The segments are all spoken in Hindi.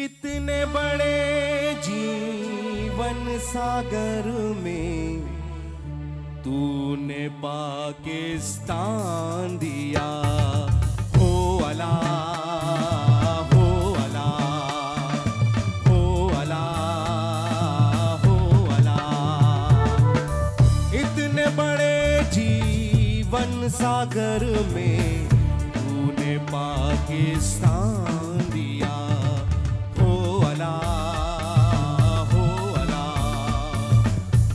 इतने बड़े जीवन सागर में तूने पाकिस्तान दिया। हो अला, हो अला, हो अला, हो अला। इतने बड़े जीवन सागर में तूने पाकिस्तान दिया। हो अला, हो अला,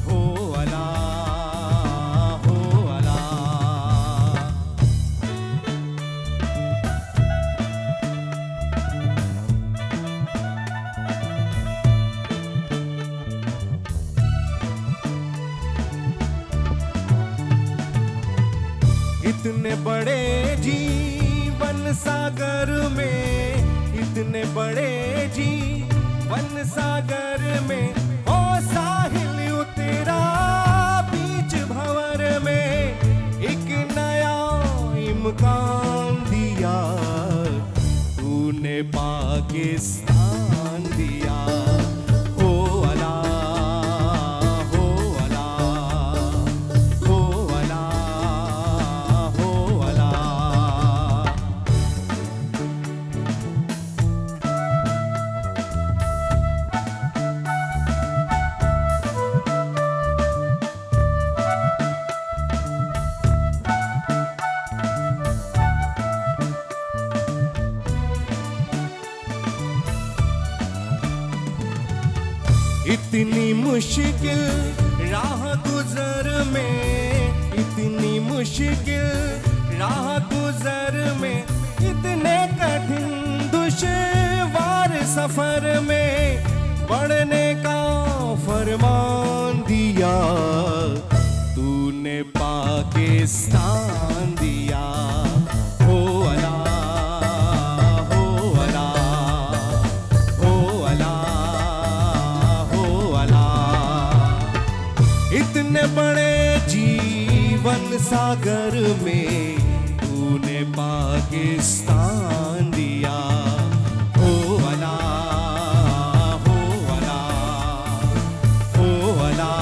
हो अला, हो अला। इतने बड़े जीवन सागर में, इतने बड़े जीवन सागर में, ओ साहिल उतरा बीच भंवर में, एक नया इम्कान दिया। तूने पाकिस्तान दिया। हो अला, हो अला, हो अला, हो अला। इतनी मुश्किल राह गुजर में, इतनी मुश्किल राह गुजर में, इतने कठिन दुश्वार सफर में बढ़ने का फरमान दिया। तूने पाकिस्तान दिया। हो अला, हो अला, हो अला, हो अला। इतने बड़े जीवन सागर में तूने पाकिस्तान दिया। हो अला, हो अला, हो अला,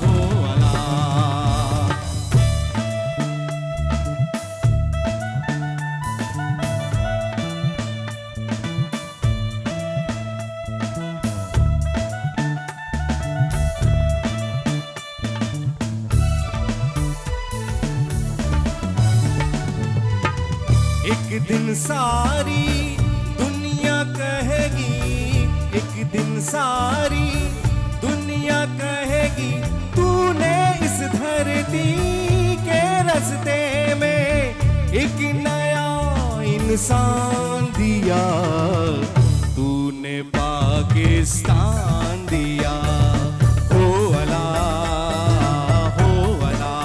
हो अला। एक दिन सारी दुनिया कहेगी, एक दिन सारी दुनिया कहेगी, तूने इस धरती के रास्ते में एक नया इंसान दिया। तूने पाकिस्तान दिया। हो अला, हो अला,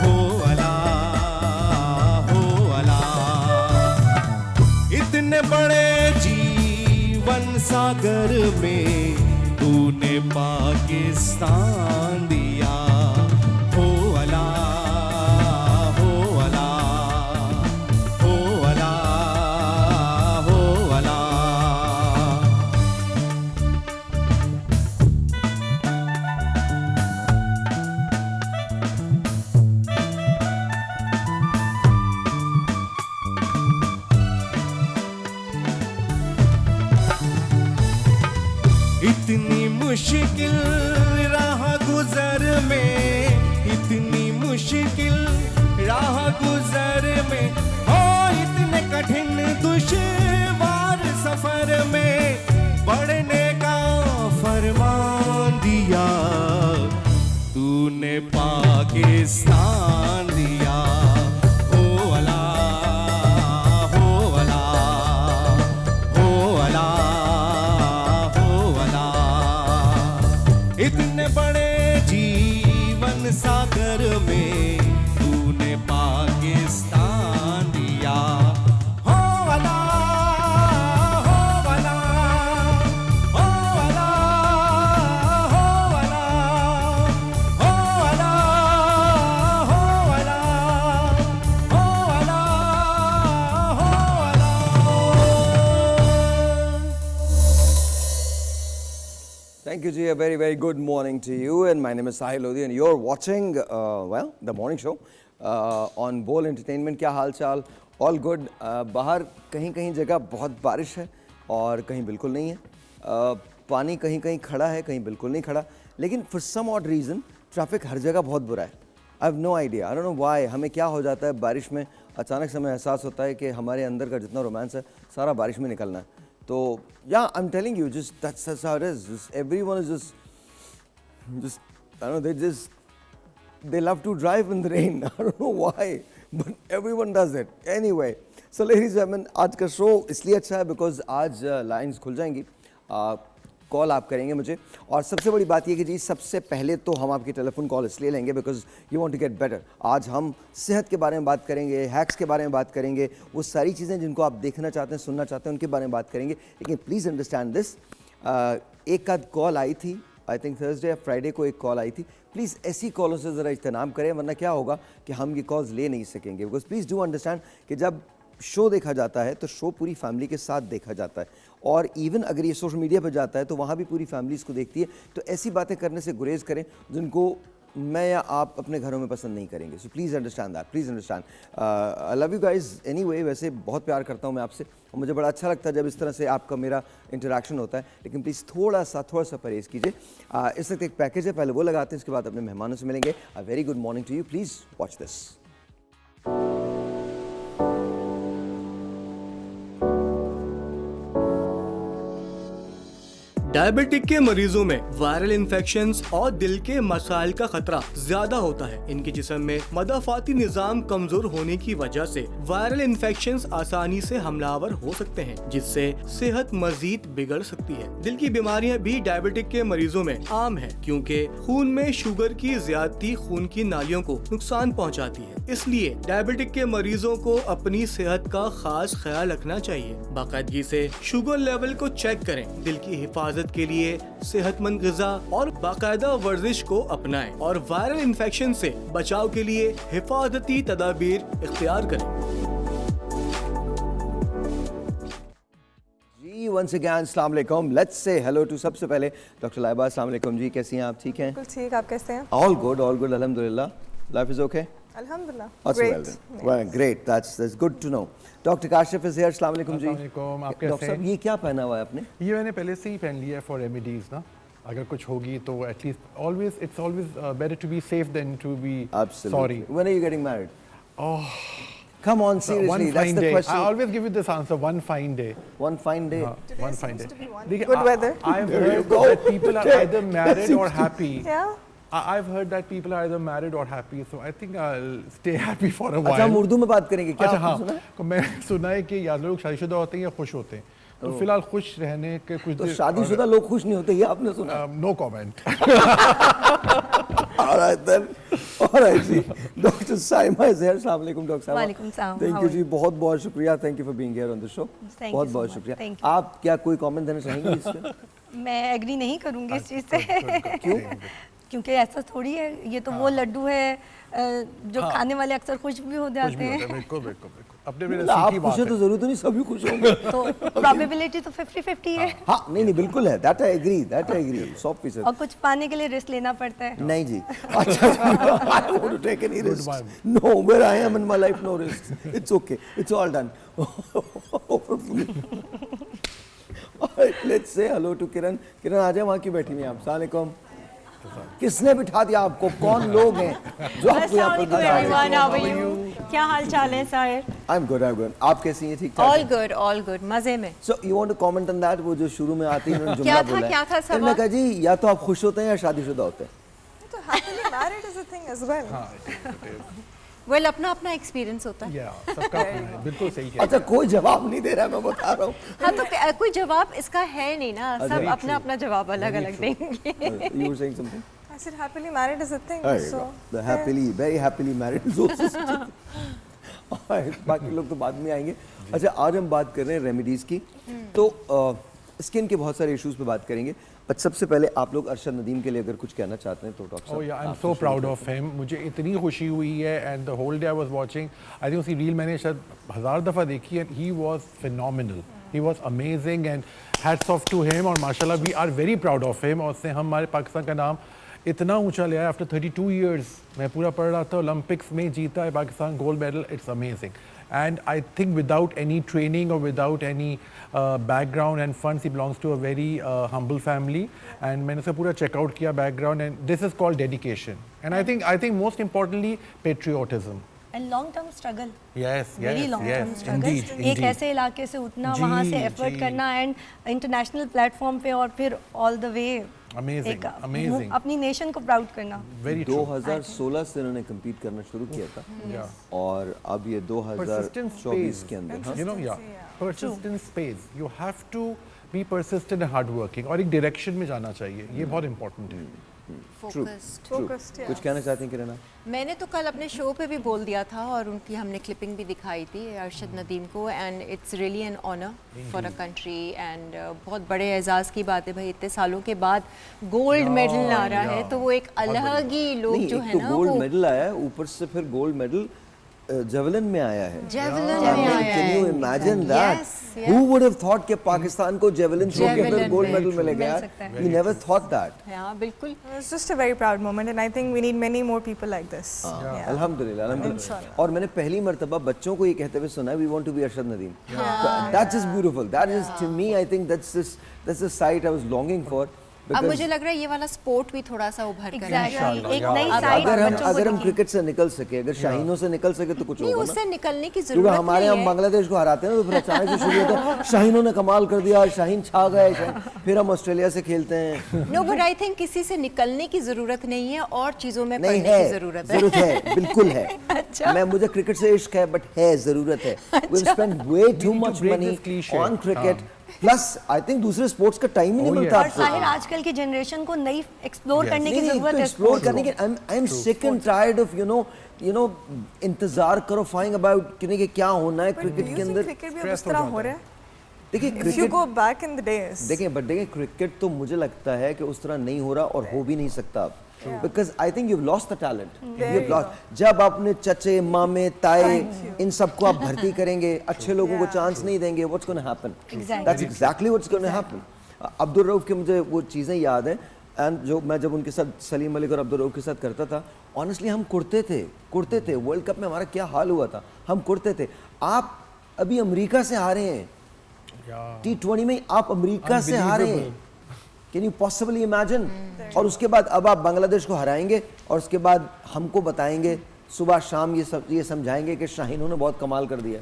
हो अला, हो अला। इतने बड़े जीवन सागर में तूने पाकिस्तान दिया। हो अला, हो अला, हो अला, हो अला। इतनी मुश्किल राह गुजर में, इतनी मुश्किल राह गुजर में, हो इतने कठिन दुश्वार सफर में बढ़ने का फरमान दिया। तूने पाकिस्तान दिया। हो अला, हो अला, हो अला, हो अला। इतने बड़े जीवन सागर में तूने पाकिस्तान दिया। हो अला, Thank you, Ji. A very, very good morning to you. And my name is Sahil Lodi, and you're watching, the morning show on Bowl Entertainment. क्या हाल चाल? All good. बाहर कहीं कहीं जगह बहुत बारिश है और कहीं बिल्कुल नहीं है. पानी कहीं कहीं खड़ा है, कहीं बिल्कुल नहीं खड़ा. लेकिन for some odd reason, traffic हर जगह बहुत बुरा है. I have no idea. I don't know why. हमें क्या हो जाता है बारिश में, अचानक से हमें एहसास होता है कि हमारे अंदर का जितना रोमांस है सारा बारिश में निकलना है. तो yeah, I'm telling you, just that's how it is. Just everyone is just I don't know, they love to drive in the rain. I don't know why, but everyone does it. Anyway, so ladies and gentlemen, आज का शो इसलिए अच्छा है because आज लाइंस खुल जाएंगी. कॉल आप करेंगे मुझे, और सबसे बड़ी बात ये कि जी सबसे पहले तो हम आपकी टेलीफोन कॉल इसलिए लेंगे because you want to get better. आज हम सेहत के बारे में बात करेंगे, हैक्स के बारे में बात करेंगे, वो सारी चीज़ें जिनको आप देखना चाहते हैं, सुनना चाहते हैं, उनके बारे में बात करेंगे. लेकिन प्लीज़ अंडरस्टैंड दिस, एक आध कॉल आई थी, आई थिंक थर्सडे या फ्राइडे को एक कॉल आई थी. प्लीज़ ऐसी कॉलों से ज़रा इज्तनाम करें, वरना क्या होगा कि हम ये कॉल्स ले नहीं सकेंगे. बिकॉज प्लीज़ डू अंडरस्टैंड कि जब शो देखा जाता है तो शो पूरी फैमिली के साथ देखा जाता है, और इवन अगर ये सोशल मीडिया पर जाता है तो वहाँ भी पूरी फैमिली इसको देखती है. तो ऐसी बातें करने से गुरेज करें जिनको मैं या आप अपने घरों में पसंद नहीं करेंगे. So please understand that, please understand. I love you guys anyway. वैसे बहुत प्यार करता हूँ मैं आपसे, और मुझे बड़ा अच्छा लगता है जब इस तरह से आपका मेरा इंटरेक्शन होता है. लेकिन प्लीज़ थोड़ा सा परहेज़ कीजिए. इस वक्त एक पैकेज है, पहले वो लगाते हैं, इसके बाद अपने मेहमानों से मिलेंगे. A very good morning to you. Please watch this. Diabetic के मरीजों में वायरल इन्फेक्शंस और दिल के मसाइल का खतरा ज्यादा होता है. इनके जिस्म में मदाफाती निजाम कमजोर होने की वजह से वायरल इन्फेक्शंस आसानी से हमलावर हो सकते हैं, जिससे सेहत मजीद बिगड़ सकती है. दिल की बीमारियां भी डायबिटिक के मरीजों में आम है, क्योंकि खून में शुगर की ज्यादती खून की नालियों को नुकसान पहुंचाती है. इसलिए डायबिटिक के मरीजों को अपनी सेहत का खास ख्याल रखना चाहिए. बाकायदगी से शुगर लेवल को चेक करें. दिल की हिफाजत के लिए सेहतमंद ग़िज़ा और बाकायदा वर्जिश को अपनाएं, और वायरल इन्फेक्शन से बचाव के लिए हिफाजती तदाबीर इख्तियार करें. जी वंस अगेन अस्सलाम वालेकुम. लेट्स से हेलो टू सबसे पहले डॉक्टर लाइबा. अस्सलाम वालेकुम जी, कैसी हैं आप? ठीक हैं? बिल्कुल ठीक. आप कैसे हैं? ऑल गुड अल्हम्दुलिल्लाह. Life is okay? अल्हम्दुलिल्लाह. Great. That's good to know. Doctor Kashif is here. अस्सलाम वालेकुम जी. आप कैसे डॉक्टर साहब, ये क्या पहना हुआ है आपने? ये मैंने पहले से ही पहन लिया है फॉर रेमेडीज ना. अगर कुछ होगी तो at least always it's always better to be safe than to be sorry. When are you getting married? Oh, come on, seriously, that's the question. I always give you this answer. One fine day. One fine day. One fine day. Good weather. I've heard that people are either married or happy. Yeah. I've heard that people are either married or happy, so I think I'll stay happy for a while. अच्छा, हम उर्दू में बात करेंगे क्या? अच्छा, आपने हाँ, सुना है? तो मैं सुना है कि या लोग शादीशुदा होते हैं या खुश होते हैं. तो फिलहाल खुश रहने के कुछ तो शादीशुदा लोग खुश नहीं होते, ये आपने सुना? No comment. Alright then. Alright ji. Dr. Saima is here. अस्सलाम वालेकुम डॉक्टर साहब. वालेकुम सलाम. Thank you जी, बहुत शुक्रिया. Thank you for being here on the show. बहुत शुक्रिया. Thank you. आप क्या कोई कमेंट देना चाहेंगे इस पे? मैं एग्री नहीं करूंगी इस चीज़ से. क्यों? क्योंकि ऐसा थोड़ी है. ये तो वो लड्डू है जो खाने वाले अक्सर खुश भी हो जाते हैं. बिल्कुल. अपने मेरे आप खुश हो तो जरूरत नहीं सभी खुश होंगे. तो प्रोबेबिलिटी तो 50-50 है. हाँ, नहीं बिल्कुल है. That I agree. 100%. और कुछ पाने के लिए रिस्क लेना पड़ता है. नहीं जी. अच्छा, I don't want to take any risks. No, where I am in my life, no risks. It's okay. It's all done. Alright, let's say hello to Kiran. Kiran, आ जाए, वहाँ की बैठी हुई हैं आप. अस्सलाम वालेकुम. किसने बिठा दिया आपको? कौन लोग हैं जो आपको यहाँ पर बिठा दिया? क्या हाल चाल है साहिर? I'm good. आप कैसी हैं? ठीक ठाक? ऑल गुड मजे में. So you want to comment on that? वो जो शुरू में आती है उन्होंने क्या जुमला बोला था, क्या था है. सवाल? मैंने कहा जी या तो आप खुश होते हैं या शादीशुदा होते हैं. तो happily married is a thing as well. Well अपना अपना एक्सपीरियंस होता है. या सबका अपना है. बिल्कुल सही है. अच्छा, कोई जवाब नहीं दे रहा, मैं बता रहा हूँ. हाँ तो कोई जवाब इसका है नहीं ना. सब very अपना अपना जवाब अलग अलग देंगे. You were saying something? I said happily married is a thing. There you So go. The very happily married is also such a thing. Alright, बाकी लोग तो बाद में आएंगे. अच्छा, आज हम बात कर रहे हैं रेमेडीज़ की. तो स्किन के बहुत सारे इश्यूज़ पे बात करेंगे. बट सबसे पहले आप लोग अरशद नदीम के लिए अगर कुछ कहना चाहते हैं तो डॉक्टर साहब. Oh yeah, I'm so proud of him. मुझे इतनी खुशी हुई है and the whole day I was watching. I think उसकी रील मैंने शायद 1000 दफ़ा देखी है. He was phenomenal. He was amazing and hats off to him. और माशाल्लाह we are very proud of him. और उसने हमारे पाकिस्तान का नाम इतना ऊंचा ले आया आफ्टर 32 years. मैं पूरा पढ़ रहा था ओलंपिक्स में जीता है Pakistan gold medal. It's amazing. And I think without any training or without any background and funds, he belongs to a very humble family. And मैंने उसे पूरा check out किया background and this is called dedication. And I think most importantly patriotism. And long term struggle, Yes, very yes, long term yes. Struggle. Indeed, एक indeed. ऐसे इलाके से उठना, जी, वहाँ से एफर्ट जी. करना एंड इंटरनेशनल प्लेटफॉर्म पे और फिर all the way Amazing, amazing. अपनी नेशन को प्राउड करना. Very true. 2016 से इन्होंने compete करना शुरू किया था Yeah. और अब ये Persistence 2024 pays. के अंदर हाँ? You know, yeah. Persistence pays. You have to be persistent and hardworking. और एक direction में जाना चाहिए. ये बहुत important है. फोकस्ड. Focused, yeah. कुछ कहना चाहती हैं किरण? मैंने तो कल अपने शो पे भी बोल दिया था और उनकी हमने क्लिपिंग भी दिखाई थी अरशद नदीम को. And it's really an honour for a country and बहुत बड़े एजाज़ की बात है भाई, इतने सालों के बाद गोल्ड मेडल आ रहा है तो वो एक अलग ही लोग नहीं, जो एक है तो ना गोल्ड वो मेडल आया है, ऊपर से फिर गोल्ड मेडल जेवलिन में आया है. जेवलिन में आया Can you है. imagine that? Yes, yeah. Who would have thought कि पाकिस्तान को जेवलिन थ्रो के अंदर Javelin गोल्ड में मेडल मिलेगा यार? सकता है. We never thought that. हाँ बिल्कुल. It's just a very proud moment, and I think we need many more people like this. Yeah. अल्हम्दुलिल्लाह, अल्हम्दुलिल्लाह. इंशाल्लाह. और मैंने पहली मर्तबा बच्चों को ये कहते हुए सुना है, we want to be Arshad Nadeem. That's just beautiful. That is to me, I think that's the sight I was longing for. अब because मुझे लग रहा है ये वाला स्पोर्ट भी थोड़ा सा उभर कर आएगा. एग्जैक्टली एक नई अब साइड अगर हम क्रिकेट से निकल सके, अगर शाहीनों से निकल सके तो कुछ नहीं, होगा ना. उससे निकलने की क्योंकि जरूरत हमारे नहीं हम है. बांग्लादेश को हराते हैं ना तो फिर अचानक से शुरू होता है शाहीनों ने कमाल कर दिया, शाहीन छा गए, फिर हम ऑस्ट्रेलिया से खेलते हैं. नो बट आई थिंक किसी से निकलने की जरूरत नहीं है और चीजों में नहीं पढ़ने है, की जरूरत है. जरूरत है, बिल्कुल है. मैं मुझे क्रिकेट से इश्क है बट है, जरूरत है. We spend way too need to much break money this cliche. On cricket. Plus I think दूसरे स्पोर्ट्स का टाइम ही नहीं Oh, मिलता yes. और आपको. साहिर आजकल की जनरेशन को नई एक्सप्लोर करने की नहीं, जरूरत तो है. एक्सप्लोर करने के I am sick and tired of you know इंतजार करो फाइंग अबाउट कि क्या होना है Do क्रिकेट you के think अंदर. cricket भी अब stress उस तरह हो हो जाता रहा है? देखिए If you cricket go back in the days. देखिए क्रिकेट तो मुझे लगता है कि उस तरह नहीं हो रहा और हो भी नहीं सकता अब. Because I think you lost the talent. You lost. जब अपने चचे मामे ताए इन सबको आप भर्ती करेंगे, अच्छे लोगों को चांस नहीं देंगे, what's gonna happen? That's exactly what's gonna happen. Abdul Rauf के मुझे वो चीज़ें याद हैं एंड जो मैं जब उनके साथ सलीम मलिक और अब्दुल रऊफ के साथ करता था, ऑनेस्टली हम कुड़ते थे. वर्ल्ड कप में हमारा क्या हाल हुआ था, हम कुड़ते थे. आप अभी अमेरिका से हारे हैं T20 में, आप अमेरिका से हारे हैं. Can you possibly imagine? और उसके बाद अब आप बांग्लादेश को हराएंगे और उसके बाद हमको बताएंगे सुबह शाम ये समझाएंगे कि शाहीनों ने बहुत कमाल कर दिया.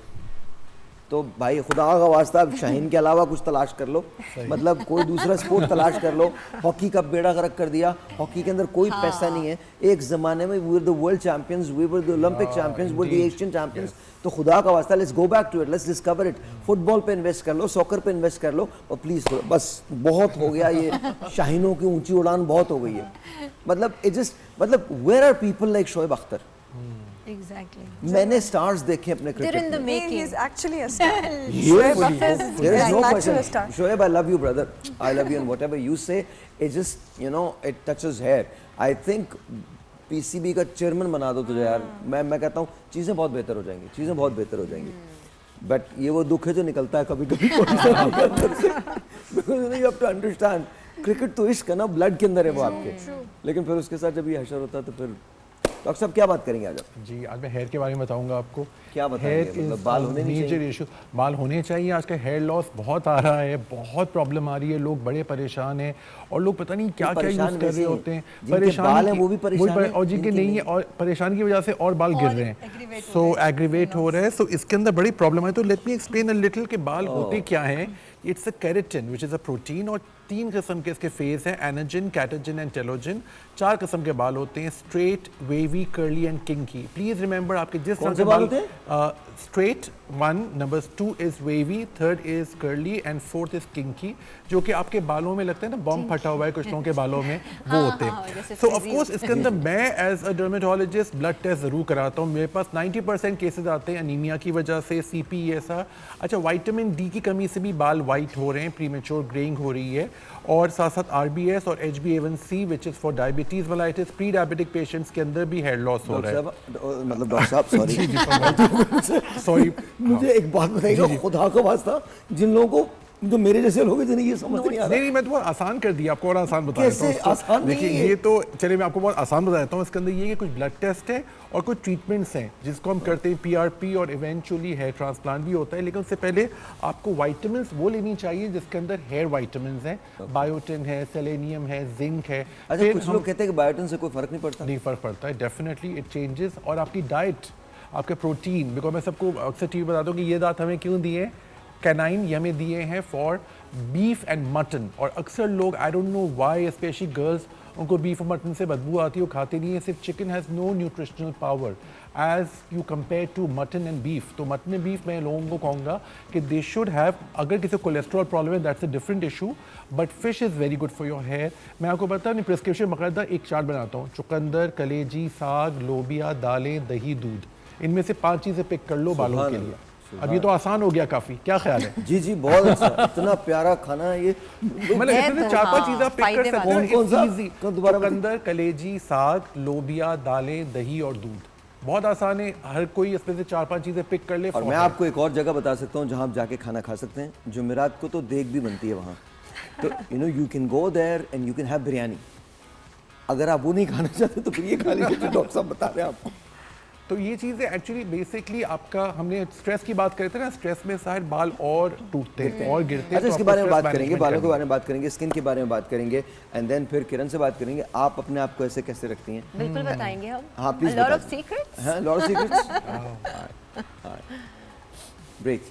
तो भाई खुदा का वास्ता अब शाहीन के अलावा कुछ तलाश कर लो, मतलब कोई दूसरा स्पोर्ट तलाश कर लो. हॉकी का बेड़ा गर्क कर दिया, हॉकी के अंदर कोई पैसा नहीं है. एक ज़माने में we were the world champions, we were the Olympic champions, we were the Asian champions. तो खुदा का वास्ता let's go back to it, let's discover it. Football पे इन्वेस्ट कर लो, सॉकर पे इन्वेस्ट कर लो और प्लीज़ बस बहुत हो गया ये शाहीनों की ऊंची उड़ान बहुत हो गई है. मतलब इट जस्ट मतलब where are people like Shoaib Akhtar? Exactly. मैंने स्टार्स देखे अपने They're in क्रिकेट the में. making. He's actually a star. Shoaib Akhtar is there is no natural question. star. Shoaib, I love you, brother. I love you, and whatever you say, it just it touches hair. I think PCB का चेयरमैन बना दो तुझे यार. मैं कहता हूँ चीज़ें बहुत बेहतर हो जाएंगी, चीज़ें बहुत बेहतर हो जाएंगी. बट ये वो दुख है जो निकलता है कभी कभी. You have to understand. Cricket तो इश्क है ना, ब्लड के अंदर है वो आपके. लेकिन फिर उसके साथ जब ये हशर होता है तो फिर डॉक्टर साहब क्या बात करेंगे आज आप? जी, आज मैं हेयर के बारे में बताऊंगा आपको. क्या बताएंगे? मतलब बाल होने नहीं मेजर चाहिए? इशू. बाल होने चाहिए. आज का हेयर लॉस बहुत आ रहा है, बहुत प्रॉब्लम आ रही है, लोग बड़े परेशान हैं और लोग पता नहीं क्या क्या यूज कर रहे होते हैं. बाल हैं वो भी परेशान हैं और जिनके नहीं है और परेशानी की वजह से और बाल गिर रहे हैं. सो एग्रीवेट हो रहा है. सो इसके अंदर बड़ी प्रॉब्लम है. तो let me explain a little कि बाल होते क्या हैं. It's a keratin which is a protein और 3 किस्म के इसके फेज हैं, एनाजिन, कैटाजिन एंड टेलोजिन. 4 किस्म के बाल होते हैं, straight, wavy, curly and kinky. Please remember आपके जिस तरह के बाल होते हैं? Straight 1, number 2 is wavy, 3rd is curly and 4th is kinky. जो कि आपके बालों में लगता है ना बॉम्ब फटा हुआ है कुछ लोगों के बालों में, वो होते हैं. सो ऑफ कोर्स इसके अंदर मैं as a dermatologist blood test जरूर कराता हूँ. मेरे पास 90% केसेस आते हैं अनीमिया की वजह से, CP ऐसा. अच्छा, विटामिन डी की कमी से भी बाल वाइट हो रहे हैं, प्रीमेच्योर ग्रेइंग हो रही है. और साथ साथ RBS और HbA1c which is for diabetes mellitus, pre diabetic patients के अंदर भी हेयर लॉस हो रहा है. मतलब डॉक्टर साहब सॉरी. सॉरी, मुझे एक बात बताइएगा, खुदा का वास्ता, जिन लोगों को जो मेरे जैसे लोग हैं जिन्हें ये समझ नहीं आ रहा, नहीं मैं तो बहुत आसान कर दिया आपको, और आसान बता देता कैसे? हूँ। आसान नहीं देखिए है। ये तो चलिए मैं आपको बहुत आसान बता देता हूँ। इसके अंदर ये है कि कुछ ब्लड टेस्ट है और कुछ ट्रीटमेंट्स हैं जिसको हम करते हैं, PRP, और इवेंचुअली हेयर ट्रांसप्लांट भी होता है। लेकिन उससे पहले आपको वाइटामिन वो लेनी चाहिए जिसके अंदर हेयर वाइटामिन है, बायोटिन है, सेलेनियम है, जिंक है। अच्छा, फिर कुछ हम- लोग कहते हैं कि बायोटिन से कोई फर्क नहीं पड़ता। नहीं फर्क पड़ता है, डेफिनेटली इट चेंजेस। और आपकी डाइट, आपके प्रोटीन, बिकॉज मैं सबको अक्सर टीवी बताता हूँ कि ये दांत हमें क्यों दिए, कैनाइन ये हमें दिए हैं फॉर बीफ एंड मटन। और अक्सर लोग, I don't know why, specially girls, उनको बीफ और मटन से बदबू आती है, वो खाते नहीं है। सिर्फ chicken has no nutritional power as you compare to mutton and beef. तो मटन एंड बीफ मैं लोगों को कहूँगा कि दे शुड हैव, अगर किसी को कोलेस्ट्रॉल प्रॉब्लम है that's a different issue, but fish is very good for your hair. मैं आपको बताऊँ, नहीं प्रिस्क्रिप्शन बाकायदा एक चार्ट बनाता हूँ, चुकंदर, कलेजी, साग, लोबिया, दालें, दही, दूध, इनमें से 5 चीज़ें पिक कर लो बालों के लिए। अब ये तो आसान हो गया काफ़ी, क्या ख्याल है? जी जी, बहुत अच्छा, इतना प्यारा खाना है ये। मतलब है इसमें तो, 4-5 हाँ, चीज़ें आप पिक फायदे कर सकते वाला। हो। कौन सा? It's easy। कौन दोबारा बताइए। चुकंदर, कलेजी, साग, लोबिया, दालें, दही और दूध, बहुत आसान है। हर कोई इसमें से 4-5 चीज़ें पिक कर ले। और मैं आपको एक और जगह बता सकता हूँ जहाँ आप जाके खाना खा सकते हैं। जुमेरात को तो देग भी बनती है वहाँ, तो you know you can go there and you can have biryani. अगर आप वो नहीं खाना चाहते तो फिर ये खा लीजिए जो डॉक्टर साहब बता रहे हैं आपको। तो ये चीज़ें एक्चुअली बेसिकली आपका, हमने स्ट्रेस की बात करी थी ना, स्ट्रेस में शायद बाल और टूटते हैं और गिरते हैं। अच्छा, तो इसके आपको बारे में stress बात करेंगे, management बालों के करनी बारे में बात करेंगे, स्किन के बारे में बात करेंगे, एंड देन फिर किरण से बात करेंगे आप अपने आप को ऐसे कैसे रखती हैं। बिल्कुल बताएंगे हम। हाँ प्लीज, लॉट ऑफ सीक्रेट्स। हाँ, लॉट ऑफ सीक्रेट्स। ब्रेक।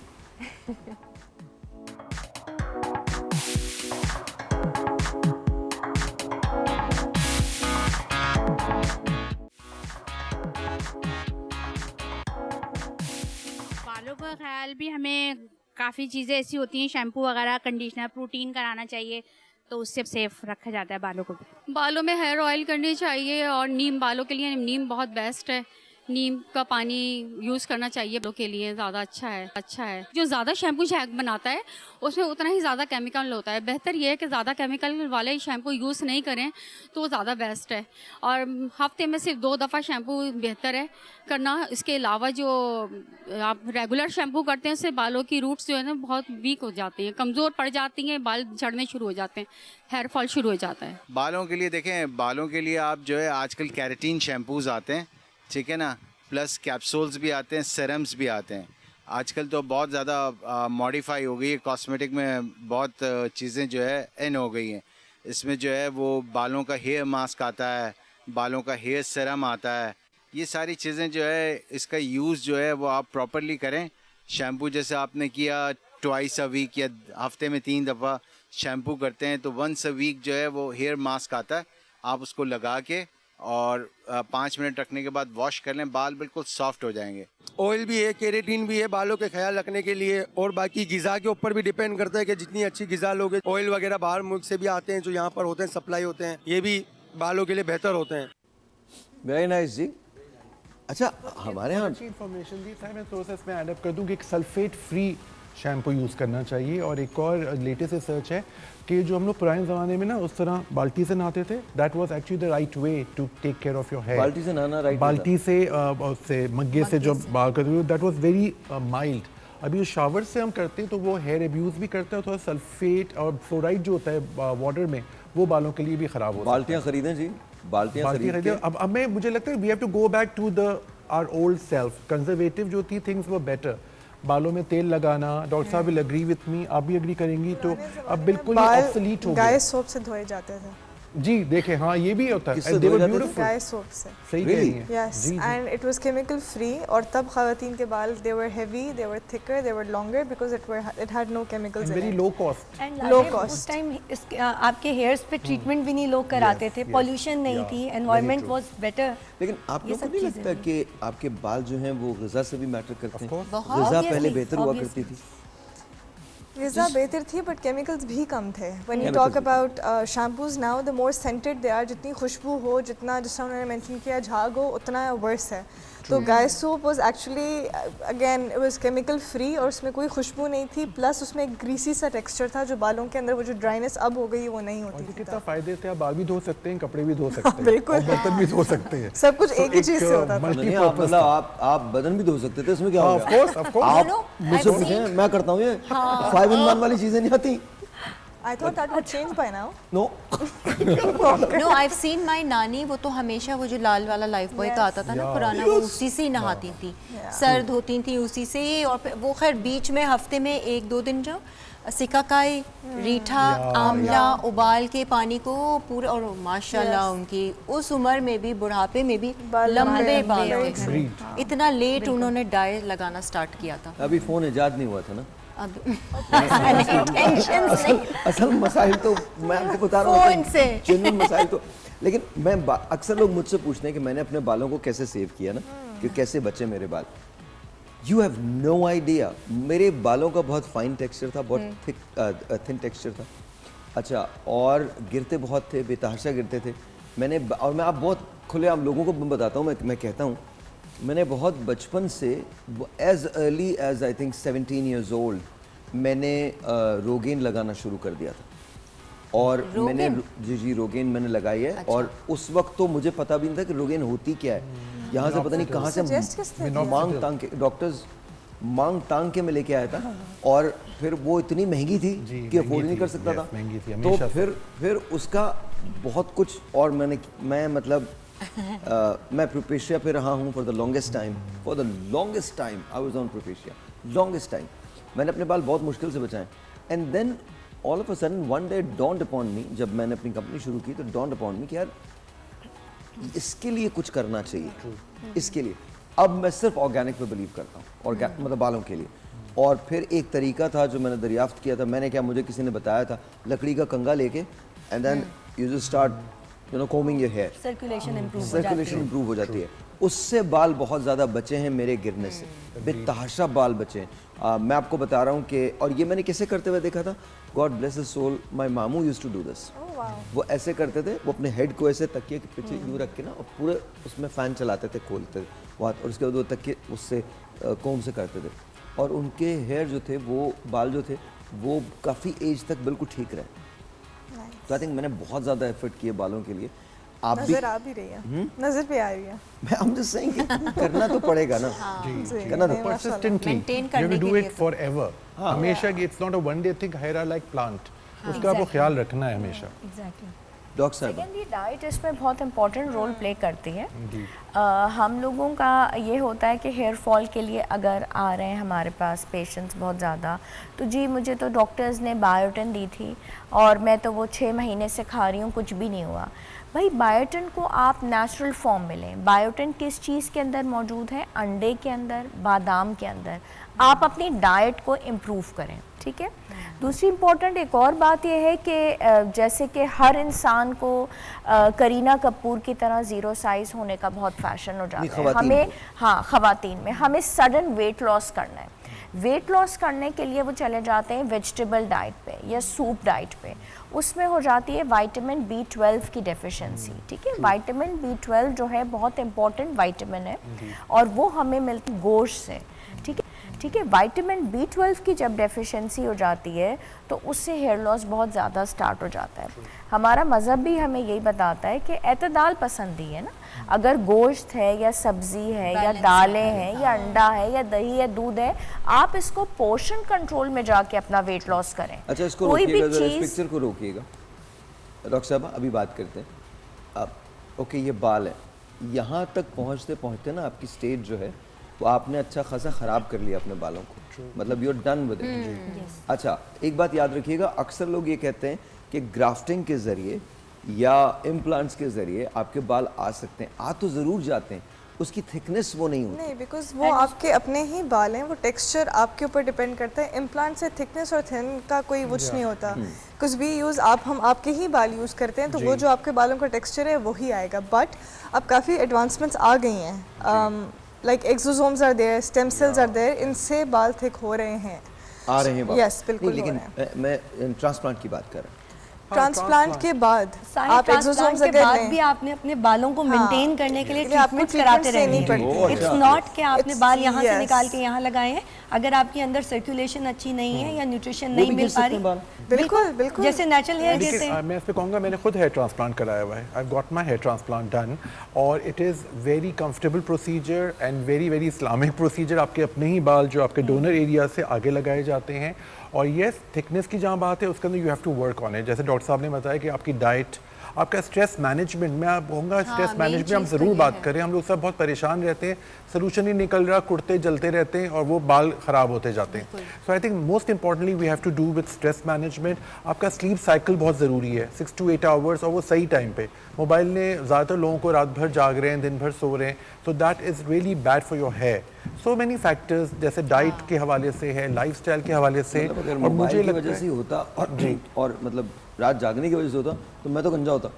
बालों का ख्याल भी हमें काफ़ी चीज़ें ऐसी होती हैं, शैम्पू वगैरह, कंडीशनर, प्रोटीन कराना चाहिए, तो उससे सेफ रखा जाता है बालों को भी। बालों में हेयर ऑयल करनी चाहिए, और नीम बालों के लिए नीम बहुत बेस्ट है। नीम का पानी यूज़ करना चाहिए बालों के लिए, ज़्यादा अच्छा है। जो ज़्यादा शैम्पू बनाता है उसमें उतना ही ज़्यादा केमिकल होता है। बेहतर ये है कि ज़्यादा केमिकल वाले शैम्पू यूज़ नहीं करें तो वो ज़्यादा बेस्ट है। और हफ्ते में सिर्फ 2 दफ़ा शैम्पू बेहतर है करना। इसके अलावा जो आप रेगुलर शैम्पू करते हैं उससे बालों की रूट्स जो है ना बहुत वीक हो जाती हैं, कमज़ोर पड़ जाती हैं, बाल झड़ने शुरू हो जाते हैं, हेयर फॉल शुरू हो जाता है। बालों के लिए देखें, बालों के लिए आप जो है आजकल कैरेटीन शैम्पूज़ आते हैं, ठीक है ना, प्लस कैप्सूल्स भी आते हैं, सेरम्स भी आते हैं। आजकल तो बहुत ज़्यादा मॉडिफाई हो गई है, कॉस्मेटिक में बहुत चीज़ें जो है इन हो गई हैं। इसमें जो है वो बालों का हेयर मास्क आता है, बालों का हेयर सेरम आता है, ये सारी चीज़ें जो है इसका यूज़ जो है वो आप प्रॉपरली करें। शैम्पू जैसे आपने किया ट्वाइस अ वीक या हफ्ते में 3 दफ़ा शैम्पू करते हैं, तो वंस अ वीक जो है वो हेयर मास्क आता है, आप उसको लगा के और 5 मिनट रखने के बाद वॉश कर लें, बाल बिल्कुल सॉफ्ट हो जाएंगे। ऑयल भी है, केराटिन भी है बालों के ख्याल रखने के लिए, और बाकी गिज़ा के ऊपर भी डिपेंड करता है कि जितनी अच्छी गिज़ा लोगे। ऑयल वगैरह बाहर मुल्क से भी आते हैं जो यहाँ पर होते हैं, सप्लाई होते हैं, ये भी बालों के लिए बेहतर होते हैं। वेरी नाइस जी। अच्छा, हमारे यहाँ अच्छी इन्फॉर्मेशन दी था, मैं थोड़ा सा इसमें ऐड अप कर दूं कि एक सल्फेट फ्री शैम्पू यूज़ करना चाहिए। और एक और लेटेस्ट रिसर्च है कि जो हम लोग पुराने ज़माने में ना उस तरह बाल्टी से नहाते थे, that was actually the right way to take care of your hair. बाल्टी से नहाना राइट, बाल्टी से मग्गे से जो बाल करते हुए, दैट वाज वेरी माइल्ड। अभी शावर से हम करते हैं तो वो हेयर अब्यूज़ भी करता है, थोड़ा सल्फेट और फ्लोराइड जो होता है वाटर में, वो बालों के लिए भी ख़राब होता है। बाल्टियाँ खरीदें जी, बाल्टियाँ खरीदें। अब मैं, मुझे लगता है we have to go back to the our old self. Conservative जो थी थिंग्स वर बेटर। बालों में तेल लगाना, डॉक्टर साहब विल एग्री विथ मी, आप भी एग्री करेंगी, तो अब बिल्कुल ऑब्सोलीट हो गया। गाय सोप से धोए जाते थे जी, देखें, हाँ ये भी होता है। किससे They were धोए जाते थे? beautiful। गाय सोप से। सही कह रही हैं। Yes, ji, ji. and it was chemical free, और तब ख़वातीन के बाल they were heavy, they were thicker, they were longer because it had no chemicals And in very it. low cost। And Low उस cost. टाइम आपके हेयर्स पे ट्रीटमेंट भी नहीं लोग कराते थे, yes, पॉल्यूशन नहीं yeah, थी, very environment true। Was better. लेकिन आप ये लोगों को सब नहीं चीज़ें लगता भी। कि आपके बाल जो हैं वो ग़िज़ा से भी मैटर करते हैं? बहुत, ग़िज़ा पहले obviously, बेहतर हुआ obviously। करती थी। ग़िज़ा बेहतर थी बट केमिकल्स भी कम थे। When you Chemicals talk भी about shampoos now, the more scented they are, जितनी खुशबू हो, जितना, जिस तरह उन्होंने मेंशन किया, झाग हो, उतना वर्स है। तो गाय soap was actually again it was chemical free और उसमें कोई खुशबू नहीं थी, प्लस उसमें एक ग्रीसी सा टेक्सचर था जो बालों के अंदर वो जो ड्राइनेस अब हो गई वो नहीं होती थी। कितना फायदे थे, आप बाल भी धो सकते हैं, कपड़े भी धो सकते हैं, बिल्कुल, और बर्तन भी धो सकते हैं, सब कुछ एक ही चीज से होता था। नहीं, आप बदन भी धो सकते थे, इसमें क्या हो गया? आप मुझसे पूछें, मैं करता हूँ ये 5 in 1 वाली चीजें नहीं आती। I thought that would change by now. No. No, I've seen my नानी, वो तो हमेशा वो जो लाल वाला लाइफ बॉय का आता था ना पुराना, वो उसी से ही नहाती थी, सर धोती थी उसी से ही। और फिर वो खैर बीच में हफ्ते में 1-2 दिन जो सिकाकाई, रीठा, आंवला उबाल के पानी को पूरे, और माशाल्लाह उनकी उस उम्र में भी, बुढ़ापे में भी लंबे बाल थे। इतना लेट उन्होंने डाई लगाना स्टार्ट किया था। अभी फोन इजाद नहीं हुआ था ना। असल मसाइल तो मैं आपको बता रहा हूँ, जेन्युइन मसाइल तो। लेकिन मैं अक्सर लोग मुझसे पूछते हैं कि मैंने अपने बालों को कैसे सेव किया ना, कि कैसे बचे मेरे बाल। You have no idea. मेरे बालों का बहुत फाइन टेक्सचर था, बहुत थिन टेक्सचर था। अच्छा, और गिरते बहुत थे, बेतहाशा गिरते थे। और मैं आप बहुत खुलेआम लोगों को बताता हूँ, मैं कहता हूँ, मैंने बहुत बचपन से, as early age I think 17 years old मैंने रोगेन लगाना शुरू कर दिया था। और मैंने जी रोगेन मैंने लगाई है। अच्छा। और उस वक्त तो मुझे पता भी नहीं था कि रोगेन होती क्या है। यहाँ से पता नहीं कहाँ से मांग तांग के डॉक्टर्स मांग तांग के मैं लेके आया था। और फिर वो इतनी महंगी थी कि अफोर्ड नहीं कर सकता था। तो फिर उसका बहुत कुछ, और मैं मतलब मैं प्रोपेशिया पे रहा हूँ for the longest time I was on Propecia longest time. मैंने अपने बाल बहुत मुश्किल से बचाए। And then all of a sudden one day dawned upon me, जब मैंने अपनी कंपनी शुरू की तो डॉन्ड अपॉन मी कि यार इसके लिए कुछ करना चाहिए। इसके लिए अब मैं सिर्फ ऑर्गेनिक पे बिलीव करता हूँ, मतलब बालों के लिए। और फिर एक तरीका था जो मैंने दरियाफ्त किया था, मैंने क्या, मुझे किसी ने बताया था, लकड़ी का कंगा लेके and then you just start combing your hair, circulation improve हो जाती है। उससे बाल बहुत ज़्यादा बचे हैं मेरे गिरने से, बेतहाशा बाल बचे हैं। मैं आपको बता रहा हूँ कि, और ये मैंने कैसे करते हुए देखा था, God bless his soul, my मामू यूज्ड टू डू दिस। वो ऐसे करते थे, वो अपने हेड को ऐसे तकिए के पीछे यूँ रख के ना, और पूरे उसमें फ़ैन चलाते थे, खोलते और उसके बाद वो तकिए उससे कोम से करते थे। और उनके हेयर जो थे, वो बाल जो थे, वो काफ़ी एज तक बिल्कुल ठीक रहे। तो आई थिंक मैंने बहुत ज़्यादा एफर्ट किए बालों के लिए। आप नजर आ भी रही है, नजर पे आ रही है। मैं I'm just saying करना तो पड़ेगा ना। करना तो persistently you have to do it forever। हमेशा it's not a one day thing, hair are like plant, उसका आपको ख्याल रखना है हमेशा। Exactly। डॉक्टर साहब, सेकेंडली डाइट इसमें बहुत इंपॉर्टेंट रोल प्ले करती है। हम लोगों का ये होता है कि हेयर फॉल के लिए अगर आ रहे हैं हमारे पास पेशेंट्स बहुत ज़्यादा, तो जी मुझे तो डॉक्टर्स ने बायोटिन दी थी और मैं तो वो 6 महीने से खा रही हूँ, कुछ भी नहीं हुआ। भाई बायोटिन को आप नेचुरल फॉर्म में लें। बायोटिन किस चीज़ के अंदर मौजूद है? अंडे के अंदर, बादाम के अंदर। आप अपनी डाइट को इम्प्रूव करें, ठीक है। दूसरी इम्पॉर्टेंट एक और बात यह है कि जैसे कि हर इंसान को करीना कपूर की तरह ज़ीरो साइज़ होने का बहुत फैशन हो जाता है। हमें, हाँ, ख़वातीन में हमें सडन वेट लॉस करना है। वेट लॉस करने के लिए वो चले जाते हैं वेजिटेबल डाइट पे या सूप डाइट पे। उसमें हो जाती है विटामिन B12 की डेफिशिएंसी, ठीक है। विटामिन B12 जो है बहुत इंपॉर्टेंट विटामिन है और वो हमें मिलती गोश्त से, ठीक है। विटामिन B12 की जब डेफिशिएंसी हो जाती है तो उससे हेयर लॉस बहुत ज़्यादा स्टार्ट हो जाता है। हमारा मज़हब भी हमें यही बताता है कि एतदाल पसंदी है ना। अगर गोश्त है या सब्ज़ी है या दालें हैं या अंडा है या दही या दूध है, आप इसको पोर्शन कंट्रोल में जाके अपना वेट लॉस करें। अच्छा, इसको रोकिएगा, इस पिक्चर को रोकिएगा। डॉक्टर साहब अभी बात करते हैं। अब ओके, ये बाल है, यहाँ तक पहुँचते पहुँचते ना आपकी स्टेज जो है वो आपने अच्छा खासा ख़राब कर लिया अपने बालों को, मतलब you are done with it. अच्छा, एक बात याद रखिएगा, अक्सर लोग ये कहते हैं कि ग्राफ्टिंग के ज़रिए या इम्प्लांट्स के ज़रिए आपके बाल आ सकते हैं। आ तो ज़रूर जाते हैं, उसकी थिकनेस वो नहीं होती। नहीं, बिकॉज वो आपके अपने ही बाल हैं, वो टेक्सचर आपके ऊपर डिपेंड करता है। इम्प्लांट से थिकनेस और थिन का कोई कुछ नहीं होता। कुछ भी यूज़ हम आपके ही बाल यूज़ करते हैं तो वो जो आपके बालों का टेक्सचर है वही आएगा। बट अब काफ़ी एडवांसमेंट्स आ गई हैं, like exosomes are there, stem cells are there, इनसे बाल थिक हो रहे हैं, आ रहे हैं बाल। यस, बिल्कुल। लेकिन मैं ट्रांसप्लांट की बात कर रहा हूँ। ट्रांसप्लांट के बाद आप एक्सोसोम्स के अगर बाद लें भी आपने अपने बालों को मेंटेन करने के लिए आपको ट्रीटमेंट कराते लेनी रहनी पड़ती है। इट्स नॉट कि आपने बाल यहाँ से yes. निकाल के यहाँ लगाए हैं, अगर आपके अंदर सर्कुलेशन अच्छी नहीं है या न्यूट्रिशन नहीं मिल पा रही, बिल्कुल बिल्कुल जैसे नेचुरल हेयर गिरते हैं। मैं इस पे कहूँगा, मैंने खुद हेयर ट्रांसप्लांट कराया हुआ है। I got my hair transplant done और it is very comfortable procedure and very very Islamic procedure. आपके अपने ही बाल जो आपके डोनर एरिया से आगे लगाए जाते हैं। और येस, थिकनेस की जहाँ बात है उसके अंदर you have to work on it. जैसे डॉक्टर साहब ने बताया कि आपकी डाइट, आपका स्ट्रेस मैनेजमेंट, मैं आप कहूँगा स्ट्रेस मैनेजमेंट हम ज़रूर बात करें। हम लोग सब बहुत परेशान रहते हैं, सोल्यूशन ही निकल रहा, कुर्ते जलते रहते हैं और वो बाल ख़राब होते जाते हैं। So I think most importantly we have to do with stress management. आपका स्लीप साइकिल बहुत ज़रूरी है, 6 to 8 आवर्स, और वो सही टाइम पे। मोबाइल ने ज़्यादातर लोगों को रात भर जाग रहे हैं, दिन भर सो रहे हैं, तो that is really bad for your hair. So many factors, जैसे डाइट के हवाले से है, लाइफस्टाइल के हवाले से, और मुझे वजह से होता और मतलब रात जागने की वजह से होता तो मैं तो गंजा होता।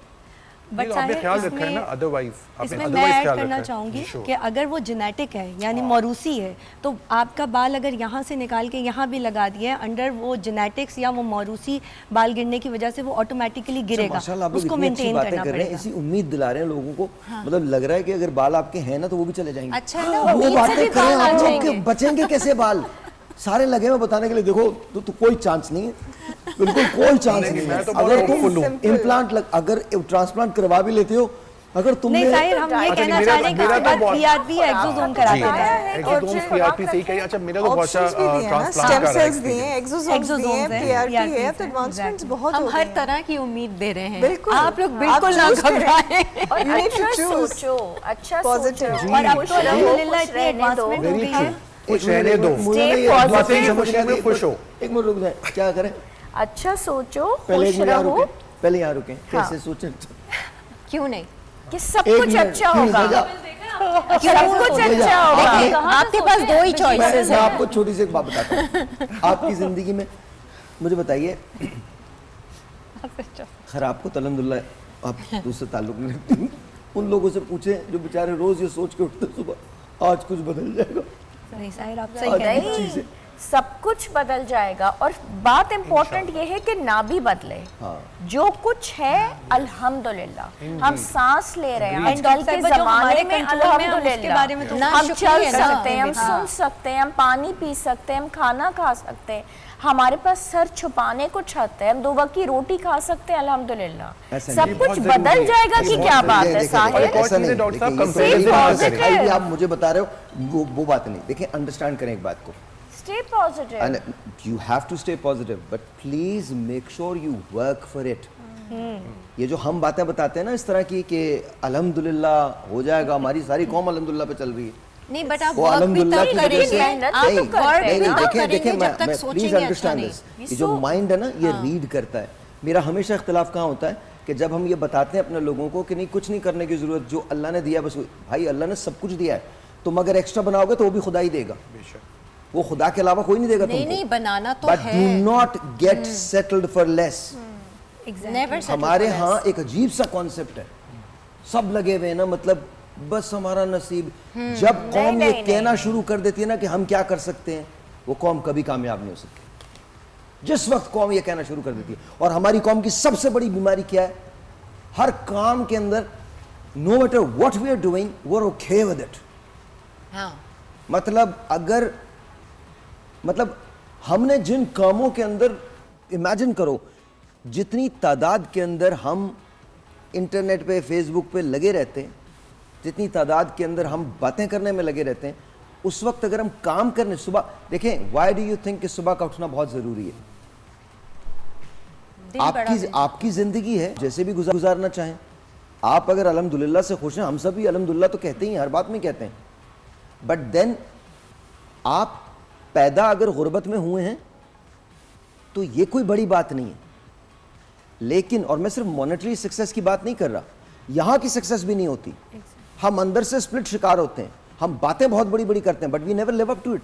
बट आपने ख्याल रखा है ना, अदरवाइज इसमें मैं ऐड करना चाहूँगी कि अगर वो जेनेटिक है यानी मौरूसी है, तो आपका बाल अगर यहाँ से निकाल के यहाँ भी लगा दिया है, अंडर वो जेनेटिक्स या वो मौरूसी बाल गिरने की वजह से वो ऑटोमेटिकली गिरेगा, उसको मेंटेन करना पड़ेगा। इसी उम्मीद दिला रहे हैं लोगों को, मतलब लग रहा है कि अगर बाल आपके हैं ना तो वो भी चले जाएंगे। अच्छा ना, वो बातें करें, आप लोग बचेंगे कैसे बाल? सारे लगे हुए बताने के लिए, देखो तो कोई चांस नहीं है, बिल्कुल कोई चांस नहीं है। अगर तुम इम्प्लांट अगर ट्रांसप्लांट करवा भी लेते हो, अगर तुमने नहीं साहिर, हम ये कहना चाह रहे हैं कि उसके बाद पीआरपी या एक्सोसोम कराते हैं। एक्सोसोम्स पीआरपी सही कही। अच्छा, मेरा तो बहुत ट्रांसप्लांट स्टेम का सेल्स दिए हैं, एक्सोसोम्स दिए हैं, पीआरपी है, तो एडवांसमेंट्स बहुत हम हो हर गए तरह की उम्मीद दे रहे हैं। बिल्कुल, आप लोग बिल्कुल ना घबराएं। और अच्छा सोचो, अच्छा Positive. सोचो, और अब तो अल्हम्दुलिल्लाह इतनी रहने दो। एडवांसमेंट हो गई है। खुश रहने दो, खुश हो। एक मिनट रुक जाए, क्या करें? अच्छा सोचो, पहले खुश यहाँ रहो, रुके, पहले यहाँ रुके, कैसे सोचें? क्यों नहीं? कि सब एक कुछ मिनट, अच्छा क्यों होगा, सजा? सब कुछ अच्छा होगा। आपके पास दो ही चॉइसेस मैं हैं। आपको छोटी सी एक बात बताता हूँ। आपकी जिंदगी में मुझे बताइए, खराब को तो अल्हम्दुलिल्लाह आप उससे ताल्लुक नहीं रखती, उन लोगों से पूछे जो बेचारे रोज ये सोच के उठते सुबह आज कुछ बदल जाएगा। नहीं साहिर, आप सही कह रहे हैं। नहीं, सब कुछ बदल जाएगा। और बात इम्पोर्टेंट ये है कि ना भी बदले, जो कुछ है अल्हम्दुलिल्लाह, हम सांस ले रहे हैं आजकल के ज़माने में, अल्हम्दुलिल्लाह हम चल सकते हैं, हम सुन सकते हैं, हम पानी पी सकते हैं, हम खाना खा सकते हैं, हमारे पास सर छुपाने को छत है, हम 2 वक्त की रोटी खा सकते हैं, अल्हम्दुलिल्लाह। सब कुछ बदल जाएगा कि क्या बात है साहिर? आप मुझे बता रहे हो वो बात नहीं। देखिए, अंडरस्टैंड करें एक बात को, Stay positive. and you have to stay positive, but please make sure you work for it. ये जो हम बातें बताते हैं ना इस तरह की कि अल्हम्दुलिल्लाह हो जाएगा, हमारी सारी कौम अल्हम्दुलिल्लाह पे चल रही है, नहीं, बट आप वो वर्क भी अल्हम्दुलिल्लाह तब की वजह करेंगे, से आप नहीं, तो वर्क भी तब देखें करेंगे जब तक प्लीज सोचेंगे अच्छा अंडरस्टैंड नहीं। दिस, ये जो माइंड है ना ये रीड करता है। मेरा हमेशा इख्तिलाफ कहाँ होता है कि जब हम ये बताते हैं अपने लोगों को कि नहीं कुछ नहीं करने की जरूरत, जो अल्लाह ने दिया बस, भाई अल्लाह ने सब कुछ दिया है, तुम अगर एक्स्ट्रा बनाओगे तो वो भी खुदा ही देगा, वो खुदा के अलावा कोई नहीं देगा तुमको। नहीं, बनाना तो बट है। Do not get settled for less. हमारे यहाँ एक अजीब सा कॉन्सेप्ट है, सब लगे हुए हैं ना, मतलब बस हमारा नसीब। जब कौम ये कहना शुरू कर देती है ना कि हम क्या कर सकते हैं, वो कौम कभी कामयाब नहीं हो सकती। जिस वक्त कौम ये कहना शुरू कर देती है, और हमारी कौम की सबसे बड़ी बीमारी क्या है, हर काम के अंदर no matter what we are doing we are okay with it. मतलब अगर हमने जिन कामों के अंदर, इमेजिन करो जितनी तादाद के अंदर हम इंटरनेट पे फेसबुक पे लगे रहते हैं, जितनी तादाद के अंदर हम बातें करने में लगे रहते हैं, उस वक्त अगर हम काम करने, सुबह देखें, व्हाई डू यू थिंक कि सुबह का उठना बहुत ज़रूरी है? आपकी ज़िंदगी है, जैसे भी गुजारना चाहें आप। अगर अल्हम्दुलिल्लाह से खुश हैं, हम सब भी अल्हम्दुलिल्लाह तो कहते ही, हर बात में कहते हैं, बट देन आप पैदा अगर गुर्बत में हुए हैं तो ये कोई बड़ी बात नहीं है। लेकिन, और मैं सिर्फ मॉनेटरी सक्सेस की बात नहीं कर रहा, यहाँ की सक्सेस भी नहीं होती। हम अंदर से स्प्लिट शिकार होते हैं, हम बातें बहुत बड़ी बड़ी करते हैं but we never live up to it.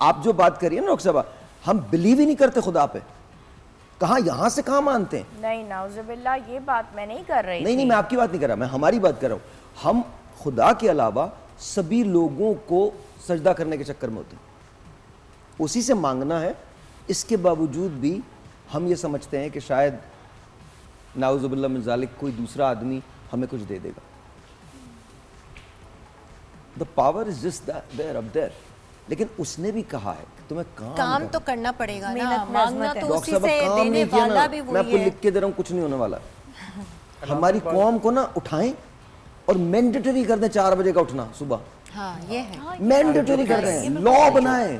आप जो बात करिए ना डॉक्टर साहब, हम बिलीव ही नहीं करते खुदा पे, कहाँ यहाँ से कहाँ मानते हैं। नहीं नाउजुबिल्लाह, ये बात मैं नहीं कर रही। नहीं, मैं आपकी बात नहीं कर रहा, मैं हमारी बात कर रहा हूँ। हम खुदा के अलावा सभी लोगों को सजदा करने के चक्कर में होते हैं, उसी से मांगना है। इसके बावजूद भी हम ये समझते हैं कि शायद नाउजुबिल्लाह मिन ज़ालिक कोई दूसरा आदमी हमें कुछ दे देगा। The power is just there up there. लेकिन उसने भी कहा है कि तुम्हें काम तो करना पड़ेगा ना, मेहनत में मांगना अज़मत है। तो डॉक्टर उसी साहब से काम देने नहीं किया वाला ना, भी मैं वही आपको है। लिख के दे रहा हूँ, कुछ नहीं होने वाला। हमारी कौम को ना उठाएं और मैंडेटरी कर दें 4 बजे का उठना सुबह। हाँ ये है मैंडेटरी कर दें, लॉ बनाएं,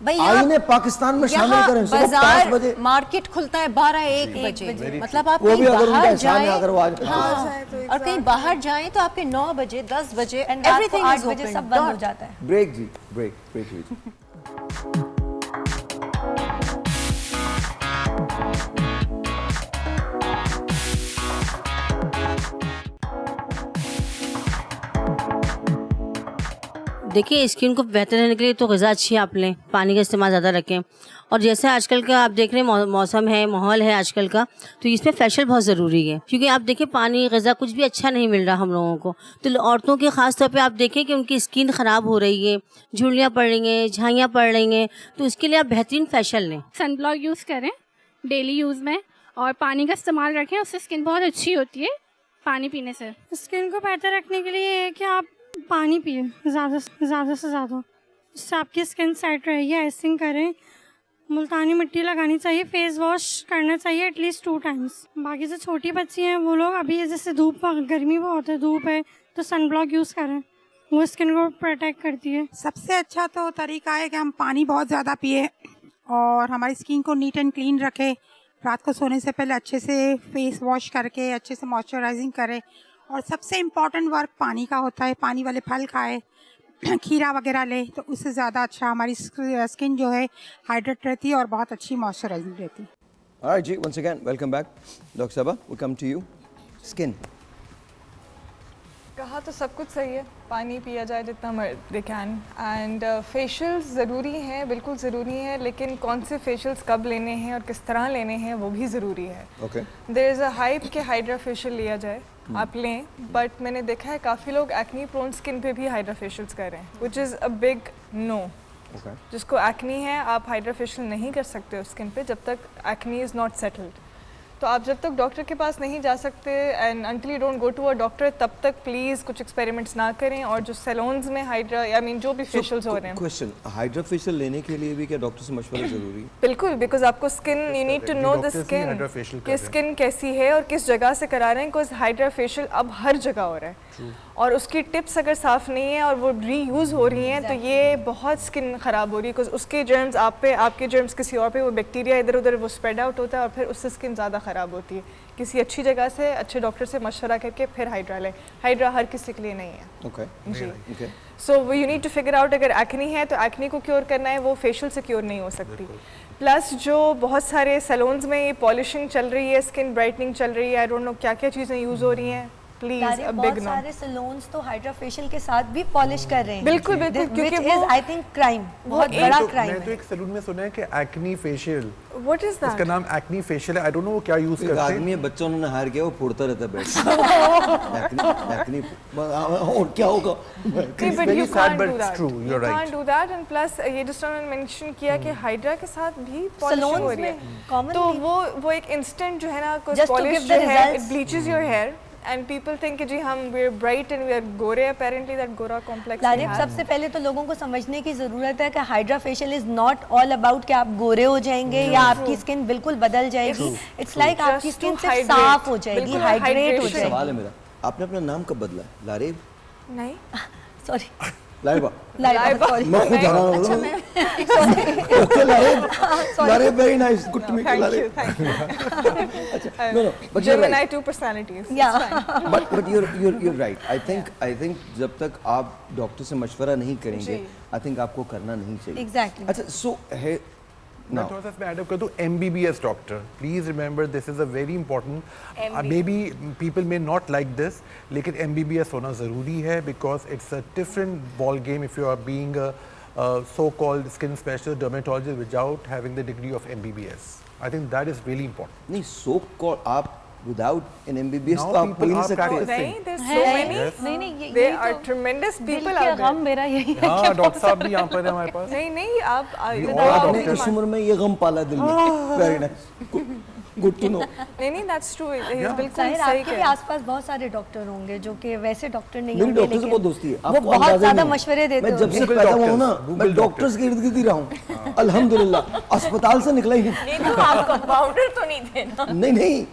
भाई। आईने पाकिस्तान में शामिल करें। सुबह 5 बाजार बजे मार्केट खुलता है 12-1 बजे, मतलब आप वो भी कहीं अगर उनका बाहर एहसान है, जाएं, अगर वो आज हाँ, और कहीं बाहर जाएं तो आपके 9 बजे 10 बजे एंड रात को एवरीथिंग 8 इज बजे ओपन। सब बंद हो जाता है। ब्रेक जी, ब्रेक जी। देखिए, स्किन को बेहतर रहने के लिए तो ग़िज़ा अच्छी आप लें, पानी का इस्तेमाल ज़्यादा रखें। और जैसे आजकल का आप देख रहे हैं मौसम है, माहौल है आजकल का, तो इसमें फेशियल बहुत ज़रूरी है। क्योंकि आप देखिए पानी, ग़िज़ा कुछ भी अच्छा नहीं मिल रहा हम लोगों को। तो औरतों के ख़ास तौर पे आप देखें कि उनकी स्किन ख़राब हो रही है, झुर्रियाँ पड़ रही हैं, झाइयाँ पड़ रही हैं, तो इसके लिए आप बेहतरीन फेशियल लें। सनब्लॉक यूज़ करें डेली यूज़ में, और पानी का इस्तेमाल रखें, उससे स्किन बहुत अच्छी होती है पानी पीने से। स्किन को बेहतर रखने के लिए है कि आप पानी पिए ज़्यादा से ज़्यादा, उससे आपकी स्किन सेट रहेगी। आइसिंग करें, मुल्तानी मिट्टी लगानी चाहिए, फेस वॉश करना चाहिए एटलीस्ट 2 टाइम्स। बाकी जो छोटी बच्ची हैं वो लोग अभी जैसे धूप, गर्मी बहुत है, धूप है, तो सनब्लॉक यूज़ करें, वो स्किन को प्रोटेक्ट करती है। सबसे अच्छा तो तरीका है कि हम पानी बहुत ज़्यादा पिए और हमारी स्किन को नीट एंड क्लीन रखें। रात को सोने से पहले अच्छे से फेस वॉश करके अच्छे से मॉइस्चराइजिंग करें। और सबसे इम्पॉर्टेंट वर्क पानी का होता है, पानी वाले फल खाए, खीरा वगैरह ले, तो उससे ज़्यादा अच्छा हमारी स्किन जो है हाइड्रेट रहती है और बहुत अच्छी मॉइस्चराइजिंग रहती है। Alright ji, once again welcome back, Dr. Sabah, we come to you. Skin. कहा तो सब कुछ सही है, पानी पिया जाए जितना दे कैन, एंड फेशियल्स ज़रूरी हैं, बिल्कुल ज़रूरी है, लेकिन कौन से फेशियल्स कब लेने हैं और किस तरह लेने हैं वो भी ज़रूरी है। Okay. There is a hype कि हाइड्रा फेशियल लिया जाए, आप लें, बट मैंने देखा है काफ़ी लोग एक्नी प्रोन स्किन पे भी हाइड्रा फेशियल्स कर रहे हैं, which is a big no. जिसको एक्नी है आप हाइड्रा फेशियल नहीं कर सकते हो स्किन पे जब तक एक्नी इज़ नॉट सेटल्ड। तो आप जब तक डॉक्टर के पास नहीं जा सकते and until you don't go to a doctor, तब तक प्लीज़ कुछ एक्सपेरिमेंट्स ना करें। और जो सैलून्स में हाइड्रा, आई मीन जो भी फेशियल्स हो रहे हैं, क्वेश्चन, हाइड्रा फेशियल लेने के लिए भी क्या डॉक्टर से मशवरा जरूरी है? बिल्कुल, बिकॉज आपको skin, you need to know the skin कि स्किन कैसी है और किस जगह से करा रहे हैं, बिकॉज हाइड्रा फेशियल अब हर जगह हो रहा है और उसकी टिप्स अगर साफ़ नहीं है और वो रीयूज़ हो रही हैं तो ये बहुत स्किन ख़राब हो रही है, बिकॉज उसके जर्म्स आप पे, आपके जर्म्स किसी और पे, वो बैक्टीरिया इधर उधर वो स्प्रेड आउट होता है और फिर उससे स्किन ज़्यादा ख़राब होती है। किसी अच्छी जगह से, अच्छे डॉक्टर से मशवरा करके फिर हाइड्रा लें। हाइड्रा हर किसी के लिए नहीं है। जी, सो वो you need to figure out, अगर एक्नी है तो एक्नी को क्योर करना है, वो फेशियल से क्योर नहीं हो सकती। प्लस जो बहुत सारे सैलून्स में ये पॉलिशिंग चल रही है, स्किन ब्राइटनिंग चल रही है, आई डोंट नो क्या क्या चीज़ें यूज़ हो रही हैं, प्लीज अ बिग नो। सारे सैलून्स तो हाइड्रा फेशियल के साथ भी पॉलिश कर रहे हैं। बिल्कुल बिल्कुल, क्योंकि वो आई थिंक क्राइम, बहुत बड़ा क्राइम है। मैं तो एक सैलून में सुना है कि acne facial, what is that? इसका नाम एक्नी फेशियल है। आई डोंट नो वो क्या यूज करते हैं। आदमी है, बच्चा उन्होंने हायर किया, वो फोड़ता रहता है बैठ एक्नी और क्या होगा? But you can't do that. You can't do that, and plus ये जिस तरह मैंने मेंशन किया कि हाइड्रा के साथ भी पॉलिशिंग हो रही है, तो वो एक इंस्टेंट जो है ना, पॉलिश जो है, it bleaches your hair and people think कि जी हम we're bright and we are Gore, apparently that गोरा complex लारिब, सबसे पहले तो लोगों को समझने की ज़रूरत है कि hydra facial is not all about कि आप गोरे हो जाएंगे या आपकी स्किन बिल्कुल बदल जाएगी। इट्स लाइक आपकी स्किन सिर्फ साफ हो जाएगी, हाइड्रेट हो जाएगी। सवाल है मेरा, आपने अपना नाम कब बदला? लारिब नहीं, सॉरी, लारिबा, सॉरी, मैं खुद जाना हूँ। अच्छा मैं okay Laraib, Laraib very nice, good to meet you Laraib. अच्छा, no but Gemini 2 personalities, but you're right. I think जब तक आप डॉक्टर से मशवरा नहीं करेंगे, I think आपको करना नहीं चाहिए। Exactly. अच्छा, so है मैं थोड़ा सा इसमें ऐड कर दूं, MBBS doctor, please remember this is a very important, maybe people may not like this, लेकिन MBBS होना ज़रूरी है because it's a different ball game if you are being a so called skin specialist dermatologist without having the degree of MBBS। I think that is really important. नहीं, सो कॉल्ड आप विदाउट एन MBBS Now तो आप people हो ही नहीं are सकते। practicing. नहीं, there's so many. नहीं There are tremendous people out there. गम मेरा यही है हाँ डॉक्टर साहब भी यहाँ पर है हमारे पास। नहीं आप आपने इस उम्र में ये गम पाला दिल में। Very nice. Good to know. नहीं that's true. बिल्कुल जाहिर सही आपके भी कह आसपास बहुत सारे डॉक्टर होंगे जो कि वैसे डॉक्टर नहीं मेरी होंगे, डॉक्टर से लेकिन बहुत दोस्ती है। वो आपको बहुत अंदाजा ज्यादा नहीं है। मशवरे देते मैं जब से होंगे। पैदा हुआ हूँ ना, मैं डॉक्टर्स के इर्द गिर्द ही रहा हूँ। अल्हम्दुलिल्लाह, अस्पताल से निकला ही नहीं। नहीं तो आप कंपाउंडर तो नहीं थे ना? नहीं।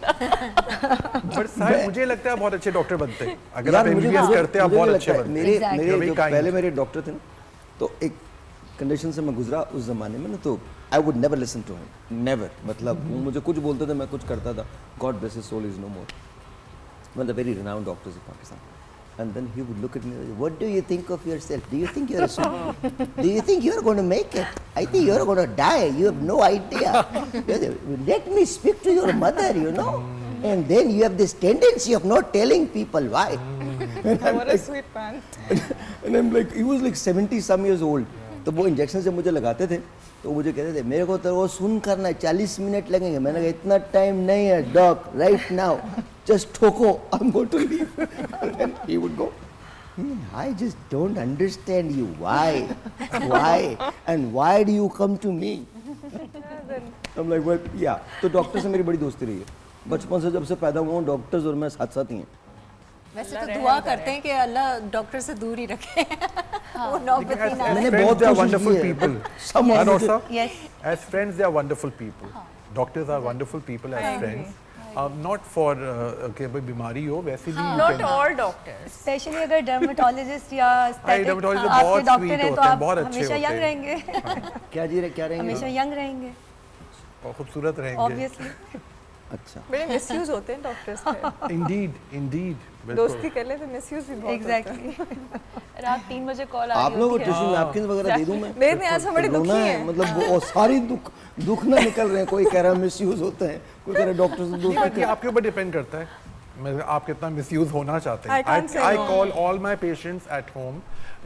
पर साहब मुझे लगता है बहुत अच्छे डॉक्टर बनते हैं। अगर आप यार, मुझे MBBS करते हैं आप मुझे बहुत भी अच्छे लगता है, बनते हैं। मेरे जो पहले मेरे डॉक्टर थे ना, तो एक कंडीशन से मैं गुजरा उस जमाने में ना, तो I would never listen to him, never. मतलब वो मुझे कुछ बोलते थे, मैं कुछ करता था। God bless his soul is no more, one of the very renowned doctors of Pakistan. And then he would look at me, what do you think of yourself? Do you think you're a super? Do you think you're going to make it? I think you're going to die. You have no idea. Let me speak to your mother, you know. And then you have this tendency of not telling people why. What a sweet man. And I'm like, he was like 70 some years old. तो वो इंजेक्शन जब मुझे लगाते थे तो मुझे कहते थे मेरे को तो वो सुन करना है, 40 मिनट लगेंगे। मैंने कहा इतना टाइम नहीं है डॉक, राइट नाउ just ठोको, I'm going to leave. And then he would go, I just don't understand you. Why? And why do you come to me? I'm like, well, yeah. तो डॉक्टर से मेरी बड़ी दोस्ती रही है। बचपन से जब से पैदा हुआ हूँ, डॉक्टर्स और मैं साथ साथ ही हैं। वैसे तो दुआ करते हैं कि अल्लाह डॉक्टर से दूर ही रखे। वो नौबत ही ना मैंने Friends, बहुत they are कोशिश wonderful की है, people. but somehow And मुझे- also, Yes. as friends, they are wonderful people. Doctors are wonderful people as friends. Not for कि भाई बीमारी हो, वैसे भी you Not can- all doctors. Specially अगर डर्मेटोलॉजिस्ट या aesthetic dermatologist आपके बहुत डॉक्टर sweet हैं तो होते हैं, आप बहुत अच्छे हमेशा होते यंग हैं। रहेंगे। क्या जी रहे, क्या रहेंगे? हमेशा यंग रहेंगे और खूबसूरत रहेंगे। ऑब्वियसली। अच्छा। बड़े मिसयूज होते हैं डॉक्टर्स के। Indeed. दोस्ती कर ले तो मिसयूज भी बहुत एग्जैक्टली। रात 3 बजे कॉल आ आप रही लोगों को होती है। टिश्यू नैपकिन वगैरह दे दूं मैं? दे दें, आज हम बड़े दुखी रोना है, हैं। मतलब वो सारी दुख ना निकल रहे हैं। कोई कह रहा है मिसयूज होते हैं, कोई कह रहा है डॉक्टर से दोस्ती। ये आपके ऊपर डिपेंड करता है मैं आप कितना मिसयूज होना चाहते हैं। I can't say I no. call all my patients at home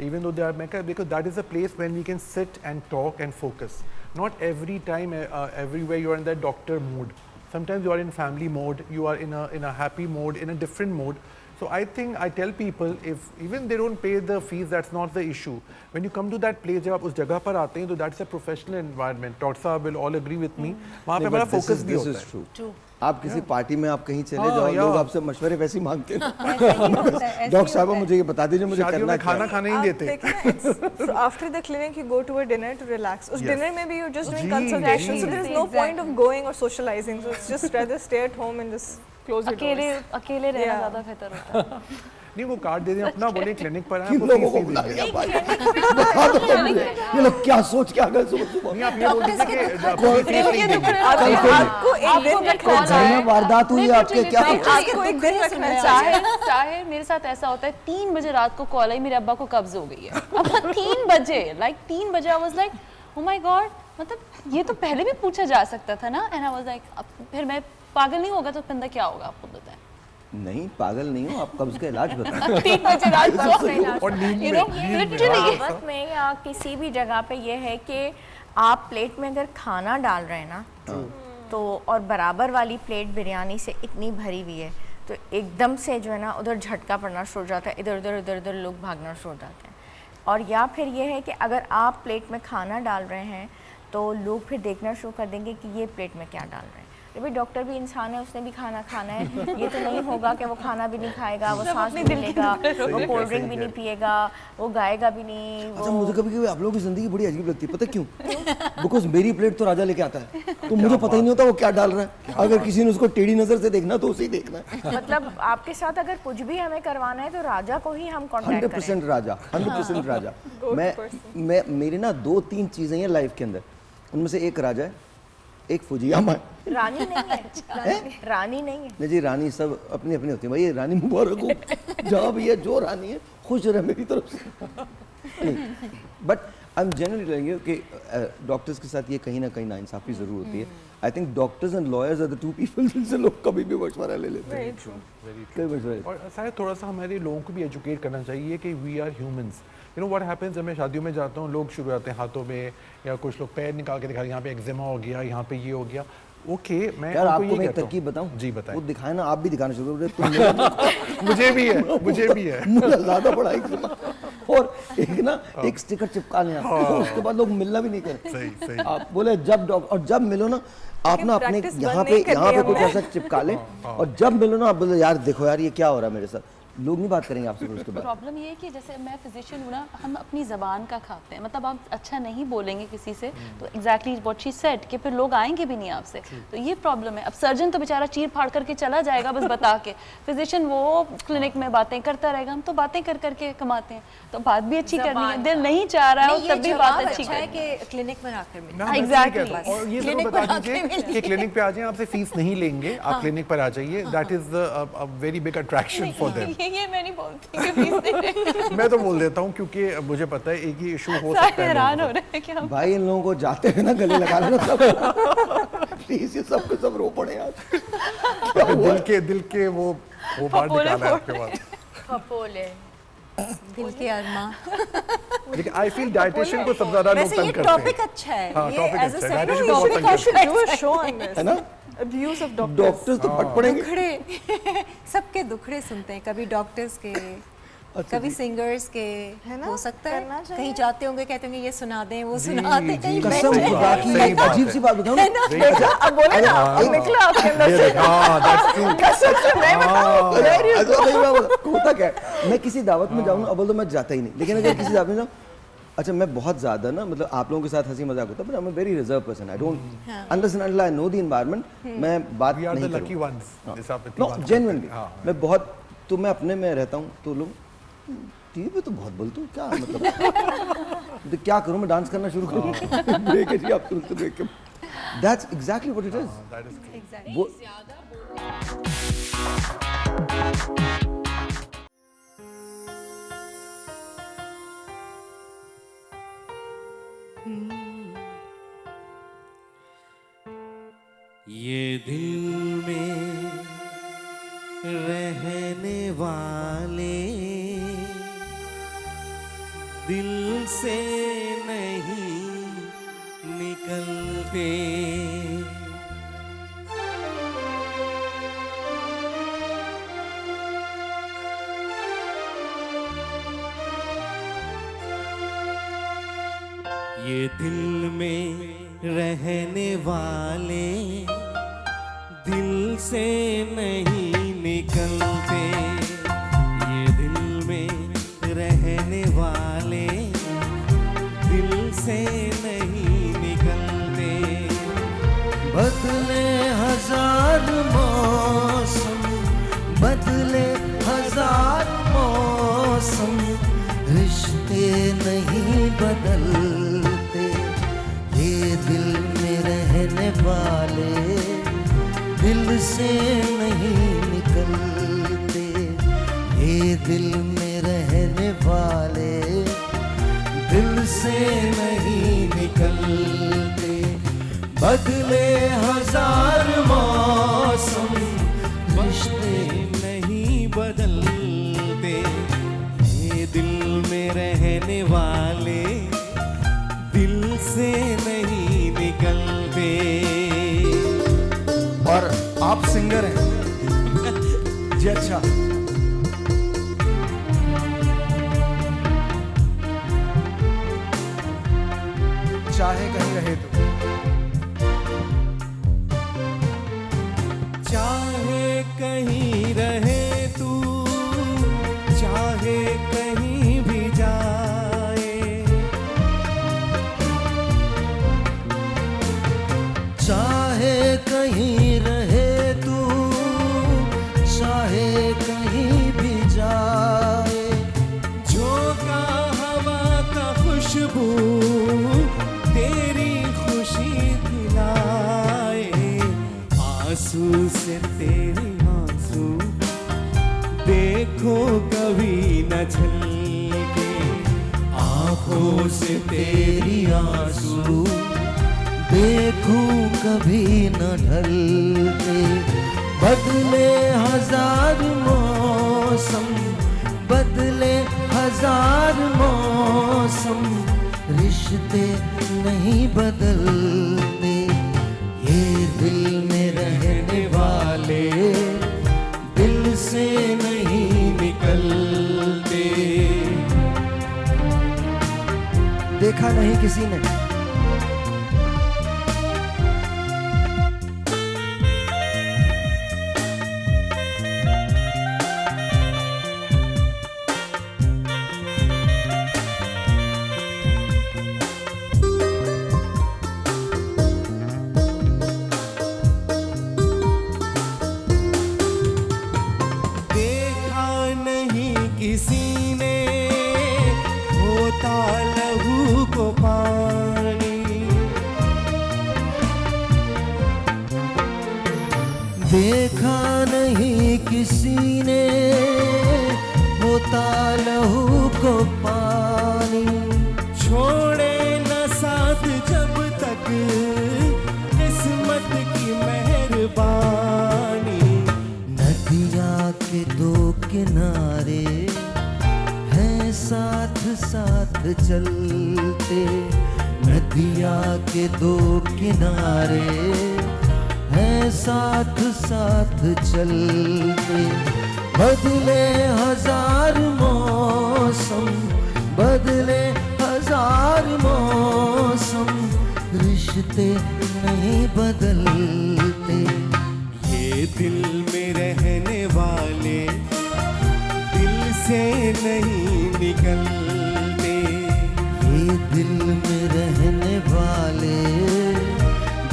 even though they are because that is a place when we can sit and talk and focus. Not every time everywhere you are in that doctor mood. Sometimes you are in family mode, you are in a happy mode, in a different mode. So I think I tell people if even they don't pay the fees, that's not the issue. When you come to that place, जब आप उस जगह पर आते हैं तो that's a professional environment. Doctor साहब will all agree with me. वहाँ पे हमारा focus भी होता है। True. आप किसी पार्टी में आप कहीं चले जाओ, या। लोग आपसे मशवरे वैसे ही मांगते हैं। डॉक्टर साहब मुझे ये बता दीजिए मुझे शादियों करना में खाना खाने ही देते। देखिए after the clinic you go to a dinner to relax. उस Yes. डिनर में भी यू जस्ट डूइंग जी, कंसल्टेशन, जी। So there is no point of going और socialising, so it's just rather stay at home and just close your doors. अकेले रहना Yeah. ज़्यादा बेहतर होता है। नहीं वो कार्ड दे दें अपना, बोले क्लिनिक पर आए किन आपको लोगों फीस को नहीं बुला देंगे। लिया भाई? बता दो मुझे, ये लोग क्या सोच के आ गए सुबह नहीं आप ये बोल दीजिए कि कौन- फीस नहीं देंगे। आपको एक दिन रखना घर चाहिए। में वारदात हुई है आपके क्या? आपको एक दिन रखना चाहिए। चाहे मेरे साथ ऐसा होता है 3 बजे रात को कॉल आई मेरे अब्बा को कब्ज हो गई है। अब 3 बजे 3 बजे I was like oh my God, मतलब ये तो पहले भी पूछा जा सकता था ना। एंड आई वाज लाइक फिर मैं पागल नहीं होगा तो बंदा क्या होगा आप खुद बताएं। नहीं पागल नहीं हो आप, कब्ज का इलाज बताओ। 3 बजे रात को और नींद You में know, नींद में कहावत में या किसी भी जगह पे ये है कि आप प्लेट में अगर खाना डाल रहे हैं ना तो और बराबर वाली प्लेट बिरयानी से इतनी भरी हुई है तो एकदम से जो है ना उधर झटका पड़ना शुरू हो जाता है, इधर उधर लोग भागना शुरू हो जाते हैं। और या फिर ये है कि अगर आप प्लेट में खाना डाल रहे हैं तो लोग फिर देखना शुरू कर देंगे कि ये प्लेट में क्या डाल रहे हैं। भाई डॉक्टर भी इंसान है, उसने भी खाना खाना है। ये तो नहीं होगा कि वो खाना भी नहीं खाएगा, वो सांस भी नहीं लेगा, वो कोल्ड ड्रिंक भी नहीं पिएगा, वो गाएगा भी नहीं। अच्छा मुझे कभी कभी आप लोगों की जिंदगी बड़ी अजीब लगती है, पता क्यों? बिकॉज मेरी प्लेट तो राजा लेके आता है, तो मुझे पता ही नहीं होता वो क्या डाल रहा है। अगर किसी ने उसको टेढ़ी नजर से देखना तो उसे ही देखना है। मतलब आपके साथ अगर कुछ भी हमें करवाना है तो राजा को ही हम कांटेक्ट 100% राजा, 100% राजा। मैं मेरी ना 2-3 चीजें हैं लाइफ के अंदर, उनमें से एक राजा है, एक फुजियामा है। रानी नहीं है, रानी नहीं है। नहीं जी रानी सब अपनी अपनी होती है भाई, रानी मुबारक हो जहाँ भी है जो रानी है खुश रहे मेरी तरफ से। नहीं but I am generally telling you कि डॉक्टर्स के साथ ये कहीं ना कहीं नाइंसाफी ज़रूर होती है। I think doctors and lawyers are the two people जिनसे लोग कभी भी मशवरा ले लेते हैं। कई मशवरे। और शायद थोड़ा सा हमारे लोगों को भी एजुकेट करना चाहिए कि we are humans. You know what happens, जब मैं शादियों में जाता हूँ लोग शुरू आते हैं हाथों में या कुछ लोग पैर निकाल के दिखा, यहाँ पे एक्जिमा हो गया, यहाँ पे ये हो गया। ओके, मैं यार आपको ये मैं एक कहता हूँ। तरकीब बताऊं? जी बताएं। वो दिखाए ना, आप भी दिखाना शुरू कर तुम मुझे भी है, मुझे भी है। मुझे ज्यादा पढ़ाई करना और एक स्टिकर चिपका लेना, उसके बाद लोग मिलना भी नहीं करें। सही सही। आप बोले जब मिलो ना, आप ना अपने यहाँ पे कुछ ऐसा चिपका लें और जब मिलो ना आप बोले यार देखो यार ये क्या हो रहा है मेरे साथ, लोग नहीं बात करेंगे आपसे उसके बाद। प्रॉब्लम ये है कि जैसे मैं फिजिशियन हूँ ना, हम अपनी ज़बान का खाते हैं, मतलब आप अच्छा नहीं बोलेंगे किसी से तो एग्जैक्टली व्हाट शी सेड कि फिर लोग आएंगे भी नहीं आपसे, तो ये प्रॉब्लम है। अब सर्जन तो बेचारा चीर फाड़ करके चला जाएगा बस बता के, फिजिशियन वो क्लिनिक में बातें करता रहेगा, हम तो बातें कर करके कमाते हैं, तो बात भी अच्छी करनी है, दिल नहीं चाह रहा है तब भी बात अच्छी है कि क्लिनिक में आकर मिले। एग्जैक्टली, और ये जरूर बता दीजिए कि क्लिनिक पे आ जाएं, आपसे फीस नहीं लेंगे, आप क्लिनिक पर आ जाइए, that is a very big attraction for them. ये मैं नहीं बोलती मैं तो बोल देता हूँ क्योंकि मुझे पता है एक ही इशू हो सकता है। हैरान हो रहे हैं क्या भाई, इन लोगों को जाते हैं ना गले लगा लेना सब प्लीज, ये सब सब रो पड़े आज। दिल के वो बाहर निकाला है आपके पास। फपोले दिल के अरमा। लेकिन आई फील डाइटिशियन को सबसे ज्यादा लोग वैसे तंग ये करते हैं। टॉपिक अच्छा है, हाँ, ये टॉपिक एज अ अच्छा है, सेपरेट डाइटिशियन को बहुत तंग करते हैं। do a show on this. है ना? Abuse of डॉक्टर्स तो पट पड़ेंगे। दुखड़े सबके दुखड़े सुनते हैं, कभी डॉक्टर्स के, कभी सिंगर्स के, हो सकता है कहीं जाते होंगे कहते होंगे ये सुना दें वो सुना दें, कहीं कसम खुदा की एक अजीब सी बात बताऊं देखा, अब बोले ना, अब निकला आपके अंदर से। कसम से मैं बताऊं, होता क्या है, मैं किसी दावत में जाऊँ अब तो मैं जाता ही नहीं, लेकिन अगर किसी दावत में जाऊँ, अच्छा मैं बहुत ज़्यादा ना, मतलब आप लोगों के साथ हंसी मजाक होता है, but I am a very reserve person, I don't unless and until I know the environment, मैं बात नहीं करूँगा जेन्युइनली। मैं बहुत, तो मैं अपने में रहता हूँ, तो लोग टीवी पे तो बहुत बोलते हो क्या, मतलब तो क्या करूँ मैं, डांस करना शुरू करूँ? ब्रेक है जी, आप तुरंत ब्रेक के, that's exactly what it is. वो ये दिल में रहने वाले दिल से नहीं निकलते, ये दिल में रहने वाले दिल से नहीं निकलते, ये दिल में रहने वाले दिल से नहीं निकलते। बदले हजार मौसम, बदले हजार मौसम, रिश्ते नहीं बदलते, ये दिल में रहने वाले दिल से नहीं निकलते, ये दिल में रहने वाले दिल से नहीं निकलते। बदले हजार मौसम, रिश्ते नहीं बदलते, ये दिल में रहने वाले दिल से नहीं निकलते। और आप सिंगर हैं जी, अच्छा चाहे कहीं रहे तो, चाहे कहीं रहे तू, चाहे कहीं भी जाए, चाहे कहीं रहे तू, चाहे कहीं भी जाए, झोंका हवा का खुशबू तेरी खुशी दिलाए, आंसू से तेरे आंसू देखो कभी न झलके, आंखों से तेरी आंसू देखूं कभी न ढलते। बदले हजार मौसम, बदले हजार मौसम, रिश्ते नहीं बदलते, ये दिल नहीं किसी ने। देखा नहीं किसी ने होता लहू को पानी, देखा नहीं किसी ने होता लहू को पानी, छोड़े न साथ जब तक किस्मत की मेहरबानी। नदिया के दो किनारे हैं साथ साथ चलते, नदिया के दो किनारे हैं साथ साथ चलते। बदले हजार मौसम, बदले हजार मौसम, रिश्ते नहीं बदलते। ये दिल में रहने वाले दिल से नहीं निकलते, ये दिल में रहने वाले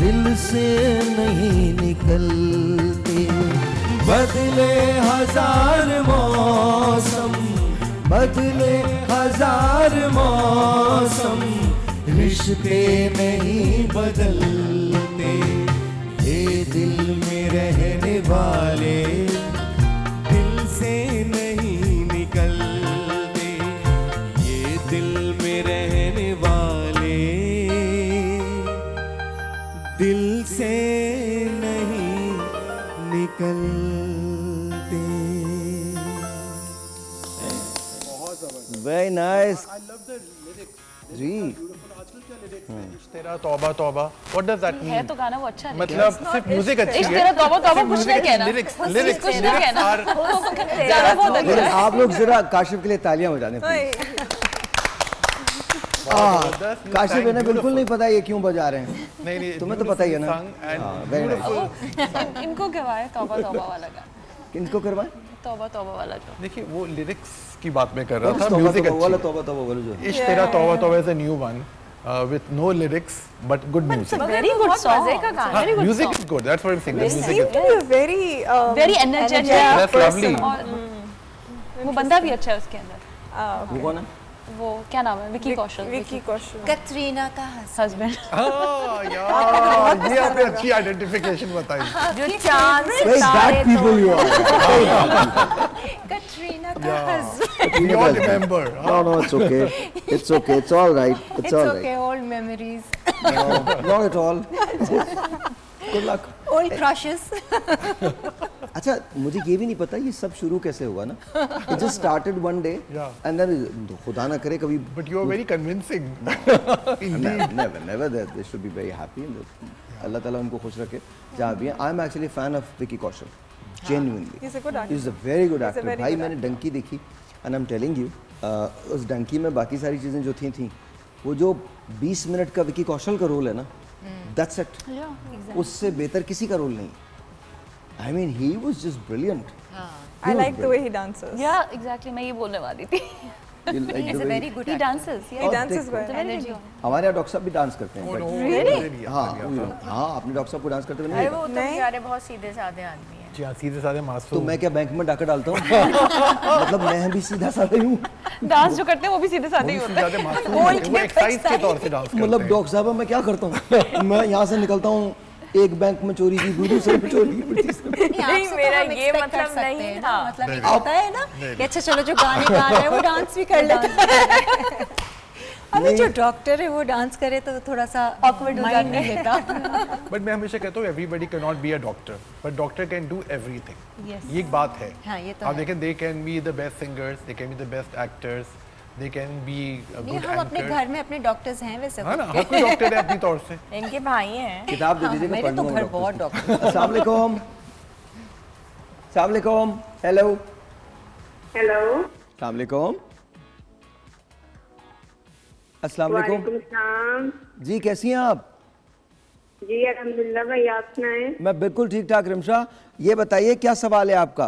दिल से नहीं निकलते। बदले हजार मौसम, बदले हजार मौसम, रिश्ते नहीं बदलते। ये दिल में रहने वाले दिल से नहीं निकलते, ये दिल में रहने वाले दिल से नहीं निकलते। वेरी नाइस जी। तेरा तौबा तौबा, व्हाट डज दैट मीन? है तो गाना वो अच्छा है, मतलब सिर्फ म्यूजिक अच्छी है, तेरा तौबा तौबा कुछ नहीं कहना, लिरिक्स कुछ नहीं कहना, ज्यादा बहुत अच्छा है। आप लोग जरा काशिफ के लिए तालियां बजाने प्लीज। काशिफ इन्हें बिल्कुल नहीं पता ये क्यों बजा रहे हैं। नहीं तुम्हें तो पता ही है ना। Very nice. इनको करवाए तौबा तौबा वाला गाना, किनको करवाएं? तौबा तौबा वाला जो। देखिए वो लिरिक्स की बात मैं कर रहा था, तौबा म्यूजिक तौबा वाला अच्छी तौबा तौबा वाला जो है। इश्क तेरा तौबा तौबा is a new one with no lyrics but good music. Very good song. Very good Music song. is good. That's what I'm saying. The music seem is to be a very very energetic That's person. lovely. और वो बंदा भी अच्छा है उसके अंदर। वो कौन है? वो क्या नाम है? विकी कौशल। विकी कौशल। कटरीना का हस्बैंड। यार ये आपने अच्छी आइडेंटिफिकेशन बताई। जो चांद Very bad people you are. Katrina का Yeah. Husband. We all remember. No, no, it's okay. It's okay. It's all right. It's all okay, right. old memories. No, not at all. Good luck. Old crushes. अच्छा मुझे ये भी नहीं पता ये सब शुरू कैसे हुआ ना। It just started one day and then खुदा ना करे कभी। But you are very convincing. Never that they should be very happy. अल्लाह ताला उनको खुश रखे जहाँ भी हैं। I am actually a fan of Vicky Kaushal. Genuinely. He's a good actor. He's a very good He's a actor. very भाई good मैंने डंकी देखी and I'm telling you उस डंकी में बाकी सारी चीज़ें जो थी वो जो 20 मिनट का विकी कौशल का रोल है ना, that's it. उससे बेहतर किसी का रोल नहीं। I mean he was just brilliant. I like the way he dances. Yeah, exactly. मैं ये बोलने वाली थी। You like He's the a way very good He actor. dances. Yeah. He dances well. Energy. हमारे यहाँ डॉक्टर साहब भी डांस करते हैं। Really? हाँ हाँ आपने डॉक्टर साहब को डांस करते हुए अरे नहीं वो देखा? तो बेचारे बहुत सीधे सादे आदमी हैं। जी हाँ, सीधे साधे तो मासूम। मैं क्या बैंक में डाका डालता हूँ? मतलब मैं भी सीधा साधा ही हूँ। डांस जो करते हैं वो भी सीधे साधे ही होते ज्यादा मासूम हैं। होते हैं, वो एक्सरसाइज के तौर से डांस करते हैं। मतलब डॉक्टर साहब मैं क्या करता हूँ? मैं यहाँ से निकलता हूँ, एक बैंक में चोरी की, दूसरे में चोरी की। नहीं मेरा ये मतलब नहीं था। मतलब ये होता है ना कि अच्छा चलो जो गाने गा रहे हैं वो डांस भी कर लेता है। अभी जो डॉक्टर है वो डांस करे तो थोड़ा सा ऑकवर्ड हो जाता है। बट मैं हमेशा कहता हूँ everybody can not be a doctor but doctor can do everything. Yes. ये एक बात है। हाँ, ये तो आप है। देखें they can be the best singers, they can be the best actors, they can be a नहीं गुड हम अपने एंकर। घर में अपने डॉक्टर्स हैं वैसे। हाँ ना, हर कोई डॉक्टर है अपनी तौर से। इनके भाई हैं। किताब दे दीजिए मैं मेरे तो पढ़ घर लूँगा बहुत डॉक्टर डॉक्टर। की। अस्सलाम वालेकुम। अस्सलाम वालेकुम। हेलो। हेलो। अस्सलाम वालेकुम। अस्सलाम वालेकुम। वालेकुम सलाम। जी कैसी हैं आप? जी अल्हम्दुलिल्लाह भाई, आप सुनाएं? मैं बिल्कुल ठीक ठाक रिमशा। ये बताइए क्या सवाल है आपका?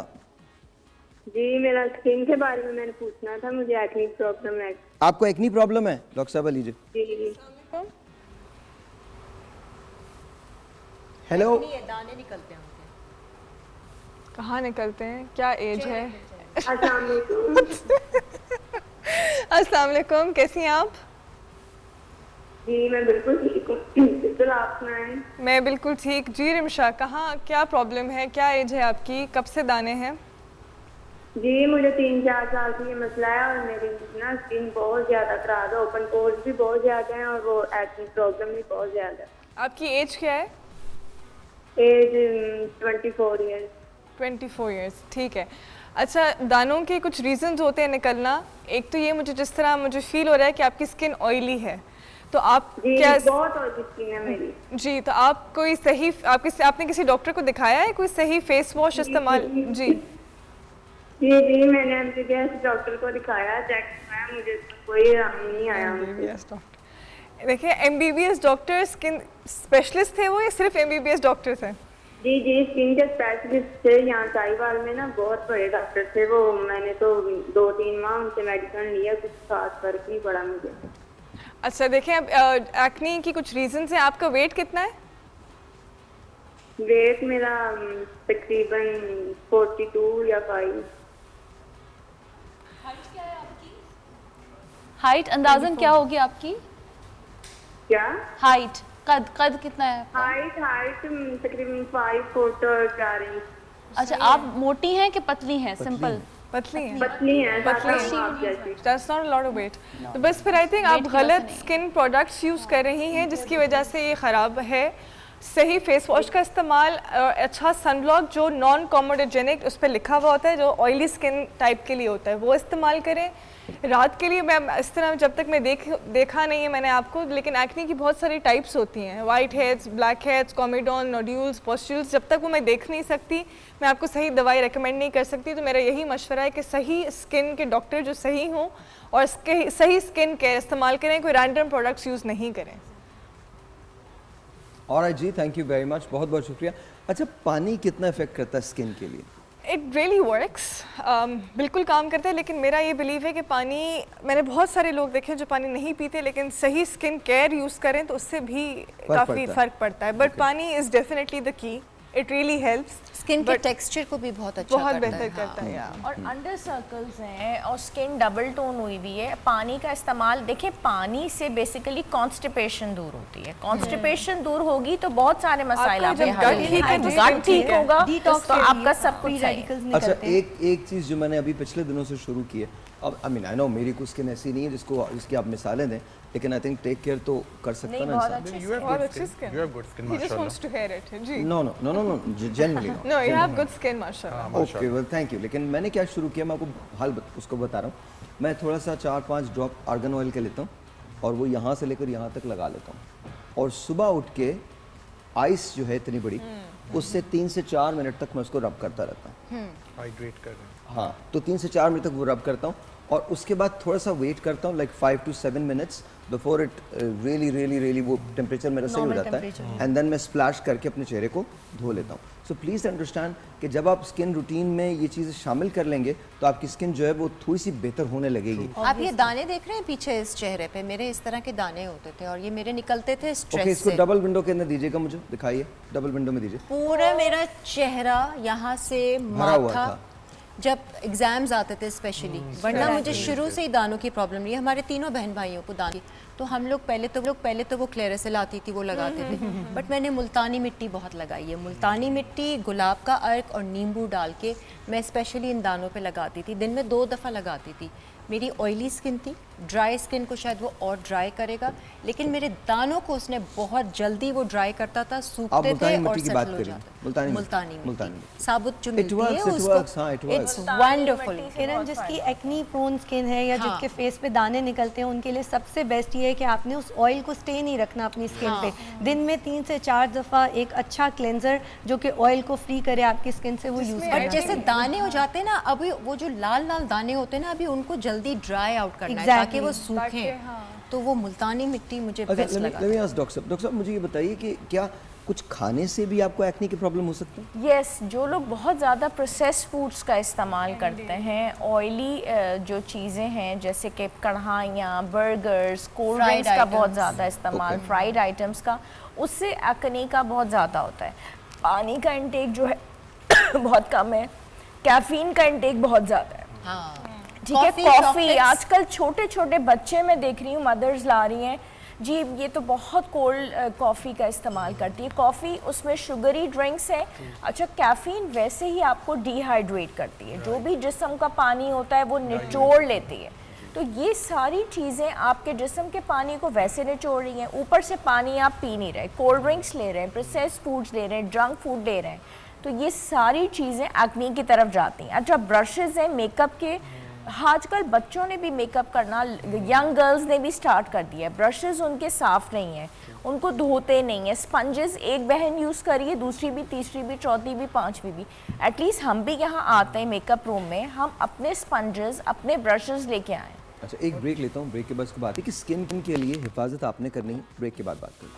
जी मेरा स्किन के बारे में मैंने पूछना था, मुझे एक्ने प्रॉब्लम है। आपको एक्नी प्रॉब्लम है? डॉक्टर साहब लीजिए। जी हेलो। दाने निकलते हैं कहाँ निकलते हैं? क्या एज है? अस्सलाम वालेकुम। अस्सलाम वालेकुम, कैसी हैं आप? जी मैं बिल्कुल ठीक हूँ, बिल्कुल आप सुनाएं? मैं बिल्कुल ठीक। जी रिमशा, कहाँ क्या प्रॉब्लम है, क्या एज है आपकी, कब से दाने हैं? जी मुझे 3-4 साल से ये मसला है और मेरी ना स्किन बहुत ज़्यादा खराब है, ओपन पोर्स भी बहुत ज़्यादा हैं और वो एक्ने प्रॉब्लम भी बहुत ज़्यादा है। आपकी एज क्या है? As 24 years. 24 ईयर्स, ठीक है। अच्छा, दानों के कुछ रीजंस होते हैं निकलना। एक तो ये मुझे जिस तरह मुझे फील हो रहा है कि आपकी स्किन ऑयली है, तो आप जी क्या बहुत ऑयली स्किन है मेरी। जी, तो आप कोई सही आपने किसी डॉक्टर को दिखाया है? कोई सही फेस वॉश इस्तेमाल? जी जी मैंने एमबीबीएस डॉक्टर को दिखाया, चेक कराया, मुझे कोई आराम नहीं आया। एमबीबीएस डॉक्टर, देखिए एमबीबीएस डॉक्टर स्किन स्पेशलिस्ट थे वो या सिर्फ एमबीबीएस डॉक्टर थे? जी स्किन के स्पेशलिस्ट थे यहाँ साहिवाल में ना, बहुत बड़े डॉक्टर थे वो। मैंने तो 2-3 माह उनसे मेडिसिन लिया, कुछ खास फर्क नहीं पड़ा मुझे। अच्छा देखें, अब एक्ने की कुछ रीजंस हैं। आपका वेट कितना है? वेट मेरा तकरीबन 42 या 5। हाइट अंदाजन क्या होगी आपकी? क्या हाइट? कद कितना है? हाइट तकरीबन 5 फुट और 4 इंच। अच्छा, आप मोटी हैं कि पतली हैं? सिंपल पतली हैं। पतली हैं। That's not a lot of weight. तो बस फिर आई थिंक आप गलत स्किन प्रोडक्ट्स यूज़ कर रही हैं जिसकी वजह से ये ख़राब है। सही फेस वॉश का इस्तेमाल, अच्छा सनब्लॉक जो नॉन कॉमोडोजेनिक उस पर लिखा हुआ होता है, जो ऑयली स्किन टाइप के लिए होता है, वो इस्तेमाल करें। रात के लिए मैं इस तरह जब तक मैं देखा नहीं है मैंने आपको, लेकिन एक्ने की बहुत सारी टाइप्स होती हैं, white heads, black heads, comedone, nodules, pustules. जब तक वो मैं देख नहीं सकती, मैं आपको सही दवाई रेकमेंड नहीं कर सकती। तो मेरा यही मशवरा है कि सही स्किन के डॉक्टर जो सही हों और सही स्किन केयर इस्तेमाल करें, कोई रैंडम प्रोडक्ट्स यूज़ नहीं करें। Alright ji, thank you very much, बहुत बहुत शुक्रिया। अच्छा, पानी कितना इफेक्ट करता है स्किन के लिए? इट रियली वर्क्स, बिल्कुल काम करता है। लेकिन मेरा ये बिलीव है कि पानी, मैंने बहुत सारे लोग देखे जो पानी नहीं पीते, लेकिन सही स्किन केयर यूज़ करें तो उससे भी काफ़ी फ़र्क पड़ता है। बट पानी is definitely the key, it really helps. Skin के टेक्सचर को भी बहुत अच्छा बहुत करता है। बेहतर करता है। और अंडर सर्कल्स हैं और स्किन डबल टोन हुई हुई है। पानी का इस्तेमाल, देखिए पानी से बेसिकली कॉन्स्टिपेशन दूर होती है। कॉन्स्टिपेशन दूर होगी तो बहुत सारे मसाइल आपके हल होंगे। गट ठीक होगा तो आपका सब कुछ सही है। अच्छा, एक चीज़ जो मैंने अभी पिछले दिनों से शुरू की है, अब आई मीन आई नो मेरी कुछ स्किन ऐसी नहीं है जिसकी आप मिसालें दें, लेकिन आई थिंक टेक केयर तो कर सकता ना इंसान। बहुत अच्छी skin. You have good skin, He just माशाल्लाह। wants to hear it. जी। No generally No, you have good skin, माशाल्लाह। Okay well thank you. लेकिन मैंने क्या शुरू किया, मैं आपको उसको बता रहा हूँ। मैं थोड़ा सा 4-5 ड्रॉप आर्गन ऑयल के लेता हूँ और वो यहाँ से लेकर यहाँ तक लगा लेता हूँ, और सुबह उठ के आइस जो है इतनी बड़ी, उससे 3 से 4 मिनट तक मैं उसको रब करता रहता हूँ। हाइड्रेट कर रहे हैं। हाँ, तो 3 से 4 मिनट तक वो रब करता हूँ और उसके बाद थोड़ा सा वेट करता हूँ, like 5 to 7 minutes before it really वो टेम्परेचर मेरा सही हो जाता है, एंड देन मैं स्प्लैश करके अपने चेहरे को धो लेता हूँ। सो प्लीज़ अंडरस्टैंड कि जब आप स्किन रूटीन में ये चीज़ें शामिल कर लेंगे तो आपकी स्किन जो है वो थोड़ी सी बेहतर होने लगेगी। आप ये दाने देख रहे हैं पीछे इस चेहरे पे, मेरे इस तरह के दाने होते थे और ये मेरे निकलते थे स्ट्रेस से। इसको डबल विंडो के अंदर दीजिएगा, मुझे दिखाइए, डबल विंडो में दीजिए। पूरा मेरा चेहरा यहाँ से भरा हुआ माथा, था जब एग्जाम्स आते थे स्पेशली, वरना मुझे शुरू से ही दानों की प्रॉब्लम रही है। हमारे तीनों बहन भाइयों को दाने, तो हम लोग पहले तो वो क्लेरेसिल आती थी वो लगाते थे, बट मैंने मुल्तानी मिट्टी बहुत लगाई है। मुल्तानी मिट्टी, गुलाब का अर्क और नींबू डाल के मैं स्पेशली इन दानों पे लगाती थी। दिन में 2 दफ़ा लगाती थी। मेरी ऑयली स्किन थी, ड्राई स्किन को शायद वो और ड्राई करेगा, लेकिन मेरे दानों को उसने बहुत जल्दी वो ड्राई करता था, सूखते थे और सेटल हो जाते। मुल्तानी मिट्टी साबुत जो मिलती है उसको, इट्स वंडरफुल। किरण, जिसकी एक्नी प्रोन स्किन है या जिसके फेस पे दाने निकलते हैं, उनके लिए सबसे बेस्ट ये है कि आपने उस ऑयल को स्टे नहीं रखना अपनी स्किन पे। दिन में 3 से 4 दफ़ा एक अच्छा क्लेंजर जो कि ऑयल को फ्री करे आपकी स्किन से, वो यूज़ करना। जैसे दाने हो जाते हैं ना, अभी वो जो लाल लाल दाने होते हैं ना, अभी उनको जल्दी ड्राई आउट करना है ताकि वो सूखें। तो वो मुल्तानी मिट्टी मुझे अच्छा, बेस्ट लगा। डॉक्टर साहब मुझे ये बताइए कि क्या कुछ खाने से भी आपको एक्ने की प्रॉब्लम हो सकती है? यस, जो लोग बहुत ज़्यादा प्रोसेस्ड फूड्स का इस्तेमाल करते हैं, ऑयली जो चीज़ें हैं जैसे कि कढ़ाइयाँ, बर्गर्स, कोल्ड ड्रिंक्स का बहुत ज़्यादा इस्तेमाल, फ्राइड आइटम्स का, उससे एक्ने का बहुत ज़्यादा होता है। पानी का इंटेक जो है बहुत कम है, कैफीन का इंटेक बहुत ज़्यादा है। हाँ। ठीक है, कॉफ़ी आजकल छोटे छोटे बच्चे मैं देख रही हूँ मदर्स ला रही हैं जी, ये तो बहुत कोल्ड कॉफ़ी का इस्तेमाल करती है। कॉफ़ी उसमें शुगरी ड्रिंक्स है। अच्छा, कैफ़ीन वैसे ही आपको डिहाइड्रेट करती है, जो भी जिस्म का पानी होता है वो निचोड़ लेती है। तो ये सारी चीज़ें आपके जिस्म के पानी को वैसे निचोड़ रही हैं, ऊपर से पानी आप पी नहीं रहे, कोल्ड ड्रिंक्स ले रहे हैं, प्रोसेस्ड फूड्स ले रहे हैं, जंक फूड ले रहे हैं, तो ये सारी चीज़ें एक्ने की तरफ जाती हैं। अच्छा, ब्रशेज़ हैं मेकअप के, आजकल बच्चों ने भी मेकअप करना, यंग गर्ल्स ने भी स्टार्ट कर दिया है। ब्रशेज़ उनके साफ़ नहीं हैं, उनको धोते नहीं हैं। स्पंजेस एक बहन यूज़ करिए, दूसरी भी, तीसरी भी, चौथी भी, पांचवी भी। एटलीस्ट हम भी यहाँ आते हैं मेकअप रूम में, हम अपने स्पंजेस, अपने ब्रशेज़ लेके आएँ। अच्छा, एक ब्रेक लेता हूँ, ब्रेक के बाद उसके बाद कि स्किन के लिए हिफाजत आपने करनी है, ब्रेक के बाद बात करें।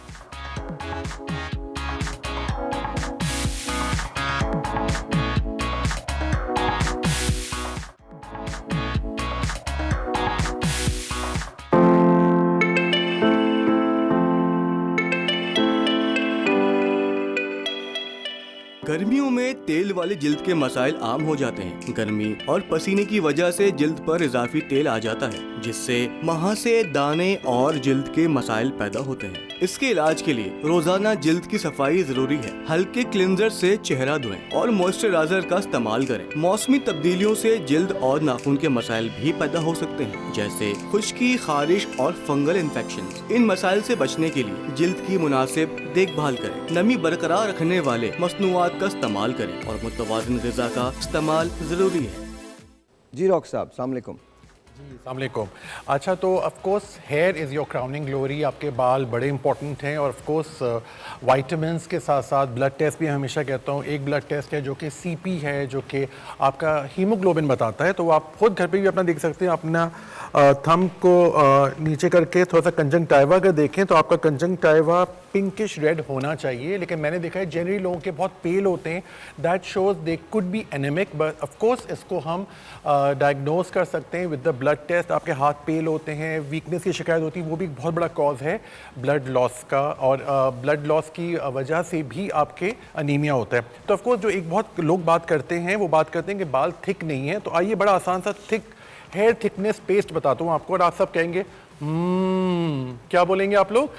गर्मियों में तेल वाले जिल्द के मसाइल आम हो जाते हैं। गर्मी और पसीने की वजह से जिल्द पर इजाफी तेल आ जाता है, जिससे महासे, दाने और जिल्द के मसाइल पैदा होते हैं। इसके इलाज के लिए रोजाना जिल्द की सफाई जरूरी है। हल्के क्लिंजर से चेहरा धोएं और मॉइस्चराइजर का इस्तेमाल करें। मौसमी तब्दीलियों से जिल्द और नाखून के मसाइल भी पैदा हो सकते हैं, जैसे खुश्की, खारिश और फंगल इन्फेक्शन। इन मसाइल से बचने के लिए जिल्द की मुनासिब देखभाल करें। नमी बरकरार रखने वाले मसनूआत का इस्तेमाल करें और मुतवाज़िन ग़िज़ा का इस्तेमाल जरूरी है। जी डॉक्टर साहब, अस्सलाम वालेकुम। अस्सलामुअलैकुम। अच्छा, तो of course here is your crowning glory. आपके बाल बड़े इंपॉर्टेंट हैं और ऑफ कोर्स वाइटामिन्स के साथ साथ ब्लड टेस्ट भी हमेशा कहता हूँ। एक ब्लड टेस्ट है जो कि CP है, जो कि आपका हीमोग्लोबिन बताता है। तो आप खुद घर पे भी अपना देख सकते हैं। अपना थंब को नीचे करके थोड़ा सा कंजंक्टिवा अगर देखें तो आपका कंजंक्टिवा पिंकिश रेड होना चाहिए, लेकिन मैंने देखा है जनरली लोगों के बहुत पेल होते हैं। That shows they could be anaemic, but of course इसको हम डायग्नोज कर सकते हैं विद द ब्लड टेस्ट। आपके हाथ पेल होते हैं, वीकनेस की शिकायत होती है, वो भी एक बहुत बड़ा कॉज है ब्लड लॉस का, और ब्लड लॉस की वजह से भी आपके अनीमिया होता है। तो ऑफ कोर्स जो एक बहुत लोग बात करते हैं, वो बात करते हैं कि बाल थिक नहीं है। तो आइए बड़ा आसान सा थिक हेयर थिकनेस पेस्ट बताता हूँ आपको, और आप सब कहेंगे क्या बोलेंगे आप लोग?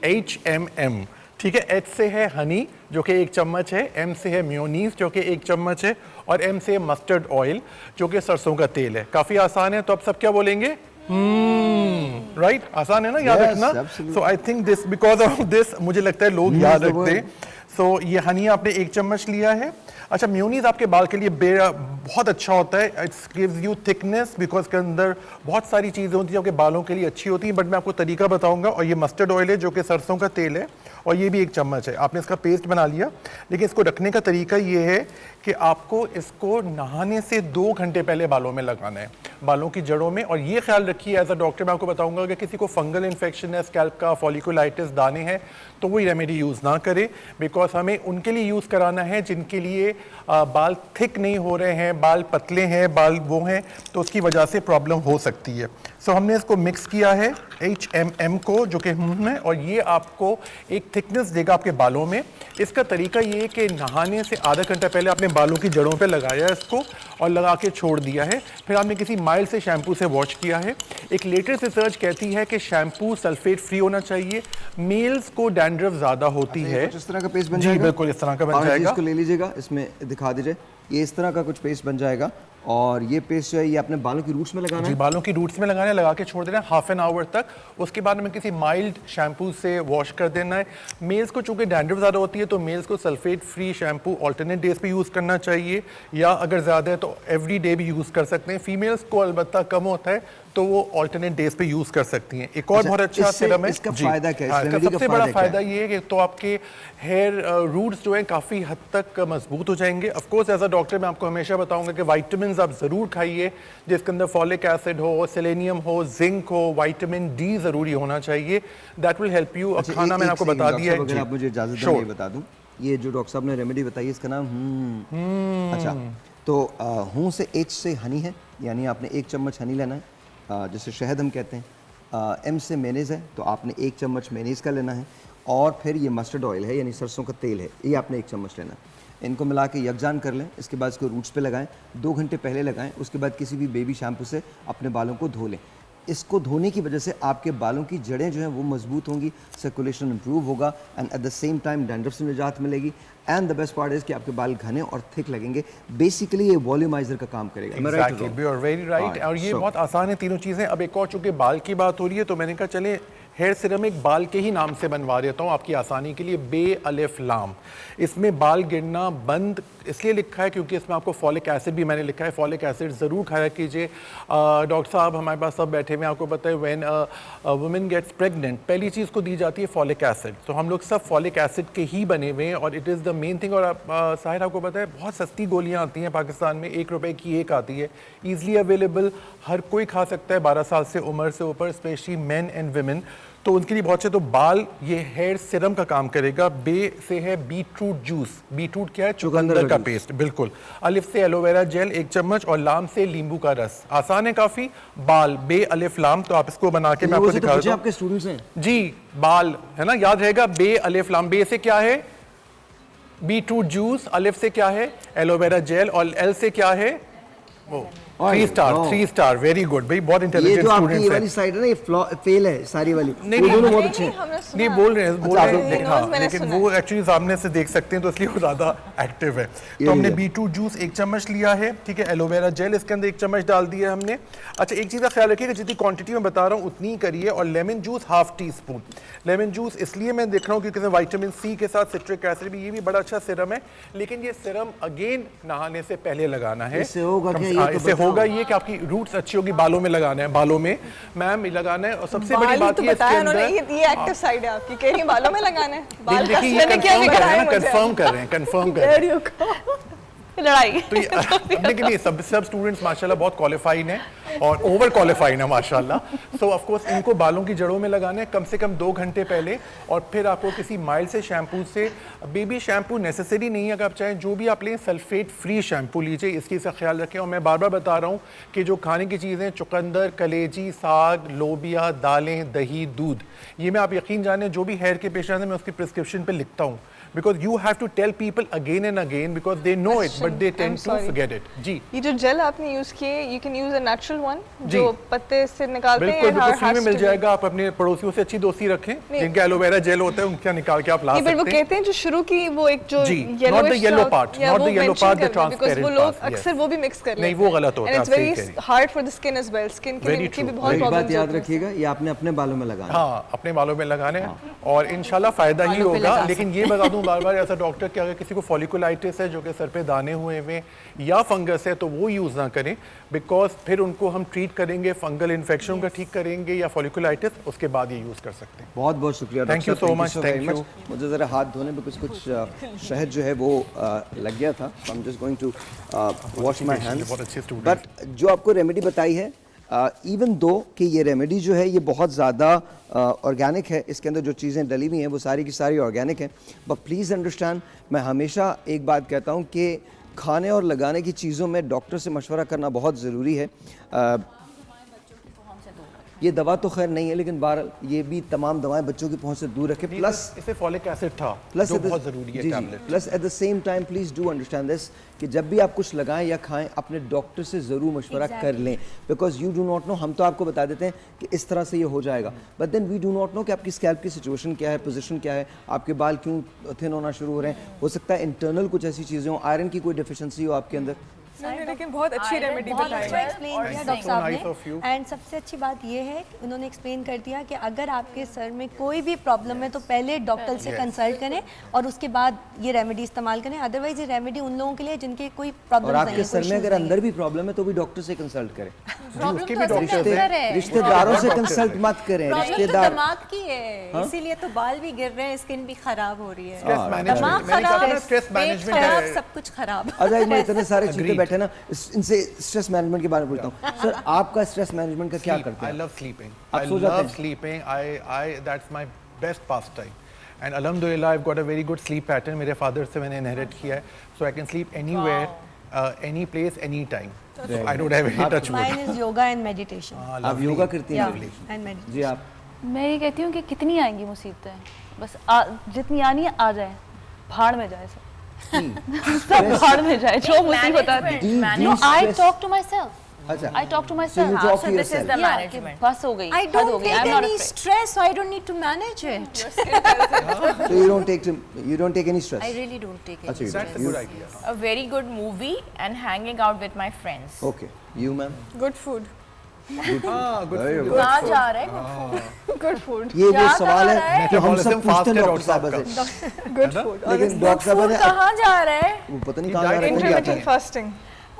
HMM। ठीक है, H से है हनी जो कि 1 चम्मच है, M से है मेयोनीज जो कि 1 चम्मच है, और M से मस्टर्ड ऑयल जो कि सरसों का तेल है। काफ़ी आसान है, तो आप सब क्या बोलेंगे? राइट, आसान है ना याद रखना। So I think this, because of this मुझे लगता है लोग याद रखते हैं। सो ये हनी आपने 1 चम्मच लिया है। अच्छा, मेयोनीज आपके बाल के लिए बहुत अच्छा होता है। It's gives you thickness, because के अंदर बहुत सारी चीज़ें होती हैं जो कि बालों के लिए अच्छी होती हैं, बट मैं आपको तरीका बताऊंगा। और ये मस्टर्ड ऑयल है जो कि सरसों का तेल है, और ये भी 1 चम्मच है। आपने इसका पेस्ट बना लिया, लेकिन इसको रखने का तरीका ये है कि आपको इसको नहाने से 2 घंटे पहले बालों में लगाना है, बालों की जड़ों में। और ये ख्याल रखिए, एज अ डॉक्टर मैं आपको बताऊंगा कि किसी को फंगल इन्फेक्शन है, स्कैल्प का, फॉलिकुलाइटिस, दाने हैं, तो वो रेमेडी यूज़ ना करें, बिकॉज हमें उनके लिए यूज़ कराना है जिनके लिए बाल थिक नहीं हो रहे हैं, बाल पतले हैं, बाल वो हैं, तो उसकी वजह से प्रॉब्लम हो सकती है। सो हमने इसको मिक्स किया है HMM को, जो कि है, और ये आपको एक थिकनेस देगा आपके बालों में। इसका तरीका ये है कि नहाने से आधा घंटा पहले आपने बालों की जड़ों पे लगाया इसको और लगा के छोड़ दिया है। फिर आपने किसी माइल्ड से शैम्पू से वॉश किया है। एक लेटेस्ट रिसर्च कहती है कि शैम्पू सल्फेट फ्री होना चाहिए। मेल्स को डैंड्रफ ज़्यादा होती है। इस तरह का पेस्ट बन जी जाएगा? बिल्कुल इस तरह का बन जाएगा। इसको ले लीजिएगा, इसमें दिखा दीजिए, ये इस तरह का कुछ पेस्ट बन जाएगा। और ये पेस्ट जो है ये अपने बालों की रूट्स में लगाना है? जी, बालों की रूट्स में लगाना है, लगा के छोड़ देना है हाफ एन आवर तक। उसके बाद में किसी माइल्ड शैम्पू से वॉश कर देना है। मेल्स को चूँकि डैंड्रफ ज़्यादा होती है, तो मेल्स को sulphate free shampoo alternate days पे यूज़ करना चाहिए, या अगर ज़्यादा है तो एवरी डे भी यूज़ कर सकते हैं। फीमेल्स को अलबत्ता कम होता है तो वो ऑल्टरनेट डेज पे यूज कर सकती हैं। एक और बहुत अच्छा सिरम है, इसका फायदा क्या है? हाँ, इस इसका रेमेडी का सबसे बड़ा फायदा क्या फायदा ये है कि तो आपके हेयर रूट्स जो हैं काफ़ी हद तक मजबूत हो जाएंगे। Of course as a doctor मैं आपको हमेशा बताऊंगा कि विटामिन आप ज़रूर खाइए, जिसके अंदर फॉलिक एसिड हो, सेलेनियम हो, जिंक हो, विटामिन डी ज़रूरी होना चाहिए। That will help you. खाना मैंने आपको बता दिया है। अगर आप मुझे इजाजत दें, ये बता दूं, ये जो डॉक्टर साहब ने रेमेडी बताई इसका नाम अच्छा, तो हूँ से एच से हनी है, यानी आपने 1 चम्मच हनी लेना है, जैसे शहद हम कहते हैं। एम से मेनेज़ है, तो आपने 1 चम्मच मेनेज़ का लेना है। और फिर ये मस्टर्ड ऑयल है, यानी सरसों का तेल है, ये आपने 1 चम्मच लेना है। इनको मिला के यकजान कर लें। इसके बाद इसको रूट्स पे लगाएं, 2 घंटे पहले लगाएं। उसके बाद किसी भी बेबी शैम्पू से अपने बालों को धो लें। इसको धोने की वजह से आपके बालों की जड़ें जो हैं वो मजबूत होंगी, सर्कुलेशन इंप्रूव होगा, and at the same time dandruff से निजात मिलेगी। And the best part is कि आपके बाल घने और थिक लगेंगे। बेसिकली ये वॉल्यूमाइजर का काम करेगा। Exactly, you are very right। और ये बहुत आसान है तीनों चीज़ें। अब एक और चूँकि बाल की बात हो रही है तो मैंने कहा चले हेयर सिरम एक बाल के ही नाम से बनवा देता हूँ आपकी आसानी के लिए, बे अलिफ लाम। इसमें बाल गिरना बंद इसलिए लिखा है क्योंकि इसमें आपको फॉलिक एसिड भी मैंने लिखा है। फॉलिक एसिड ज़रूर खाया कीजिए। डॉक्टर साहब हमारे पास सब बैठे हुए हैं, आपको पता है व्हेन वुमेन गेट्स प्रेग्नेंट पहली चीज़ को दी जाती है फॉलिक एसिड। तो हम लोग सब फॉलिक एसिड के ही बने हुए हैं और it is the main thing. और साहिर आपको पता है बहुत सस्ती गोलियाँ आती हैं पाकिस्तान में, 1 रुपए की एक आती है, ईजिली अवेलेबल, हर कोई खा सकता है 12 साल से उम्र से ऊपर, स्पेशली मेन एंड वुमेन, तो उनके लिए बहुत से। तो बाल ये हेयर सिरम का काम करेगा। बे से है बीटरूट जूस, बीटरूट क्या है, चुकंदर का पेस्ट, बिल्कुल। अलिफ से एलोवेरा जेल 1 चम्मच और लाम से नींबू का रस। आसान है काफ़ी। बाल बे अलिफ लाम, तो आप इसको बना के मैं आपको दिखा दूँ। आपके स्टूडेंट्स हैं जी, बाल है ना, याद रहेगा, बे अलिफ लाम। बे से क्या है, बीटरूट जूस, अलिफ से क्या है, एलोवेरा जेल, और एल से क्या है, वो 3 स्टार, वेरी गुड भाई, बहुत इंटेलिजेंट स्टूडेंट्स हैं। ये वाली साइड है ना, ये फेल है सारी वाली, नहीं दोनों बहुत अच्छे हैं। नहीं बोल रहे हैं, लेकिन वो एक्चुअली सामने से देख सकते हैं तो इसलिए वो ज़्यादा एक्टिव है। तो हमने बीटरूट जूस 1 चम्मच लिया है, ठीक है। एलोवेरा जेल इसके अंदर 1 चम्मच डाल दिया हमने। अच्छा, एक चीज़ का ख्याल रखिएगा, जितनी क्वांटिटी में बता रहा हूँ उतनी ही करिए। और lemon juice ½ teaspoon. Lemon juice इसलिए मैं देख रहा हूँ क्योंकि विटामिन सी के साथ सिट्रिक एसिड भी, ये भी बड़ा अच्छा सिरम है। लेकिन ये सिरम अगेन नहाने से पहले लगाना है। इससे होगा ये कि आपकी रूट्स अच्छी होगी। बालों में लगाना है, बालों में मैम लगाना है। और सबसे बड़ी बात ये एक्टिव साइड है आपकी, कह रही है बालों में लगाना है। बाल कंफर्म कर रहे हैं लड़ाई। तो लेकिन ये सब स्टूडेंट्स माशाल्लाह बहुत क्वालिफाइड हैं और ओवर क्वालिफाइड हैं माशाल्लाह। सो ऑफ कोर्स इनको बालों की जड़ों में लगाना है कम से कम 2 घंटे पहले। और फिर आपको किसी माइल्ड से शैम्पू से, बेबी शैम्पू नेसेसरी नहीं है, अगर आप चाहें जो भी आप लें सल्फेट फ्री शैम्पू लीजिए, इसकी इसका ख्याल रखें। और मैं बार बार बता रहा हूँ कि जो खाने की चीज़ें, चुकंदर, कलेजी, साग, लोबिया, दालें, दही, दूध, ये मैं आप यकीन जाने जो भी हेयर के पेशेंट हैं मैं उसकी प्रिस्क्रिप्शन पे लिखता हूँ। Because you have to tell people again and again because they know it but they tend to forget it। जी, ये जो जेल आपने यूज किए, you can use a natural one जो पत्ते से निकालते हैं। बिल्कुल फ्री में मिल जाएगा। आप अपने पड़ोसियों से अच्छी दोस्ती रखें, जिनका एलोवेरा जेल होता है उनका निकाल के आप ला सकते हैं। वो कहते हैं जो शुरू की वो एक जो not the yellow part, the transparent वो लोग अक्सर वो भी मिक्स कर लेते हैं। नहीं, वो गलत होता है। It's very hard for the skin as well। Skin के लिए भी बहुत प्रॉब्लम बात याद रखिएगा, ये आपने अपने बालों में लगाना है। हाँ, अपने बालों में लगाना है और इंशाल्लाह फायदा ही होगा। लेकिन ये बता दूं बार बार ऐसा डॉक्टर कि अगर किसी को फॉलिकुलाइटिस है, जो कि सर पे दाने हुए हुए या फंगस है, तो वो यूज़ ना करें। बिकॉज फिर उनको हम ट्रीट करेंगे, फंगल इन्फेक्शन का ठीक करेंगे या फॉलिकुलाइटिस, उसके बाद ये यूज़ कर सकते हैं। बहुत बहुत शुक्रिया, thank you so much. Thank you. मुझे ज़रा हाथ धोने में कुछ शहद जो है वो लग गया था। I am just going to wash my hands. But जो आपको रेमेडी बताई है, इवन दो कि ये रेमेडी जो है ये बहुत ज़्यादा ऑर्गेनिक है, इसके अंदर जो चीज़ें डली हुई हैं वो सारी की सारी ऑर्गेनिक हैं, बट प्लीज़ अंडरस्टैंड, मैं हमेशा एक बात कहता हूँ कि खाने और लगाने की चीज़ों में डॉक्टर से मशवरा करना बहुत ज़रूरी है। ये दवा तो खैर नहीं है, लेकिन बहरहाल ये भी तमाम दवाएं बच्चों की पहुंच से दूर रखें। प्लस इससे फॉलिक एसिड था, प्लस जो बहुत ज़रूरी है tablet. Plus at the same time please do understand this कि जब भी आप कुछ लगाएं या खाएं, अपने डॉक्टर से ज़रूर मशवरा कर लें। Because you do not no, हम तो आपको बता देते हैं कि इस तरह से ये हो जाएगा, but then we do not know कि आपकी स्कैल्प की सिचुएशन क्या है, पोजीशन क्या है, आपके बाल क्यों थिन होना शुरू हो रहे हैं। हो सकता है इंटरनल कुछ ऐसी चीज़ें हो, आयरन की कोई डिफिशिएंसी हो आपके अंदर। लेकिन बहुत अच्छी रेमेडी बताई है डॉक्टर साहब ने। एंड सबसे अच्छी बात ये है कि उन्होंने एक्सप्लेन कर दिया कि अगर आपके सर में कोई भी प्रॉब्लम है तो पहले डॉक्टर से कंसल्ट करें और उसके बाद ये रेमेडी इस्तेमाल करें। अदरवाइज ये रेमेडी उन लोगों के लिए जिनके कोई प्रॉब्लम नहीं है। और आपके सर में अगर अंदर भी प्रॉब्लम है तो भी डॉक्टर से कंसल्ट करें। उसके भी डॉक्टर्स हैं। रिश्तेदारों से कंसल्ट मत करें, रिश्तेदार दिमाग की है, इसीलिए तो बाल भी गिर रहे हैं, स्किन भी खराब हो रही है, दिमाग खराब, स्ट्रेस मैनेजमेंट है, सब कुछ खराब। अच्छा मैं इतने सारे चीज़ें बैठे ना, इनसे स्ट्रेस मैनेजमेंट के बारे में पूछता हूँ सर, आपका स्ट्रेस मैनेजमेंट का क्या करते हैं? I love sleeping. आप I सो जाते love हैं? sleeping. That's my best pastime. And alhamdulillah, I've got a very good sleep pattern. मेरे father से मैंने inherit किया है, so I can sleep anywhere, any place, any time. So I don't have any touch wood. Mine is yoga and meditation. आप योगा करती हैं? And meditation. जी आप? मैं ये कहती हूँ कि कितनी आएंगी मुसीबतें, बस जितनी आनी है आ जाए, भाड़ में जाए सब भाड़ में जाए, जो मुसीबत आती है। No, I talk to myself. अच्छा। I talk to So myself. you talk to So this is yourself. the management. बस हो गई। I don't take any stress, so I don't need to manage it. So you don't take any stress. I really don't take any अच्छा, stress. That's a good idea. A very good movie and hanging out with my friends. Okay, you ma'am? Good food. Good food. good Very food. good. कहाँ जा रहे हैं? Good food. ये वो सवाल है कि हम सब पूछते हैं डॉक्टर साहब से, Good food. लेकिन डॉक्टर साहब ने कहाँ जा रहे हैं? वो पता नहीं कहाँ जा रहे हैं, Intermittent fasting.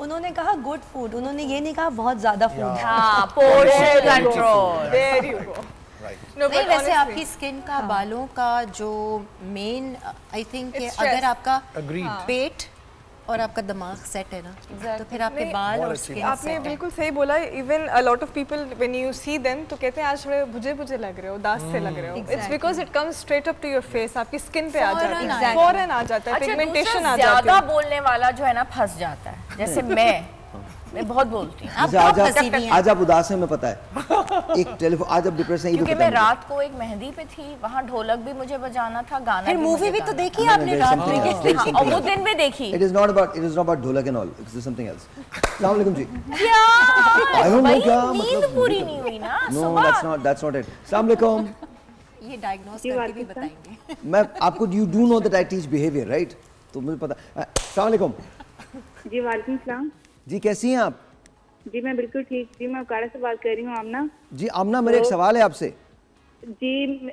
उन्होंने कहा गुड फूड, उन्होंने ये नहीं कहा बहुत ज्यादा फूड। हाँ, portion control. There you go. No, नहीं but वैसे honestly, आपकी स्किन का, बालों का जो मेन आई थिंक It's अगर stress. आपका Agreed. पेट और आपका दिमाग सेट है ना, तो फिर आपके नहीं, बाल और बहुत अच्छी स्किन आपने सेट है। बिल्कुल सही बोला। Even a lot of people when you see them तो कहते हैं आज थोड़े बुझे बुझे लग रहे हो, उदास से लग रहे हो। It's because it comes straight up to your face, आपकी स्किन पे आ जाता है, फौरन आ जाता है, पिगमेंटेशन आ जाती ज्यादा है। बोलने वाला जो है ना फंस जाता है, जैसे मैं बहुत बोलती हूँ। आज आप उदास हैं, मैं पता है। एक टेलीफोन आज आप डिप्रेशन है, क्योंकि मैं रात को एक मेहंदी पे थी, वहाँ ढोलक भी मुझे बजाना था, गाना फिर भी मूवी मुझे भी तो गाना देखी आपने रात में। था। और वो दिन भी देखी। It is not about ढोलक and all. It's something else. अस्सलाम वालेकुम जी। क्या? I don't know भाई, क्या नींद मतलब। पूरी नहीं हुई ना No, सुबह। that's not it. अस्सलाम वालेकुम। ये डायग्नोस करके भी बताएंगे। मैं आपको you do know that I teach behavior, right? तो मुझे पता। अस्सलाम वालेकुम। जी वालेकुम सलाम। जी कैसी हैं आप? जी मैं बिल्कुल ठीक। जी मैं अकाड़ा से बात कर रही हूँ, आमना। जी आमना, मेरा एक सवाल है आपसे। जी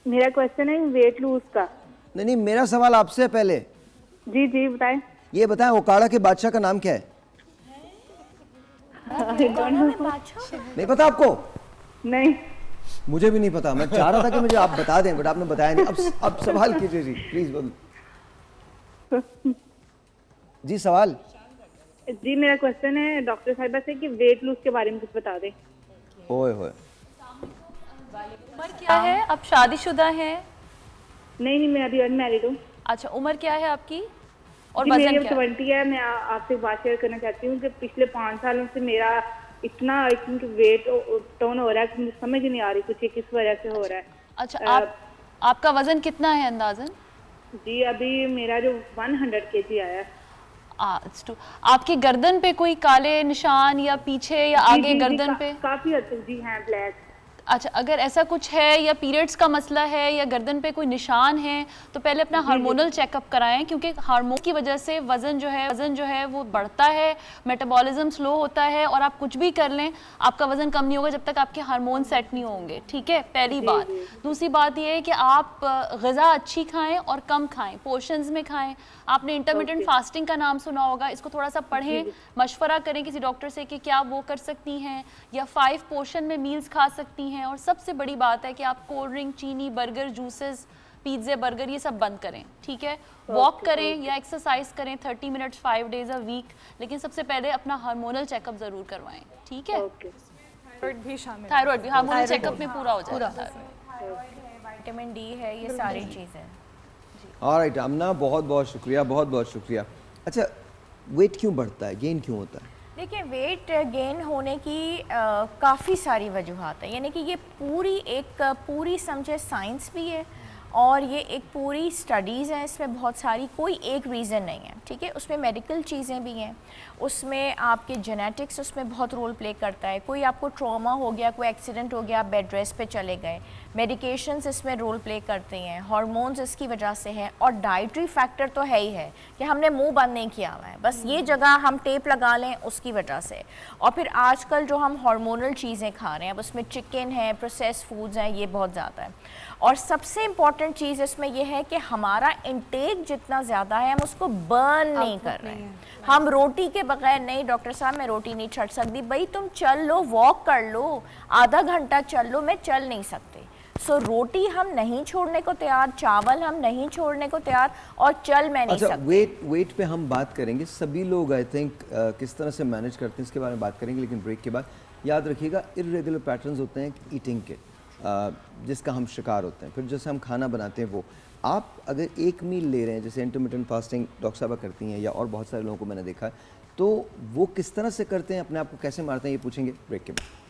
मेरा क्वेश्चन है वेट लूज का। नहीं, मेरा सवाल आपसे है पहले। जी जी बताएं। ये बताएं, ओकाड़ा के बादशाह का नाम क्या है? नहीं पता आपको? नहीं, मुझे भी नहीं पता। मैं चाह रहा था कि मुझे आप बता दें, बट आपने बताया नहीं। अब सवाल कीजिए जी, प्लीज बोलो। जी सवाल। जी मेरा क्वेश्चन है डॉक्टर साहिबा से कि वेट लूज के बारे में कुछ बता दें। ओए होए। उम्र क्या है? आप शादीशुदा हैं? नहीं, मैं अभी अनमैरिड हूँ। अच्छा, उम्र क्या है आपकी और जी, वजन मेरी क्या है? 20 है। मैं आपसे बात शेयर करना चाहती हूँ कि पिछले 5 सालों से मेरा इतना आई थिंक वेट डाउन हो रहा है कि मुझे समझ ही नहीं आ रही कुछ ये किस वजह से हो रहा है। अच्छा, आपका वजन कितना है अंदाजन? जी अभी मेरा जो 100 kg आया है। आपकी गर्दन पे कोई काले निशान या पीछे या आगे गर्दन पे? काफी हद तक जी हैं ब्लैक। अच्छा, अगर ऐसा कुछ है या पीरियड्स का मसला है या गर्दन पे कोई निशान है तो पहले अपना हार्मोनल चेकअप कराएं, क्योंकि हार्मोन की वजह से वजन जो है वो बढ़ता है, मेटाबॉलिज्म स्लो होता है, और आप कुछ भी कर लें आपका वजन कम नहीं होगा जब तक आपके हार्मोन सेट नहीं होंगे। ठीक है, पहली बात। दूसरी बात ये है कि आप ग़िज़ा अच्छी खाएं और कम खाएं, पोर्शंस में खाएं। आपने इंटरमिटेंट फास्टिंग का नाम सुना होगा, इसको थोड़ा सा पढ़ें, मशवरा करें किसी डॉक्टर से कि क्या वो कर सकती हैं, या 5 पोर्शन में मील्स खा सकती हैं। और सबसे बड़ी बात है कि आप कोल्ड ड्रिंक, चीनी, बर्गर, जूसेस, पिज़्ज़े, बर्गर ये सब बंद करें। ठीक है, वॉक करें या एक्सरसाइज करें 30 मिनट्स 5 डेज अ वीक, लेकिन सबसे पहले अपना हार्मोनल चेकअप ज़रूर करवाएं। ठीक है, थायराइड भी शामिल, थायराइड भी हार्मोनल चेकअप में पूरा हो जाएगा। विटामिन डी है, ये सारी चीज़ें। ऑलराइट आमना, बहुत बहुत शुक्रिया, बहुत बहुत शुक्रिया। अच्छा, वेट क्यों बढ़ता है, गेन क्यों होता है? देखिए, वेट गेन होने की काफ़ी सारी वजूहात है, यानी कि ये पूरी समझे साइंस भी है और ये एक पूरी स्टडीज़ हैं, इसमें बहुत सारी, कोई एक रीज़न नहीं है। ठीक है, उसमें मेडिकल चीज़ें भी हैं, उसमें आपके जेनेटिक्स उसमें बहुत रोल प्ले करता है। कोई आपको ट्रॉमा हो गया, कोई एक्सीडेंट हो गया, आप बेड रेस्ट पे चले गए, मेडिकेशंस इसमें रोल प्ले करते हैं, हार्मोन्स इसकी वजह से हैं, और डाइटरी फैक्टर तो है ही है कि हमने मुंह बंद नहीं किया हुआ है, बस ये जगह हम टेप लगा लें उसकी वजह से। और फिर आजकल जो हम हार्मोनल चीज़ें खा रहे हैं, अब उसमें चिकन है, प्रोसेस फूड्स हैं, ये बहुत ज़्यादा है। और सबसे इम्पॉर्टेंट चीज़ इसमें यह है कि हमारा इंटेक जितना ज़्यादा है हम उसको बर्न नहीं कर रहे हैं। हम रोटी के बगैर नहीं डॉक्टर साहब मैं रोटी नहीं छड़ सकती, भाई तुम चल लो, वॉक कर लो, आधा घंटा चल लो, मैं चल नहीं सकती। सो रोटी हम नहीं छोड़ने को तैयार, चावल हम नहीं छोड़ने को तैयार, और चल मैं नहीं सकती। वेट पे हम बात करेंगे, सभी लोग आई थिंक किस तरह से मैनेज करते हैं इसके बारे में बात करेंगे, लेकिन ब्रेक के बाद याद रखिएगा इर्रेगुलर पैटर्न्स होते हैं ईटिंग के, जिसका हम शिकार होते हैं। फिर जैसे हम खाना बनाते हैं वो आप अगर एक मील ले रहे हैं, जैसे इंटरमिटेंट फास्टिंग डॉक्टर साहब करती हैं या और बहुत सारे लोगों को मैंने देखा है, तो वो किस तरह से करते हैं, अपने आप को कैसे मारते हैं, ये पूछेंगे ब्रेक के बाद।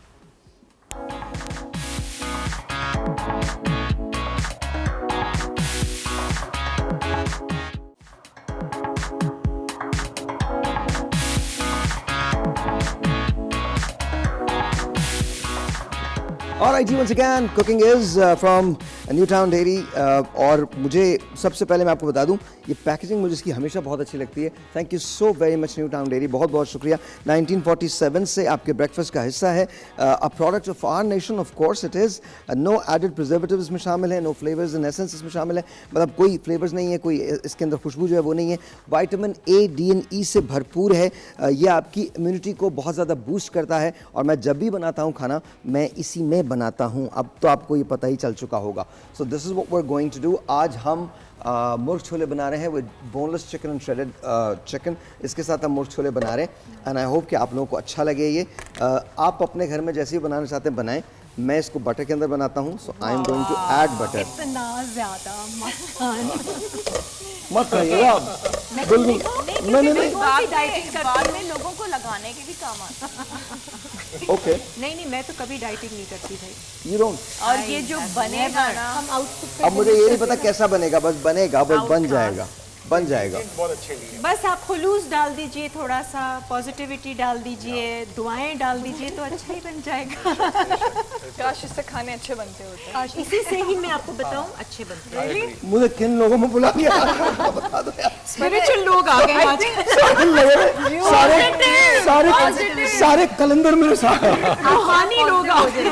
Alright, once again, cooking is from Newtown Dairy और मुझे सबसे पहले मैं आपको बता दूं ये पैकेजिंग मुझे इसकी हमेशा बहुत अच्छी लगती है। Thank you so very much Newtown dairy, बहुत बहुत शुक्रिया। 1947 से आपके ब्रेकफास्ट का हिस्सा है, a product of our nation, of course it is. No added preservatives इसमें शामिल है, नो फ्लेवर्स एंड एसेंस इसमें शामिल है, मतलब कोई फ्लेवर्स नहीं है, कोई इसके अंदर खुशबू जो है वो नहीं है। विटामिन ए, डी एंड ई से भरपूर है, ये आपकी इम्यूनिटी को बहुत ज़्यादा बूस्ट करता है। और मैं जब भी बनाता हूँ खाना मैं इसी में बनाता हूँ, अब तो आपको ये पता ही चल चुका होगा। So this is what we are going to do. आज हम मुर्ग छोले बना रहे हैं with boneless chicken and shredded chicken, इसके साथ हम मुर्ग छोले बना रहे हैं एंड आई होप कि आप लोगों को अच्छा लगे ये। आप अपने घर में जैसे ही बनाना चाहते हैं बनाएं, मैं इसको बटर के अंदर बनाता हूँ, so I am going to add butter. इतना ज़्यादा मत खाइएगा बिल्कुल नहीं बाद में लोगों को लगाने के भी काम आता है। ओके नहीं मैं तो कभी डाइटिंग नहीं करती भाई। You don't. और ये जो बनेगा ना, हम आउटपुट अब मुझे ये नहीं पता कैसा बनेगा, बस बनेगा, बस बन जाएगा, बन जाएगा। बहुत अच्छे लिए बस आप खुलूस डाल दीजिए, थोड़ा सा पॉजिटिविटी डाल दीजिए, दुआएं डाल दीजिए तो अच्छा ही बन जाएगा। काश इससे खाने अच्छे बनते होते। इसी से ही मैं आपको बताऊं अच्छे बनते हैं। मुझे किन लोगों में बुला लिया बता दो यार। स्पिरिचुअल लोग आ गए आज। सारे कलंदर मेरे साथ रूहानी लोग आ गए।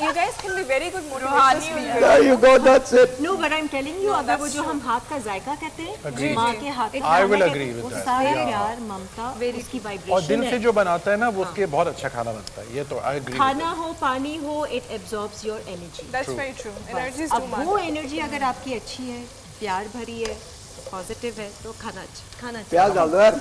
You guys can be very good motivators. There you go, that's it. No, but I'm telling you, अगर वो जो हम हाथ का जायका कहते हैं, माँ के हाथ का, I will agree with that. सारा प्यार, ममता, उसकी और वाइब्रेशन दिल से जो बनाता है ना वो उसके बहुत अच्छा खाना बनता है, ये तो आई एग्री। खाना हो, पानी हो, it absorbs your energy. That's very true. Energy is too अब much. वो एनर्जी अगर आपकी अच्छी है, प्यार भरी है, पॉजिटिव है, तो खाना अच्छा। प्याज डाल दो यार।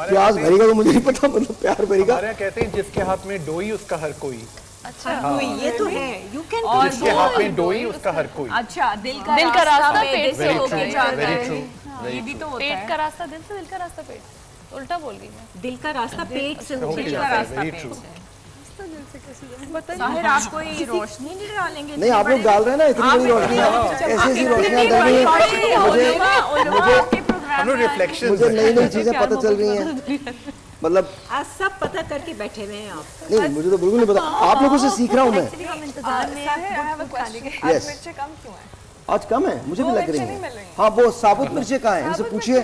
प्याज भरेगा तो मुझे नहीं पता, मतलब प्यार भरेगा। हमारे यहाँ कहते हैं जिसके हाथ में डोई उसका हर कोई। अच्छा ये तो है, यू कैन। और जिसके हाथ में डोई उसका हर कोई। अच्छा, दिल का रास्ता पेट से होके वेरी जाता ट्रू, है। ये भी तो होता है। पेट का रास्ता दिल से, दिल का रास्ता पेट। उल्टा बोल गई मैं। दिल का रास्ता पेट से होके दिल का जाता है। रास्ता पेट से। साहिर आप कोई रोशनी नहीं डालेंगे? नहीं आप लोग डाल रहे हैं ना, इतनी बड़ी रोशनी, ऐसी रोशनियां डल रही हैं, मुझे नई नई चीजें पता चल रही हैं, मतलब आज सब पता करके बैठे हुए हैं आप। नहीं मुझे तो बिल्कुल नहीं पता, आप लोगों से सीख रहा हूँ मैं। हम इंतजार में हैं। Yes. मिर्चें कम क्यों हैं? आज कम है, मुझे भी लग रही मिर्चें नहीं मिल है। रही। हाँ वो साबुत मिर्चें कहाँ हैं, इनसे पूछिए।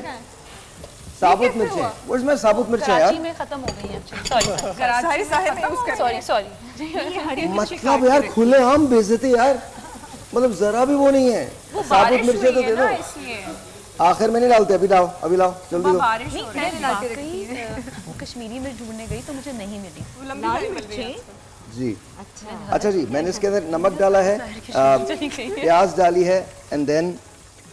साबुत मिर्चें, वो इसमें साबुत मिर्चें यार। कराची में खत्म हो गई हैं। Sorry sorry. मतलब यार खुले आम बेइज्जती यार, मतलब जरा भी वो नहीं है। साबुत मिर्चें तो दे दो, आखिर में नहीं डालते, अभी लाओ, अभी लाओ, जल्दी दो। कश्मीरी मिर्च ढूंढने गई तो मुझे नहीं मिली। लाल मिर्चें जी अच्छा जी, मैंने इसके अंदर नमक डाला है, प्याज डाली है and then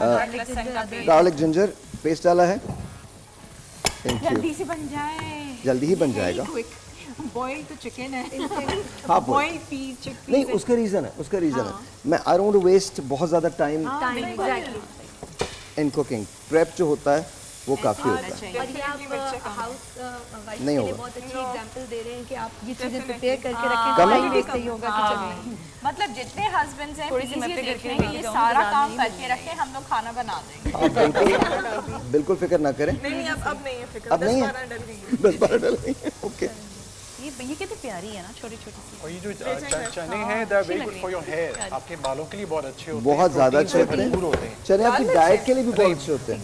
garlic ginger paste डाला है। Thank you. जल्दी से बन जाए। जल्दी ही बन जाएगा। बॉइल्ड तो चिकन है। हाँ बॉइल्ड पीस चिकन। नहीं उसका रीज़न है, उसका रीज़न है मैं आई डोंट वेस्ट बहुत ज़्यादा टाइम इन कुकिंग। प्रेप जो होता है वो काफ़ी होता है। और ये आप हाउस वाइफ के नहीं लिए होगा। बहुत अच्छी एग्जांपल दे रहे हैं कि आप ये चीजें प्रिपेयर करके रखें, कम है? टाइम वेस्ट नहीं होगा किचन में। मतलब जितने हस्बैंड्स हैं प्लीज ये देखें कि ये सारा काम करके रखें, हम लोग खाना बना देंगे। आप बिल्कुल बिल्कुल फिक्र ना करें। नहीं अब नहीं है फिक्र। अब नहीं है, 10-12 डल गई है। ओके ये ये कितनी प्यारी है ना, छोटी छोटी सी। और ये जो चने हैं they are very good for your hair, आपके बालों के लिए बहुत अच्छे होते हैं, बहुत ज्यादा अच्छे होते हैं। चने आपकी डाइट के लिए भी बहुत अच्छे होते हैं।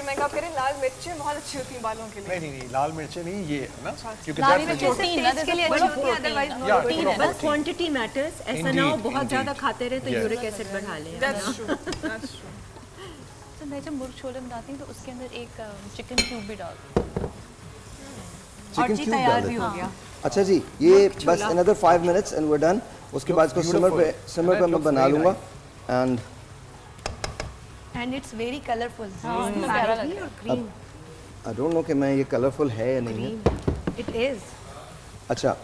मैं कब करें लाल मिर्चें बहुत अच्छी होती हैं बालों के लिए। नहीं लाल मिर्चें नहीं, ये है ना, क्योंकि लाल मिर्चें टेस्ट के लिए अच्छी होती है, अदरवाइज प्रोटीन है, बस क्वांटिटी मैटर्स। ऐसा ना हो बहुत ज्यादा खाते रहे तो यूरिक एसिड बढ़ा ले। तो मैं जब मुर्ग छोले बनाती हूँ तो उसके अंदर एक चिकन क्यूब भी डालती हूँ। चिकन क्यूब तैयार भी हो गया। अच्छा जी, ये बस another 5 minutes and we're done। उसके बाद इसको सिमर पे मैं बना लूँगा and it's very colourful. I don't know कि मैं ये कलरफुल है या नहीं है। It is. अच्छा,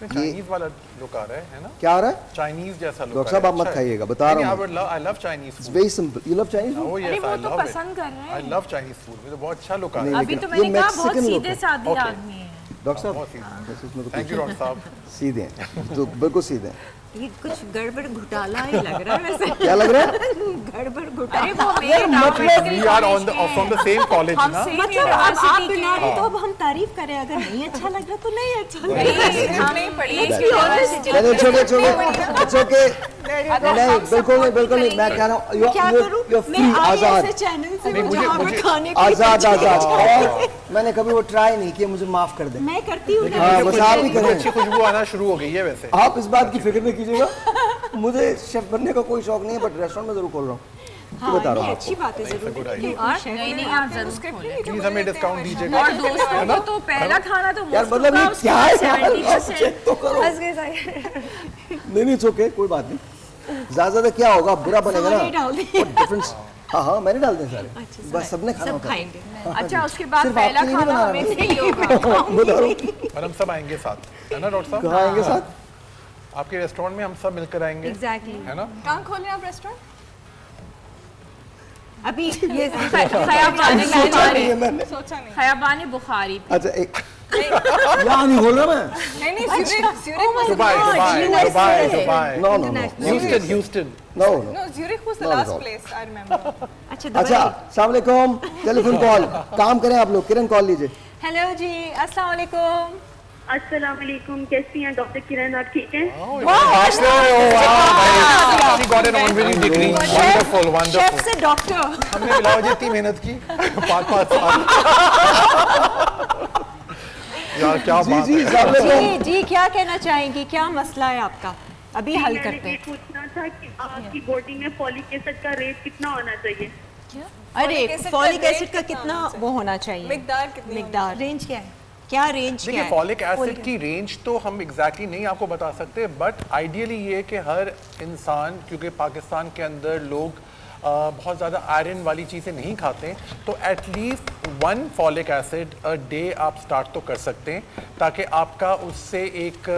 चाइनीज वाला लुक आ रहा है ना? क्या आ रहा है? चाइनीज जैसा लुक। डॉक्टर साहब आप मत खाइएगा, बता रहा हूँ। I love Chinese food. It's very simple. You love Chinese food? Oh yes, I love it. पसंद कर रहे हैं। I love Chinese food. मुझे बहुत अच्छा लुक आ रहा है। अभी तो मैंने कहा बहुत सीधे साधे आदमी हैं। डॉक्टर साहब, थैंक यू डॉक्टर साहब। सीधे हैं तो बिल्कुल सीधे हैं। ये कुछ गड़बड़ घोटाला ही लग रहा है वैसे। क्या लग रहा है? गड़बड़ घोटाला। We are on the from the same college ना? मतलब आप बना रहे तो अब हम तारीफ करें, अगर नहीं अच्छा लग रहा तो नहीं अच्छा लग रहा। नहीं छोटे नहीं, बिल्कुल नहीं, मैं कह रहा हूँ you're free, आजाद आजाद। और मैंने कभी वो ट्राई नहीं किया, मुझे माफ कर दे। मैं करती हूँ। बस आप ही करें। अच्छी खुशबू आना शुरू हो गई है वैसे। आप इस बात की फिक्र नहीं कीजिएगा, मुझे शेफ बनने का कोई शौक नहीं है, बट रेस्टोरेंट में जरूर खोल रहा हूँ। बता रहा हूँ अच्छी बात है, जरूर। नहीं आप जरूर प्लीज हमें डिस्काउंट दीजिएगा। और दोस्तों को तो पहला खाना तो यार मतलब ये क्या है यार, चेक तो करो। नहीं ओके, कोई बात नहीं। ज्यादा क्या होगा, बुरा बनेगा ना। डिफरेंस हाँ मैंने डाल दिए सारे। बस सबने खाना होता है। अच्छा उसके बाद पहला खाना हमें नहीं होगा। और हम सब आएंगे साथ, है ना डॉक्टर साहब? कहाँ आएंगे साथ? आपके रेस्टोरेंट में हम सब मिलकर आएंगे। एग्जैक्टली। है ना? कहाँ खोले आप रेस्टोरेंट? अभी ये खयाबान बुखारी। अच्छा एक यहाँ नहीं बोल रहा मैं। नहीं Dubai. No. Houston. No, Zurich was the last place I remember. अच्छा अस्सलाम वालेकुम, टेलीफोन कॉल काम करें आप लोग, किरण कॉल लीजिए। हेलो जी, अस्सलाम वालेकुम। अस्सलाम वालेकुम, कैसी हैं डॉक्टर किरण, आप ठीक हैं? She got an honorary degree. Wonderful. Chef से डॉक्टर। हमने मिलाओ जितनी मेहनत की 5 साल। यार क्या बात है। जी क्या कहना चाहेंगी, क्या मसला है आपका? अभी हल करते हैं। पूछना था कि आपकी बॉडी में फॉलिक एसिड का रेट कितना होना चाहिए? अरे फॉलिक एसिड का कितना वो होना चाहिए? मिकदार रेंज क्या है? क्या रेंज क्या देखिए है? फॉलिक एसिड की रेंज तो हम एग्जैक्टली नहीं आपको बता सकते, बट आइडियली ये कि हर इंसान, क्योंकि पाकिस्तान के अंदर लोग बहुत ज़्यादा आयरन वाली चीज़ें नहीं खाते, तो at least 1 folic acid a day आप स्टार्ट तो कर सकते हैं, ताकि आपका उससे एक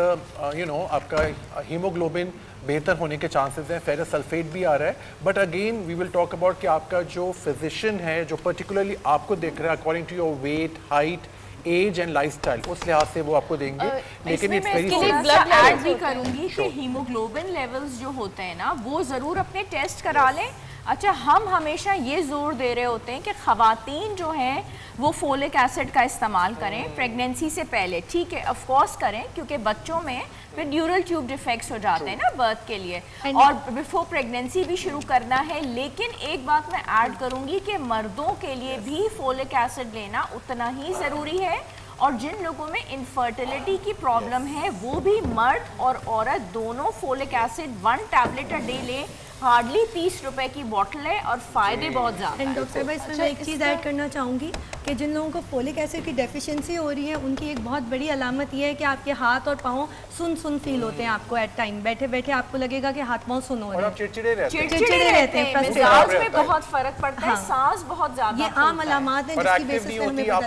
आपका हीमोग्लोबिन बेहतर होने के चांसेस हैं। फेरस सल्फेट भी आ रहा है, but again we will talk about कि आपका जो फिजिशियन है, जो पर्टिकुलरली आपको देख रहा है according to your weight, height, age and lifestyle, उस लिहाज से वो आपको देंगे। लेकिन इट्स वेरी ब्लड ऐड भी करूंगी कि हीमोग्लोबिन लेवल्स जो होते हैं ना, वो ज़रूर अपने टेस्ट करा लें। अच्छा हम हमेशा ये जोर दे रहे होते हैं कि ख़वातीन जो हैं वो फोलिक एसिड का इस्तेमाल करें प्रेगनेंसी से पहले। ठीक है, ऑफ कोर्स करें, क्योंकि बच्चों में फिर ड्यूरल ट्यूब डिफेक्ट्स हो जाते हैं ना बर्थ के लिए, और बिफोर प्रेगनेंसी भी शुरू करना है। लेकिन एक बात मैं ऐड करूंगी कि मर्दों के लिए भी फोलिक एसिड लेना उतना ही ज़रूरी है, और जिन लोगों में इनफर्टिलिटी की प्रॉब्लम है वो भी मर्द और औरत दोनों folic acid 1 tablet a day लें। हार्डली 30 रुपए की बॉटल है और फायदे बहुत ज़्यादा। एंड डॉक्टर भाई इसमें मैं एक चीज़ ऐड करना चाहूँगी कि जिन लोगों को फोलिक एसिड की डेफिशिएंसी हो रही है, उनकी एक बहुत बड़ी अलामत ये है कि आपके हाथ और पाँव सुन फील होते हैं आपको। एट टाइम बैठे बैठे आपको लगेगा कि हाथ पाँव सुन हो रहे हैं, चिड़चिड़े रहते हैं, मिजाज में बहुत फर्क पड़ता है, सांस बहुत ज़्यादा, ये आम अलामत है जिसकी बेसिस पे हमें पता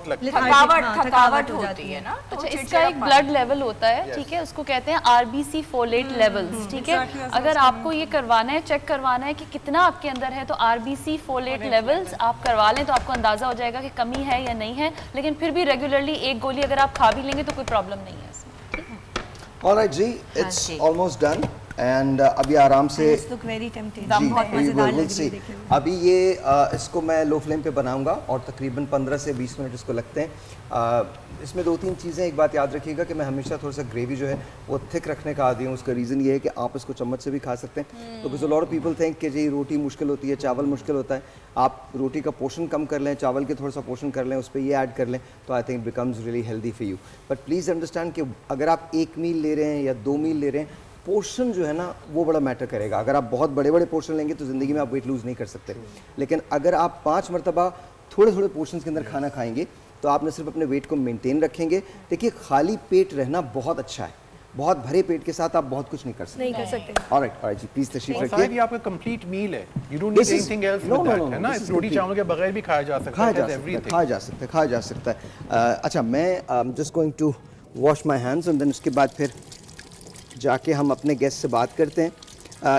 लगता है। थकावट होती है ना। अच्छा इसका एक ब्लड लेवल होता है, ठीक है, उसको कहते हैं RBC फोलेट लेवल्स, ठीक है। अगर आपको ये करवाना है, चेक करवाना है कि कितना आपके अंदर है, तो RBC फोलेट लेवल्स आप करवा लें तो आपको अंदाजा हो जाएगा कि कमी है या नहीं है। लेकिन फिर भी रेगुलरली एक गोली अगर आप खा भी लेंगे तो कोई प्रॉब्लम नहीं है इसमें। ऑलराइट जी, इट्स ऑलमोस्ट डन एंड अभी आराम से look very tempting. जी, बहुत we मजेदार will लग रही see. है देखने में। अभी ये इसको मैं लो फ्लेम पे बनाऊंगा और तकरीबन 15 से 20 मिनट इसको लगते हैं। इसमें 2-3 चीज़ें, एक बात याद रखिएगा कि मैं हमेशा थोड़ा सा ग्रेवी जो है वो थिक रखने का आदी हूँ। उसका रीज़न ये है कि आप इसको चम्मच से भी खा सकते हैं, because lot of people think कि जी रोटी मुश्किल होती है, चावल मुश्किल होता है। आप रोटी का पोर्शन कम कर लें, चावल के थोड़ा सा पोर्शन कर लें, उस पर ये ऐड कर लें, तो I think becomes really healthy for you. But please understand कि अगर आप 1 मील ले रहे हैं या 2 मील ले रहे हैं, पोर्शन जो है ना वो बड़ा मैटर करेगा। अगर आप बहुत बड़े बड़े पोर्शन लेंगे तो ज़िंदगी में आप वेट लूज़ नहीं कर सकते, लेकिन अगर आप 5 मरतबा थोड़े थोड़े पोर्शन के अंदर खाना खाएंगे तो आप न सिर्फ अपने वेट को मेंटेन रखेंगे। देखिए, खाली पेट रहना बहुत अच्छा है, बहुत भरे पेट के साथ आप बहुत कुछ नहीं कर सकते। ऑलराइट जी, प्लीज तशरीफ और रखिए। शायद ये आपका कंप्लीट मील है, you don't need anything else with that, है ना? इस रोटी चावल के बगैर भी खाया जा सकता है, खाया जा सकता है। अच्छा, मैं just going to wash my hands and then उसके बाद फिर जाके हम अपने गेस्ट से बात करते हैं।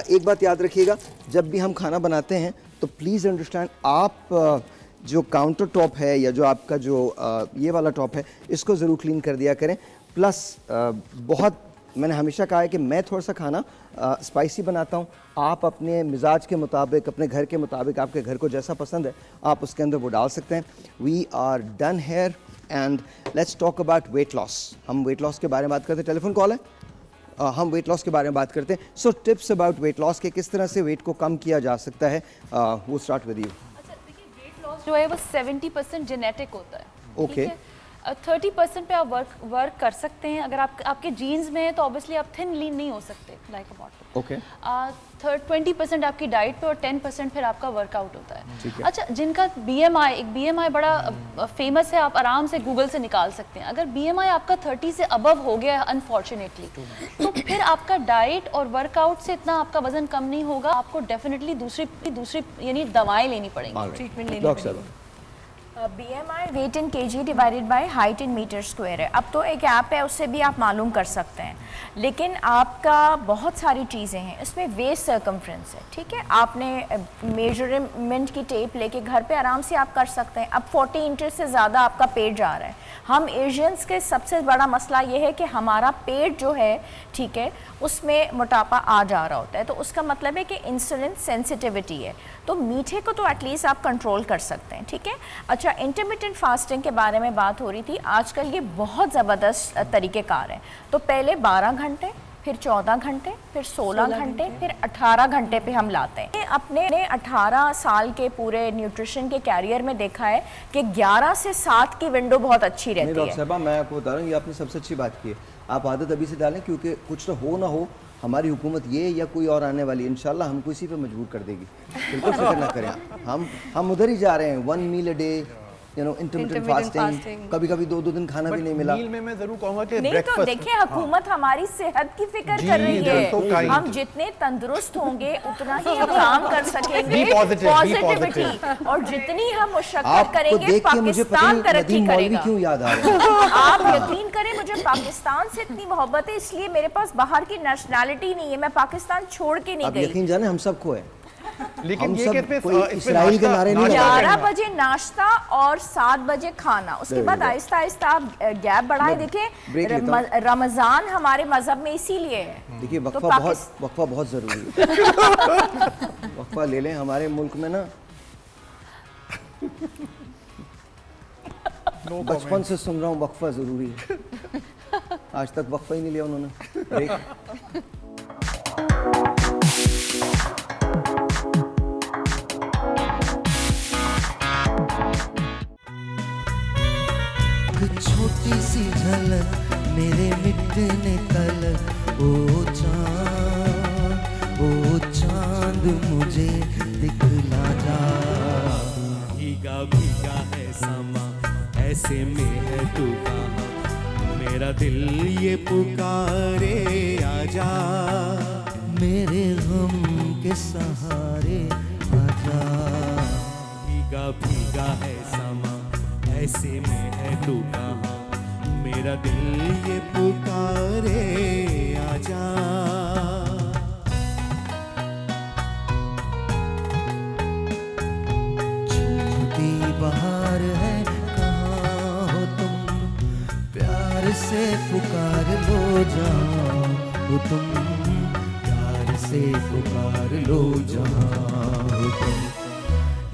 एक बात याद रखिएगा, जब भी हम खाना बनाते हैं तो प्लीज़ अंडरस्टैंड, आप जो काउंटर टॉप है या जो आपका जो ये वाला टॉप है, इसको ज़रूर क्लीन कर दिया करें। प्लस बहुत मैंने हमेशा कहा है कि मैं थोड़ा सा खाना स्पाइसी बनाता हूँ, आप अपने मिजाज के मुताबिक, अपने घर के मुताबिक, आपके घर को जैसा पसंद है आप उसके अंदर वो डाल सकते हैं। We are done here and let's talk about weight loss. हम वेट लॉस के बारे में बात करते हैं। टेलीफोन कॉल है, हम वेट लॉस के बारे में बात करते हैं। सो टिप्स अबाउट वेट लॉस के, किस तरह से वेट को कम किया जा सकता है। वो स्टार्ट विद यू। अच्छा देखिए, वेट लॉस जो है वो 70% जेनेटिक होता है। ओके, 30% पे आप वर्क कर सकते हैं। अगर आपके जीन्स में है तो ऑब्वियसली आप थिन लीन नहीं हो सकते लाइक अ मॉडल। ओके, 20% आपकी डाइट पे और 10% फिर आपका वर्कआउट होता ठीक है। है। अच्छा, जिनका BMI बड़ा फेमस है, आप आराम से गूगल से निकाल सकते हैं। अगर BMI आपका 30 से अबव हो गया है अनफॉर्चुनेटली, तो फिर आपका डाइट और वर्कआउट से इतना आपका वजन कम नहीं होगा। आपको डेफिनेटली दूसरी यानी दवाएं लेनी पड़ेंगी, ट्रीटमेंट लेनी पड़ेगी। BMI weight in kg divided by height in metre square है। अब तो एक ऐप है, उससे भी आप मालूम कर सकते हैं, लेकिन आपका बहुत सारी चीज़ें हैं इसमें। वेस्ट सर्कमफ्रेंस है, ठीक है, आपने मेजरमेंट की टेप लेके घर पे आराम से आप कर सकते हैं। अब 40 इंचेस से ज़्यादा आपका पेट जा रहा है। हम एशियंस के सबसे बड़ा मसला ये है कि हमारा पेट जो है, ठीक है, उसमें मोटापा आ जा रहा होता है, तो उसका मतलब है कि इंसुलिन सेंसिटिविटी है। तो मीठे को तो एटलीस्ट आप कंट्रोल कर सकते हैं, ठीक है। अच्छा, इंटरमिटेंट फास्टिंग के बारे में बात हो रही थी। आजकल ये बहुत ज़बरदस्त तरीक़ेकार है। तो पहले 12 घंटे, फिर 14 घंटे, फिर 16 घंटे, फिर 18 घंटे पे हम लाते हैं। अपने 18 साल के पूरे न्यूट्रिशन के कैरियर में देखा है कि 11 से 7 की विंडो बहुत अच्छी रहती है। डॉक्टर साहबा, मैं आपको बता रहा हूँ, ये आपने सबसे अच्छी बात की है। आप आदत अभी से डालें, क्योंकि कुछ तो हो ना हो, हमारी हुकूमत ये या कोई और आने वाली इंशाल्लाह हमको इसी पे मजबूर कर देगी। बिल्कुल फिक्र ना करें, हम उधर ही जा रहे हैं। 1 meal a day, you know, intermittent fasting, कभी कभी 2-2 दिन खाना भी नहीं मिला। मील में मैं जरूर कहूंगा कि नहीं, तो देखिए, हुकूमत हमारी सेहत की फिक्र कर रही है। हम जितने तंदुरुस्त होंगे उतना ही हम काम कर सकेंगे, पॉजिटिविटी, और जितनी हम मुशक्कत करेंगे पाकिस्तान तरक्की करेगा। क्यों याद आ रहा है? आप यकीन करें, मुझे पाकिस्तान से इतनी मोहब्बत है, इसलिए मेरे पास बाहर की नेशनैलिटी नहीं है। मैं पाकिस्तान छोड़ के नहीं गई। यकीन जाने हम सबको है, लेकिन ये इसराइल के नारे नहीं। 11 बजे नाश्ता और 7 बजे खाना, उसके बाद आहिस्ता आहिस्ता आप गैप बढ़ाए। देखिए, रमजान हमारे मजहब में इसीलिए है। देखिए, वक्फा बहुत जरूरी है। वक्फा ले लें। हमारे मुल्क में ना बचपन से सुन रहा हूँ वक्फा जरूरी है, आज तक वक्फा ही नहीं लिया उन्होंने। छोटी सी झलक मेरे मिटने तलक, ओ चांद मुझे दिखला जा। भीगा भीगा है समा, ऐसे में है तू कहाँ, मेरा दिल ये पुकारे आजा, मेरे गम के सहारे आजा। भीगा भीगा है समा, ऐसे में है तू कहाँ, मेरा दिल ये पुकारे आजा। चलती बहार है, कहाँ हो तुम, प्यार से पुकार लो जाओ तुम, प्यार से पुकार लो जहाँ हो तुम,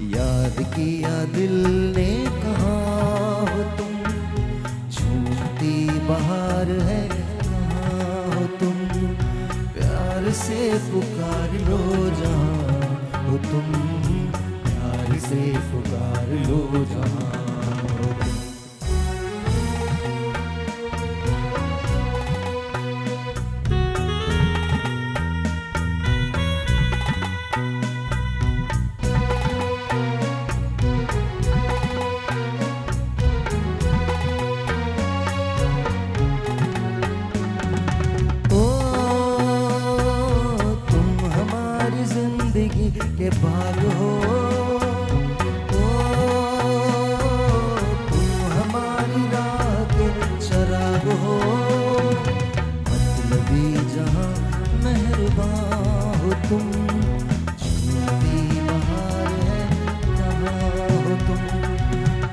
याद किया दिल ने कहाँ हो तुम, झूमती बहार है कहाँ हो तुम, प्यार से पुकार लो जहाँ हो तुम, प्यार से पुकार लो जहाँ हो तुम। के भाग हो, तुम हमारी राह के चराग हो, मतलबी जहाँ मेहरबान हो तुम, झूमती बहार है कहाँ हो तुम,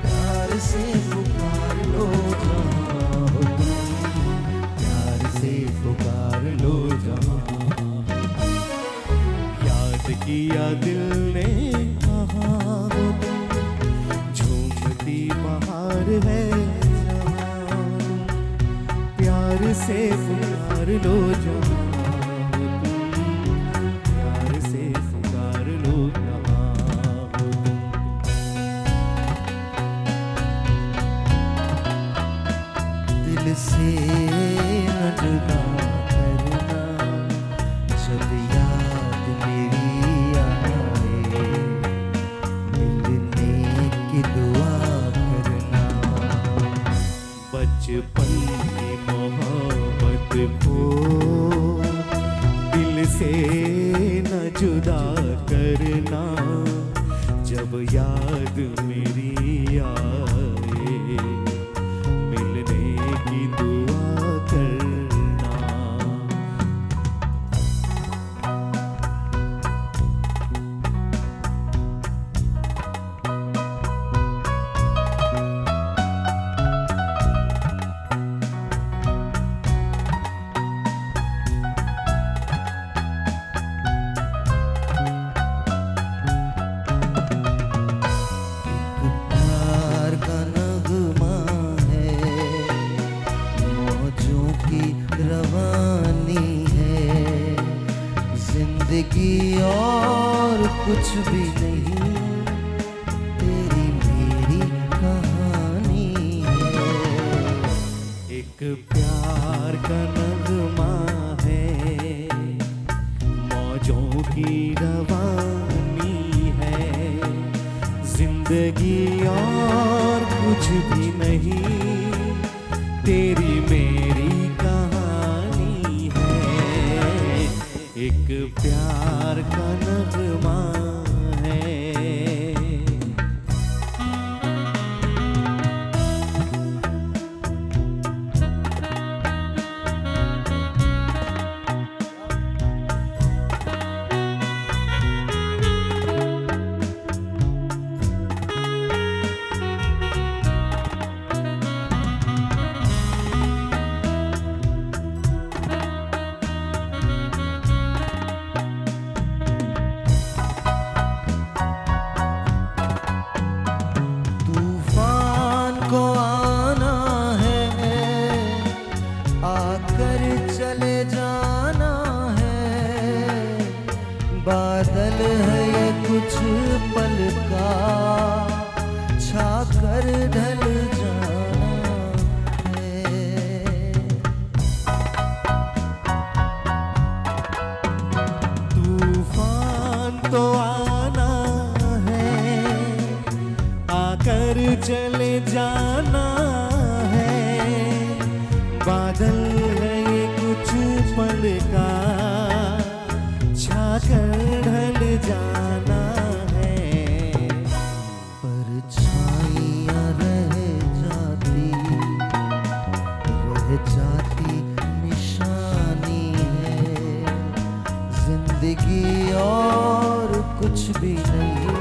प्यार से पुकार लो जहाँ हो तुम, प्यार से पुकार लो जहाँ। किया दिल ने कहाँ हो तुम, झूमती बहार है जहाँ, प्यार से पुकार लो जहाँ हो तुम, प्यार से पुकार लो जहाँ हो तुम। दिल से न जुदा करना जब याद मेरी बचपन की मोहब्बत को दिल से न जुदा करना, जब याद मेरी आए मिलने की दुआ करना। जिंदगी और कुछ भी नहीं, तेरी मेरी कहानी है। एक प्यार का नगमा है, मौजों की रवानी है, जिंदगी और कुछ भी नहीं, तेरी मेरी कहानी है। एक प्यार का नगमा है। तूफान को आना है, आकर चले जाना है, बादल है ये कुछ पल का, छाकर ढल जाना है। तूफान तो आना है, आकर चले जाना है, बादल है ये कुछ पल का, छाकर ढल जाना है। परछाइयाँ रह जाती निशानी है, जिंदगी और कुछ भी नहीं,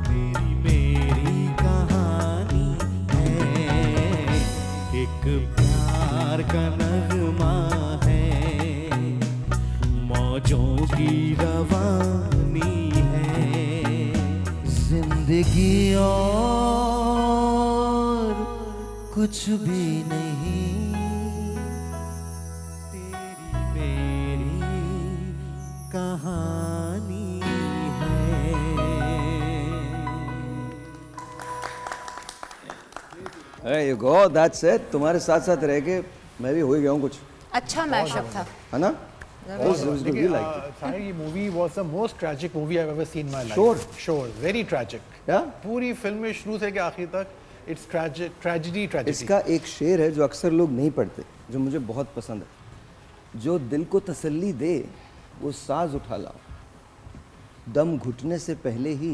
तेरी मेरी कहानी है। एक प्यार का नगमा है, मौजों कुछ भी नहीं, तेरी मेरी कहानी है। There you go, that's it. तुम्हारे साथ साथ रह के मैं भी हो ही गया हूँ कुछ, अच्छा मैशअप था, है ना? Sahil, ये movie was the most tragic movie I've ever seen in my life. Sure, very tragic. पूरी फिल्म में शुरू से के आखिर तक it's tragedy. इसका एक शेर है जो अक्सर लोग नहीं पढ़ते, जो मुझे बहुत पसंद है। जो दिल को तसल्ली दे वो साज उठा ला, दम घुटने से पहले ही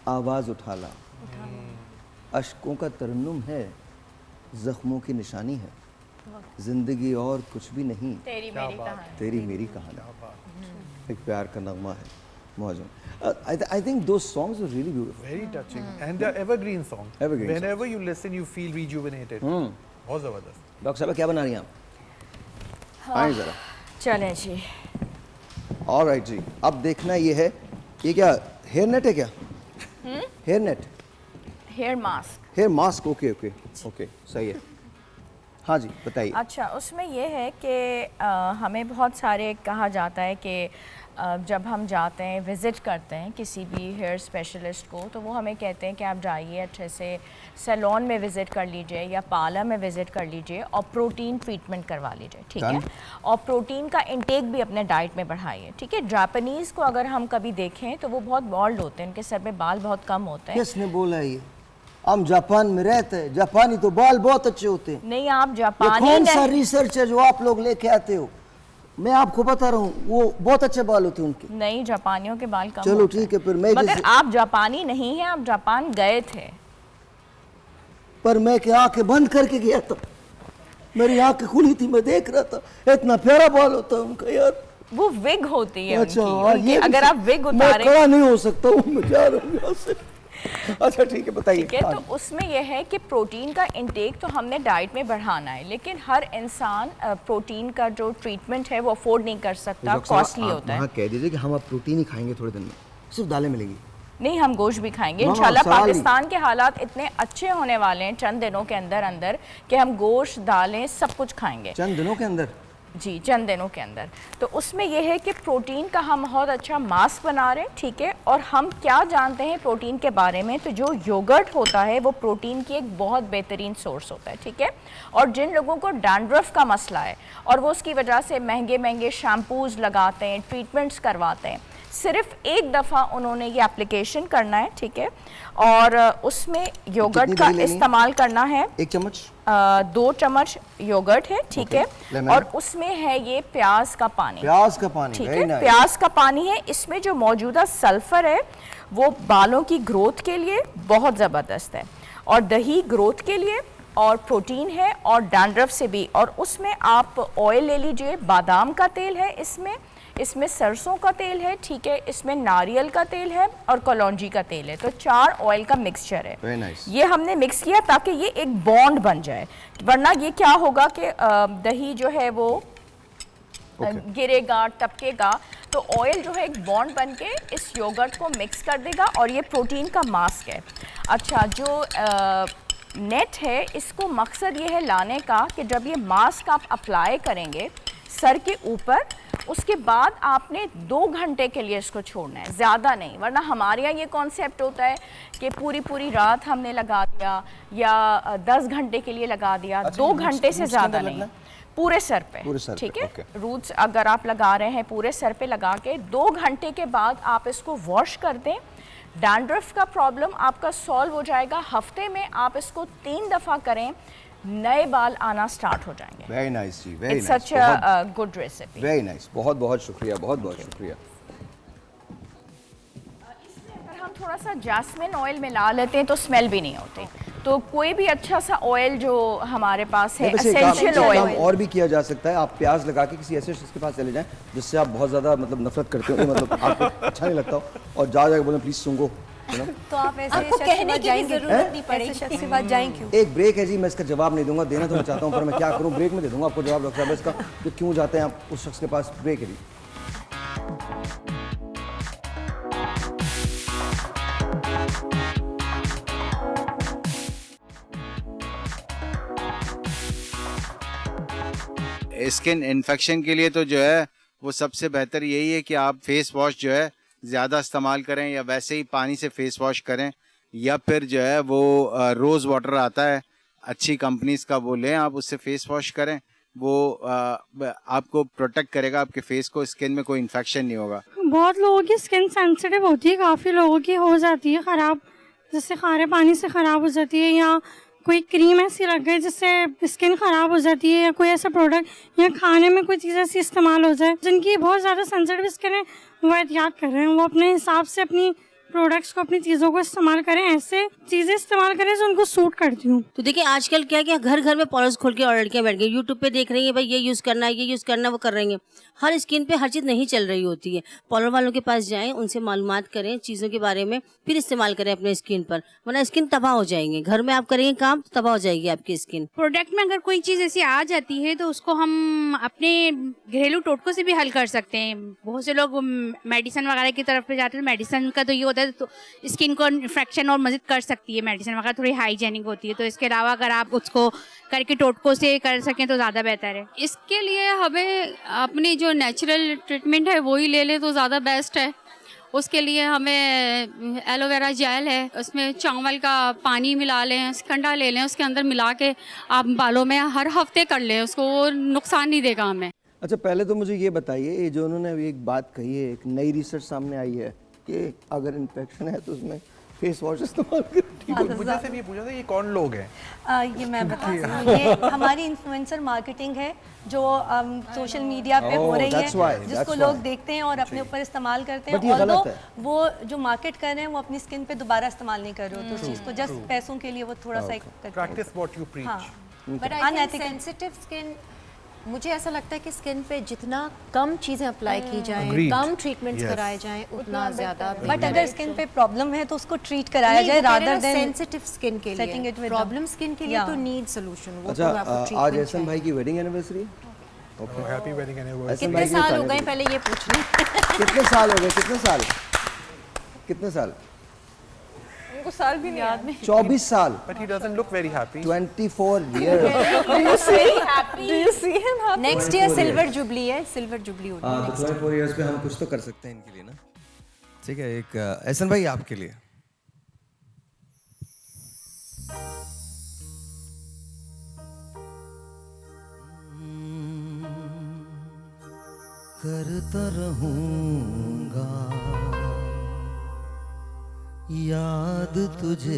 आवाज उठा ला। अश्कों का तरन्नुम है, जख्मों की निशानी है, जिंदगी और कुछ भी नहीं, तेरी मेरी कहानी। एक प्यार का नगमा है मौजूद। I think those songs are really beautiful. Very touching. And they're evergreen songs. Evergreen Whenever you listen, you feel rejuvenated. बहुत ज़बरदस्त। डॉक्टर साहब क्या बना रही हैं आप? आइए जरा। चलें जी। ऑलराइट जी, अब देखना ये है, ये क्या हेयर नेट है क्या? Hair net? Hair mask. Hair mask, okay okay okay, सही है। हाँ जी बताइए। अच्छा, उसमें ये है कि हमें बहुत सारे कहा जाता है कि जब हम जाते हैं विज़िट करते हैं किसी भी हेयर स्पेशलिस्ट को, तो वो हमें कहते हैं कि आप जाइए अच्छे से सैलून में विज़िट कर लीजिए या पार्लर में विज़िट कर लीजिए और प्रोटीन ट्रीटमेंट करवा लीजिए, ठीक है? और प्रोटीन का इंटेक भी अपने डाइट में बढ़ाइए, ठीक है? जापानीज़ को अगर हम कभी देखें तो वो बहुत बॉल्ड होते हैं, उनके सर पे बाल बहुत कम होते हैं। किसने बोला ये? हम जापान में रहते हैं, जापानी तो बाल बहुत अच्छे होते हैं। नहीं, आप जापानी कौन सा रिसर्च है जो आप लोग लेके आते हो? मैं आपको बता रहा हूँ, वो बहुत अच्छे बाल होते हैं उनके। नहीं, जापानियों के बाल कम चलो ठीक है, फिर मैं मगर आप जापानी नहीं हैं, आप जापान गए थे। पर मैं क्या आंखें बंद करके गया था, मेरी आंखें खुली थी, मैं देख रहा था, इतना प्यारा बाल होता है उनका यार। वो विग होती है अच्छा, उनकी, ये अगर आप विग मैं उतारें, खड़ा नहीं हो सकता हूँ, मैं जा रहा हूँ यहाँ से। अच्छा ठीक है, बताइए। ठीक है, तो उसमें यह है कि प्रोटीन का इंटेक तो हमने डाइट में बढ़ाना है, लेकिन हर इंसान प्रोटीन का जो ट्रीटमेंट है वो अफोर्ड नहीं कर सकता, कॉस्टली होता है। कह दीजिए कि हम अब प्रोटीन ही खाएंगे थोड़े दिन में, सिर्फ दालें मिलेंगी। नहीं, हम गोश्त भी खाएंगे इंशाल्लाह। पाकिस्तान के हालात इतने अच्छे होने वाले हैं चंद दिनों के अंदर अंदर कि हम गोश्त, दालें सब कुछ खाएंगे चंद दिनों के अंदर। जी, चंद दिनों के अंदर। तो उसमें यह है कि प्रोटीन का हम बहुत अच्छा मास्क बना रहे हैं, ठीक है? और हम क्या जानते हैं प्रोटीन के बारे में, तो जो योगर्ट होता है वो प्रोटीन की एक बहुत बेहतरीन सोर्स होता है, ठीक है? और जिन लोगों को डैंड्रफ का मसला है और वो उसकी वजह से महंगे महंगे शैम्पूज़ लगाते हैं, ट्रीटमेंट्स करवाते हैं, सिर्फ एक दफ़ा उन्होंने ये एप्लीकेशन करना है, ठीक है? और उसमें योगर्ट का इस्तेमाल करना है, 1 चम्मच 2 चम्मच योगर्ट है, ठीक है? और उसमें है ये प्याज का पानी, ठीक है? प्याज का पानी है। इसमें जो मौजूदा सल्फर है वो बालों की ग्रोथ के लिए बहुत ज़बरदस्त है, और दही ग्रोथ के लिए, और प्रोटीन है, और डैंड्रफ से भी। और उसमें आप ऑयल ले लीजिए, बादाम का तेल है इसमें सरसों का तेल है, ठीक है? इसमें नारियल का तेल है और कलौंजी का तेल है। तो 4 ऑयल का मिक्सचर है। Very nice. ये हमने मिक्स किया ताकि ये एक बॉन्ड बन जाए, वरना ये क्या होगा कि दही जो है वो गिरेगा, टपकेगा। तो ऑयल जो है एक बॉन्ड बन के इस योगर्ट को मिक्स कर देगा, और ये प्रोटीन का मास्क है। अच्छा, जो नेट है इसको मकसद ये है लाने का कि जब ये मास्क आप अप्लाई करेंगे सर के ऊपर, उसके बाद आपने 2 घंटे के लिए इसको छोड़ना है, ज़्यादा नहीं। वरना हमारे यहाँ ये कॉन्सेप्ट होता है कि पूरी रात हमने लगा दिया या 10 घंटे के लिए लगा दिया। 2 घंटे से ज़्यादा नहीं, पूरे सर पे, ठीक है? रूट्स अगर आप लगा रहे हैं पूरे सर पे लगा के 2 घंटे के बाद आप इसको वॉश कर दें। डैंड्रफ का प्रॉब्लम आपका सॉल्व हो जाएगा। हफ्ते में आप इसको 3 दफ़ा करें, नए बाल आना स्टार्ट हो जाएंगे। वेरी नाइस जी, very nice, such a good recipe. Very nice, बहुत बहुत शुक्रिया, बहुत बहुत शुक्रिया। अगर हम थोड़ा सा जैस्मिन ऑयल मिला लेते हैं तो स्मेल भी नहीं होती। तो कोई भी अच्छा सा ऑयल जो हमारे पास है, एसेंशियल ऑयल और भी किया जा सकता है। आप प्याज लगा के किसी ऐसे शख्स के पास चले जाएं जिससे आप बहुत ज़्यादा मतलब नफरत करते हो, मतलब आपको अच्छा नहीं लगता हो, और जाके बोलें प्लीज़ सुंगो, तो आप ऐसे कहने की जरूरत नहीं पड़ेगी, शख्स के बाद जाएं क्यों? एक ब्रेक है जी, मैं इसका जवाब नहीं दूंगा, देना तो मैं चाहता हूँ, पर मैं क्या करूँ, ब्रेक में दे दूंगा आपको जवाब डॉक्टर साहब इसका कि क्यों जाते हैं आप उस शख्स के पास। ब्रेक है जी। स्किन इन्फेक्शन के लिए तो जो है वो सबसे बेहतर यही है कि आप फेस वॉश जो है ज़्यादा इस्तेमाल करें, या वैसे ही पानी से फेस वॉश करें, या फिर जो है वो रोज़ वाटर आता है अच्छी कंपनीज का, वो लें आप, उससे फेस वॉश करें। वो आपको प्रोटेक्ट करेगा, आपके फेस को, स्किन में कोई इन्फेक्शन नहीं होगा। बहुत लोगों की स्किन सेंसिटिव होती है, काफ़ी लोगों की हो जाती है ख़राब, जैसे खारे पानी से ख़राब हो जाती है, या कोई क्रीम ऐसी लग गई जिससे स्किन ख़राब हो जाती है, या कोई ऐसा प्रोडक्ट या खाने में कोई चीज़ ऐसी इस्तेमाल हो जाए। जिनकी बहुत ज़्यादा सेंसिटिव स्किन है वो एहतियात कर रहे हैं, वो अपने हिसाब से अपनी प्रोडक्ट्स को, अपनी चीज़ों को इस्तेमाल करें, ऐसे चीज़ें इस्तेमाल करें जो उनको सूट करती हूँ। तो देखिए आजकल क्या क्या घर घर में पॉलर्स खोल के और लड़कियाँ बैठ गई, यूट्यूब पे देख रही है भाई ये यूज़ करना है, ये यूज़ करना है, वो कर रही हैं। हर स्किन पे हर चीज़ नहीं चल रही होती है। पॉलर वालों के पास जाएं, उनसे मालूमात करें चीज़ों के बारे में, फिर इस्तेमाल करें अपने स्किन पर, वरना स्किन तबाह हो जाएंगे। घर में आप करेंगे काम तो तबाह हो जाएगी आपकी स्किन। प्रोडक्ट में अगर कोई चीज़ ऐसी आ जाती है तो उसको हम अपने घरेलू टोटकों से भी हल कर सकते हैं। बहुत से लोग मेडिसिन वगैरह की तरफ पे जाते हैं, मेडिसिन का तो ये होता है तो स्किन को इन्फेक्शन और मदद कर सकती है, मेडिसिन वगैरह थोड़ी हाइजेनिक होती है। तो इसके अलावा अगर आप उसको करके टोटकों से कर सकें तो ज़्यादा बेहतर है। इसके लिए हमें अपनी जो नेचुरल ट्रीटमेंट है वही ले लें तो ज़्यादा बेस्ट है। उसके लिए हमें एलोवेरा जेल है, उसमें चावल का पानी मिला लें, ठंडा ले लें, उसके अंदर मिला के आप बालों में हर हफ्ते कर लें, उसको वो नुकसान नहीं देगा हमें। अच्छा पहले तो मुझे ये बताइए, ये जो उन्होंने अभी एक बात कही है, एक नई रिसर्च सामने आई है कि अगर इन्फेक्शन है तो उसमें फेस वॉश इस्तेमाल करें। मुझे से भी पूछा था ये कौन लोग हैं? ये मैं बताती हूँ, ये हमारी इन्फ्लुएंसर मार्केटिंग है जो सोशल मीडिया पे हो रही है, जिसको लोग देखते हैं और अपने ऊपर इस्तेमाल करते हैं। और वो जो मार्केट कर रहे हैं वो अपनी स्किन पे दोबारा इस्तेमाल नहीं कर रहे हो, तो उस चीज़ को जस्ट पैसों के लिए वो थोड़ा सा practice what you preach. But I think sensitive skin, मुझे ऐसा लगता है कि स्किन पे जितना कम चीज़ें अप्लाई की जाएं, कम ट्रीटमेंट्स कराए जाएं, उतना ज़्यादा। बट अगर स्किन पे प्रॉब्लम है तो उसको ट्रीट कराया जाए रादर देन सेंसिटिव स्किन के लिए। प्रॉब्लम स्किन के लिए तो नीड सोल्यूशन। अच्छा आज एहसन भाई की वेडिंग एनिवर्सरी है। Okay happy wedding anniversary. कितने साल हो गए पहले ये पूछ लें। कितने साल हो गए? कितने साल? उनको साल भी नहीं याद में। 24 साल। But he doesn't look very happy. 24 years. Do you see him happy? Next year silver jubilee है, सिल्वर जुबली होगी। हाँ तो 24 years पे हम कुछ तो कर सकते हैं इनके लिए ना। ठीक है, एक एहसन भाई आपके लिए। करता रहूंगा याद तुझे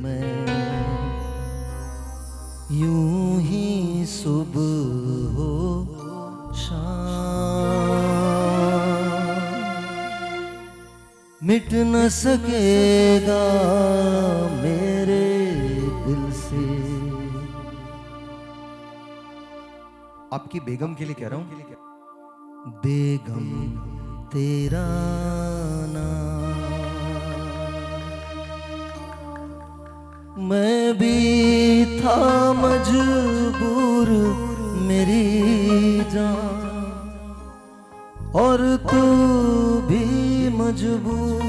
मैं, यूं ही सुबह हो शाम, मिट न सकेगा मेरे दिल से। आपकी बेगम के लिए कह रहा हूँ। बेगम तेरा नाम, मैं भी था मजबूर मेरी जान, और तू भी मजबूर।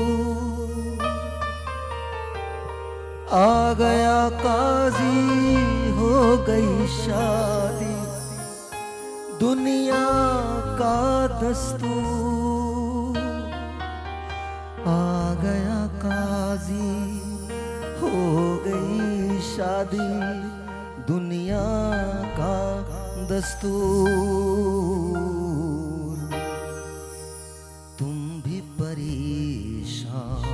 आ गया काजी हो गई शादी, दुनिया का दस्तूर। आ गया काजी हो गई शादी, दुनिया का दस्तूर। तुम भी परेशान,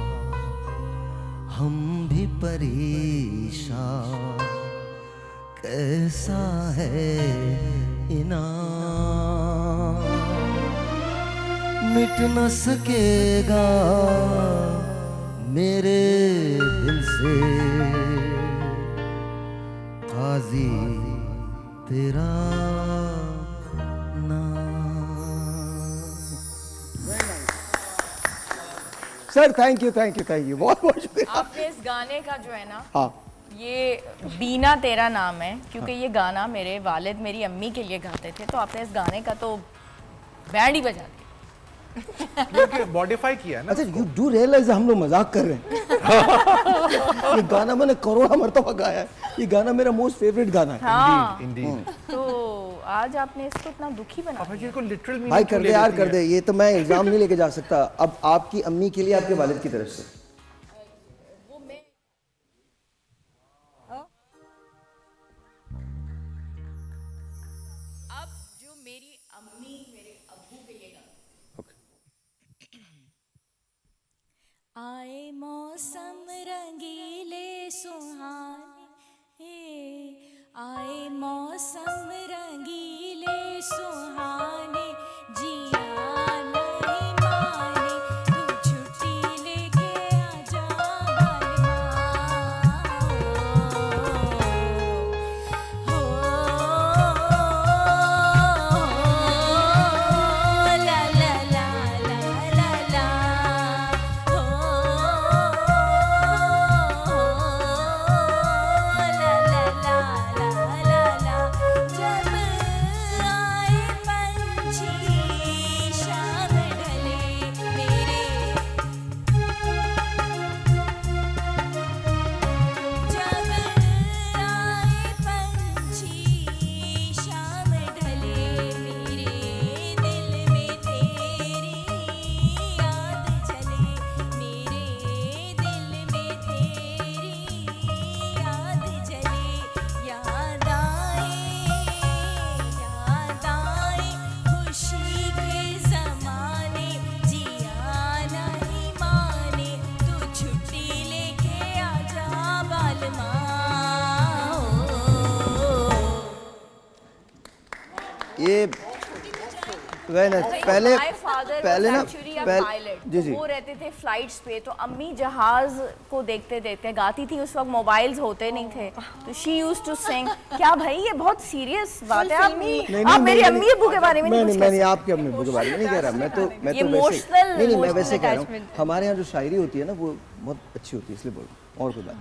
हम भी परेशान, कैसा है इनाम, मिट न सकेगा मेरे दिल से काजी तेरा सर थैंक यू बहुत बहुत शुक्रिया। आपके इस गाने का जो है ना, हाँ ये बीना तेरा नाम है, क्योंकि ये गाना मेरे वालिद मेरी अम्मी के लिए गाते थे, तो आपने इस गाने का तो बैंड ही बजा दिया। मॉडिफाई किया है ना। अच्छा यू डू रियलाइज हम लोग मजाक कर रहे हैं। ये गाना मैंने करोड़ों मरतबा गाया है, ये गाना मेरा मोस्ट फेवरेट गाना है। हाँ। Indeed. तो आज आपने इसको इतना दुखी बना दिया। भाई कर दे यार, कर दे, ये तो मैं इल्जाम नहीं लेके जा सकता। अब आपकी अम्मी के लिए आपके वालिद की तरफ से आए मौसम रंगीले सुहाने, आए मौसम रंगीले सुहाने, जिया नहीं माने तू छुट्टी लेके आजा बालमा। हो ला ला ला ला ला ला, ये पहले पहले ना पायलट, जी जी वो रहते थे फ्लाइट्स पे, तो अम्मी जहाज को देखते देखते गाती थी। उस वक्त मोबाइल्स होते नहीं थे, तो शी यूज्ड टू सिंग। क्या भाई ये बहुत सीरियस बात है। आप मेरी अम्मी अब्बू के बारे में नहीं, मैं आपके अम्मी अब्बू के बारे में नहीं कह रहा। मैं तो इमोशनल नहीं, मैं वैसे कह रहा हूँ हमारे यहाँ जो शायरी होती है ना वो बहुत अच्छी होती है, इसलिए बोल रहा हूँ, और कोई बात।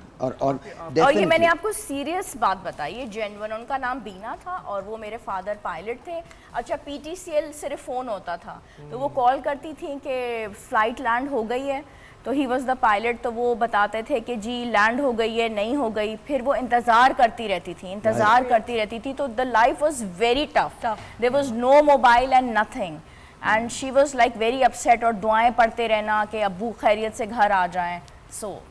और ये मैंने आपको सीरियस बात बताई है, जेन्युइन। उनका नाम बीना था और वो मेरे फादर पायलट थे। अच्छा, PTCL सिर्फ फ़ोन होता था, तो वो कॉल करती थी कि फ़्लाइट लैंड हो गई है, तो ही वॉज द पायलट, तो वो बताते थे कि जी लैंड हो गई है, नहीं हो गई। फिर वो इंतज़ार करती रहती थी, तो the life was very tough. There was no mobile and nothing, and she was like very upset, और दुआएं पढ़ते रहना कि अब्बू खैरियत से घर आ जाएं। सो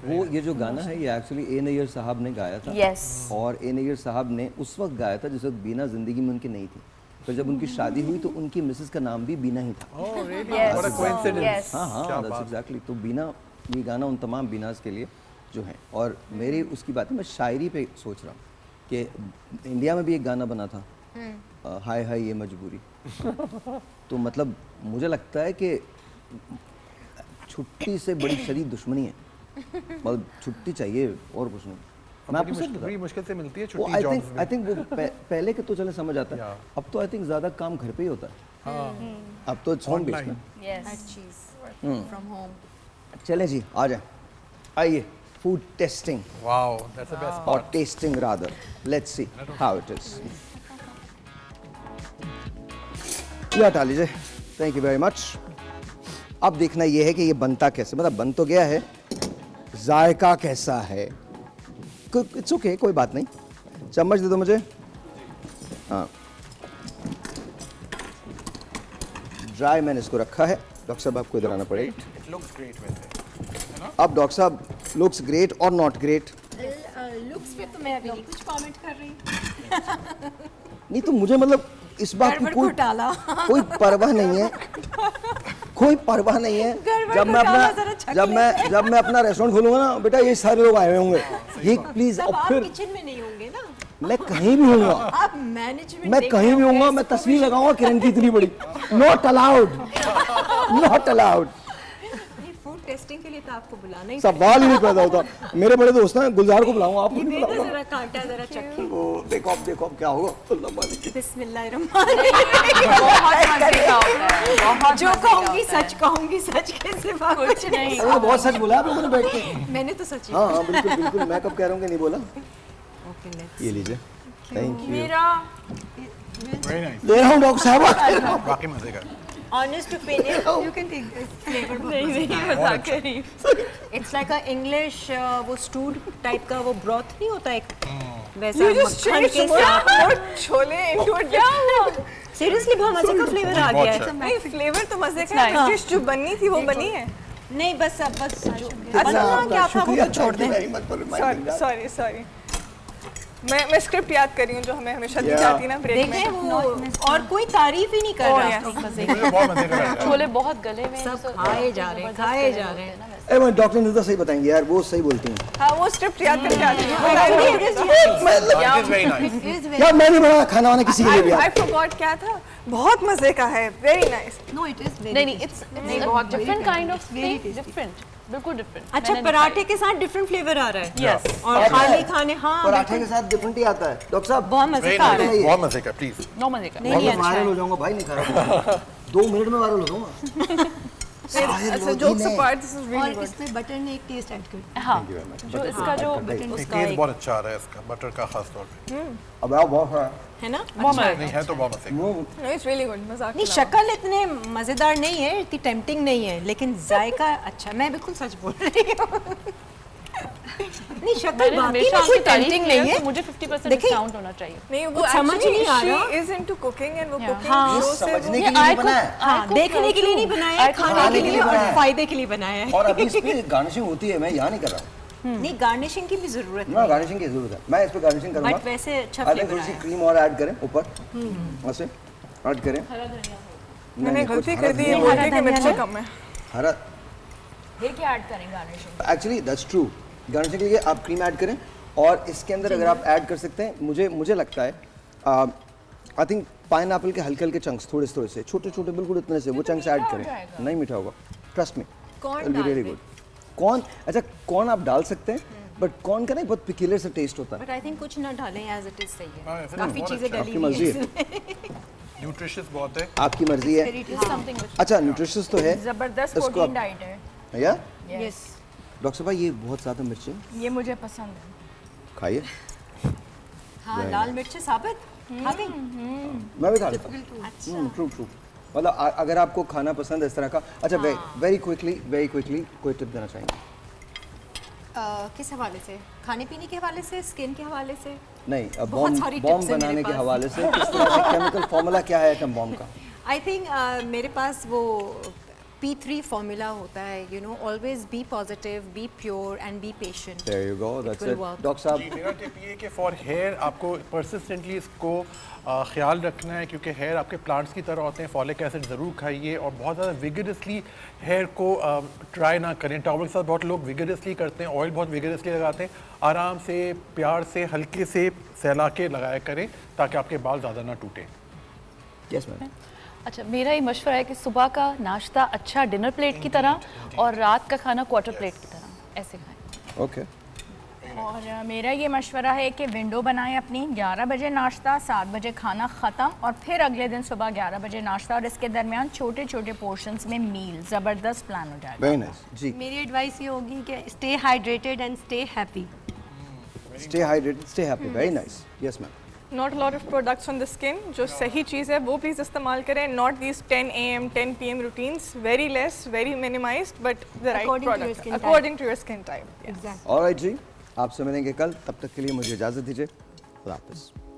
वो ये जो गाना है ये एक्चुअली ए नैयर साहब ने गाया था। yes. और ए नैयर साहब ने उस वक्त गाया था जिस वक्त बीना जिंदगी में उनकी नहीं थी। तो जब उनकी शादी हुई तो उनकी मिसेस का नाम भी बीना ही था। हाँ, एग्जैक्टली। तो बीना, ये गाना उन तमाम बीनास के लिए जो है। और मेरी उसकी बात है, मैं शायरी पे सोच रहा हूँ कि इंडिया में भी एक गाना बना था, हाय हाय ये मजबूरी। तो मतलब मुझे लगता है कि छुट्टी से बड़ी शदीद दुश्मनी है, मतलब छुट्टी चाहिए और कुछ नहीं। मैं आपको बड़ी मुश्किल से मिलती है छुट्टी। आई थिंक वो पहले के तो चले समझ आता है, अब तो आई थिंक ज़्यादा काम घर पे ही होता है। अब तो होम बेस्ड है। चले जी, आ जाए, आइए food tasting. Wow, that's the best part. और tasting rather, let's see how it is. ये हटा लीजिए, थैंक यू वेरी मच। अब देखना ये है कि ये बनता कैसे, मतलब बन तो गया है, जायका कैसा है। इट्स ओके, कोई बात नहीं। चम्मच दे दो मुझे। हाँ, ड्राई मैंने इसको रखा है। डॉक्टर साहब आपको इधर आना पड़ेगा। अब डॉक्टर साहब, लुक्स ग्रेट और नॉट ग्रेट? लुक्स पे तो मैं अभी नहीं कुछ कमेंट कर रही। नहीं तो मुझे मतलब इस बात की कोई परवाह नहीं है, कोई परवाह नहीं है। जब मैं अपना रेस्टोरेंट खोलूंगा ना बेटा, ये सारे लोग आए हुए होंगे, ये प्लीज। और फिर किचन में नहीं होंगे ना, मैं कहीं भी हूँगा, आप मैनेजमेंट, मैं कहीं भी हूँगा, मैं तस्वीर लगाऊंगा किरण की इतनी बड़ी। Not allowed, not allowed. Food testing के लिए तो आपको बुलाना ही सवाल ही नहीं पैदा होता। मेरे बड़े दोस्त हैं, गुलजार को बुलाऊंगा, आपको नहीं बुलाऊंगा। जरा कांटा जरा चखिए। देखो अब क्या होगा। अल्लाह मालिक। बिस्मिल्लाहिर्रहमानिर्रहीम। जो कहूंगी सच के सिवा कुछ नहीं। तो बहुत सच बोला आप लोगों ने बैठ के। मैंने तो सच ही। हाँ बिल्कुल। मैं कब कह रहा हूँ कि नहीं बोला। ये लीजिए, थैंक यू। मेरा ले रहा हूँ डॉक्टर साहब, बाकी मजे का। Honest opinion, you can take this flavor. नहीं मजाक कर रही। It's like a English वो stewed type का वो broth नहीं होता एक, वैसा मक्खन के साथ छोले into a क्या हुआ? सीरियसली बहुत मजे का फ्लेवर आ गया है। नहीं फ्लेवर तो मजे का है, डिश जो बनी थी वो बनी है। नहीं बस अब बस अच्छा क्या था वो तो छोड़ दें। सॉरी मैं स्क्रिप्ट याद कर रही हूँ जो हमें हमेशा दी जाती ना ब्रेक में। देखें वो और कोई तारीफ ही नहीं कर रहा। छोले बहुत गले में सब खाए जा रहे हैं। ए डॉक्टर ने तो सही बताएंगे यार, वो सही बोलती हैं। हाँ वो स्क्रिप्ट याद करके आती है। यार मैं नहीं बना खाना वाना किसी के लिए भी। I forgot क्या था, बहुत मजे का है, very nice. No it is नहीं इट्स बहुत डिफरेंट काइंड ऑफ डिफरेंट, बिल्कुल डिफरेंट। अच्छा पराठे के साथ डिफरेंट फ्लेवर आ रहा है। यस और खाली खाने हाँ पराठे के साथ डिफरेंट ही आता है डॉक्टर साहब। बहुत मजे का आ रहा है। बहुत मजे का प्लीज। नो मजे का नहीं वायरल हो जाऊंगा भाई, नहीं खा रहा 2 मिनट में वायरल हो जाऊंगा। अच्छा jokes apart, this is really good. इसमें बटर ने एक टेस्ट ऐड कर। हाँ जो इसका जो उसका टेस्ट बहुत अच्छा आ रहा है इसका, बटर का खास तौर पे। अब आओ बहुत है ना, नहीं है तो बहुत मजे। No it's really good. मजाक नहीं शक्ल इतने मजेदार नहीं है, इतनी टेम्पटिंग नहीं है, लेकिन जायका अच्छा। मैं बिल्कुल सच बोल रही हूँ। नहीं शक्ल वाकई में कोई टेम्पटिंग नहीं है। मुझे 50% डिस्काउंट होना चाहिए। नहीं वो समझ नहीं आ रहा। She is into cooking and वो कुकिंग हाँ, शो से समझने के लिए नहीं बनाया है। हाँ देखने के लिए नहीं बनाया है, खाने के लिए और फायदे के लिए बनाया है। और अभी इस पे गार्निशिंग होती है, मैं यहाँ नहीं कर रहा हूँ। नहीं गार्निशिंग की भी जरूरत ना, गार्निशिंग की जरूरत है। मैं इस पे गार्निशिंग करूंगा। बट वैसे अच्छा अरे फ्लेवर थोड़ी सी क्रीम और ऐड करें ऊपर, ऐसे ऐड करें। मैंने गलती कर दी है बोल के कि मिर्ची कम है। हरा ये क्या ऐड करेंगे garnishing? Actually that's true. Garnishing के लिए आप क्रीम ऐड करें और इसके अंदर अगर आप ऐड कर सकते हैं, मुझे लगता है आई थिंक पाइनएप्पल के हल्के हल्के चंक्स, थोड़े से छोटे बिल्कुल इतने से वो चंक्स ऐड करें। नहीं मीठा होगा, trust me, it will be really good. Corn, अच्छा कॉर्न आप डाल सकते हैं, बट कॉर्न का ना बहुत पिक्युलर सा टेस्ट होता है। बट आई थिंक कुछ ना डालें, एज इट इज सही है। ऐसे काफी बहुत चीजें अच्छा। डली आपकी हुई मर्जी हैं है। न्यूट्रिशियस बहुत है। आपकी मर्जी है। अच्छा न्यूट्रिशियस तो है, जबरदस्त इसको प्रोटीन आप- डाइट है। या यस डॉक्टर भाई ये बहुत ज़्यादा मिर्ची ये मुझे पसंद है। खाइए। हाँ लाल मिर्च साबित खा गई। मैं भी खा लेता हूँ। ट्रू मतलब अगर आपको खाना पसंद है इस तरह का। अच्छा वेरी क्विकली कोई टिप देना चाहेंगे? किस हवाले से? खाने पीने के हवाले से, स्किन के हवाले से? नहीं, बहुत सारी बॉम्ब tips हैं बनाने मेरे के पास। हवाले से किस तरह से केमिकल फार्मूला क्या है एटम बॉम्ब का? आई थिंक मेरे पास वो P3 फॉर्मूला होता है, you know, always be positive, be pure and be patient. There you go, that's it. Doctor साहब मेरा टिप ये है कि फॉर हेयर आपको परसिस्टेंटली इसको ख्याल रखना है, क्योंकि हेयर आपके प्लांट्स की तरह होते हैं। फॉलिक एसिड ज़रूर खाइए और बहुत ज़्यादा विगरसली हेयर को ट्राई ना करें। टॉवल के साथ बहुत लोग विगरसली करते हैं, ऑयल बहुत विगरसली लगाते हैं। आराम से, प्यार से, हल्के से सहला के लगाया करें ताकि आपके बाल ज़्यादा ना टूटें। Yes ma'am. अच्छा मेरा ये मशवरा है कि सुबह का नाश्ता अच्छा डिनर प्लेट की तरह और रात का खाना क्वार्टर प्लेट की तरह ऐसे खाएं। ओके। और मेरा ये मशवरा है कि विंडो बनाएं अपनी। 11 बजे नाश्ता, 7 बजे खाना ख़त्म और फिर अगले दिन सुबह 11 बजे नाश्ता और इसके दरमियान छोटे छोटे पोर्शंस में मील। ज़बरदस्त प्लान हो जाएगा। वेरी नाइस जी। मेरी एडवाइस ये होगी कि stay hydrated and stay happy. Stay hydrated, stay happy. Very nice. Yes ma'am. Not lot of products on the skin, जो सही चीज़ है वो प्लीज़ इस्तेमाल करें। Not these 10 AM 10 PM routines, very less, very minimised, but the right product according to your skin type. Alright जी, आपसे मिलेंगे कल, तब तक के लिए मुझे इजाज़त दीजिए। खुदा हाफिज़।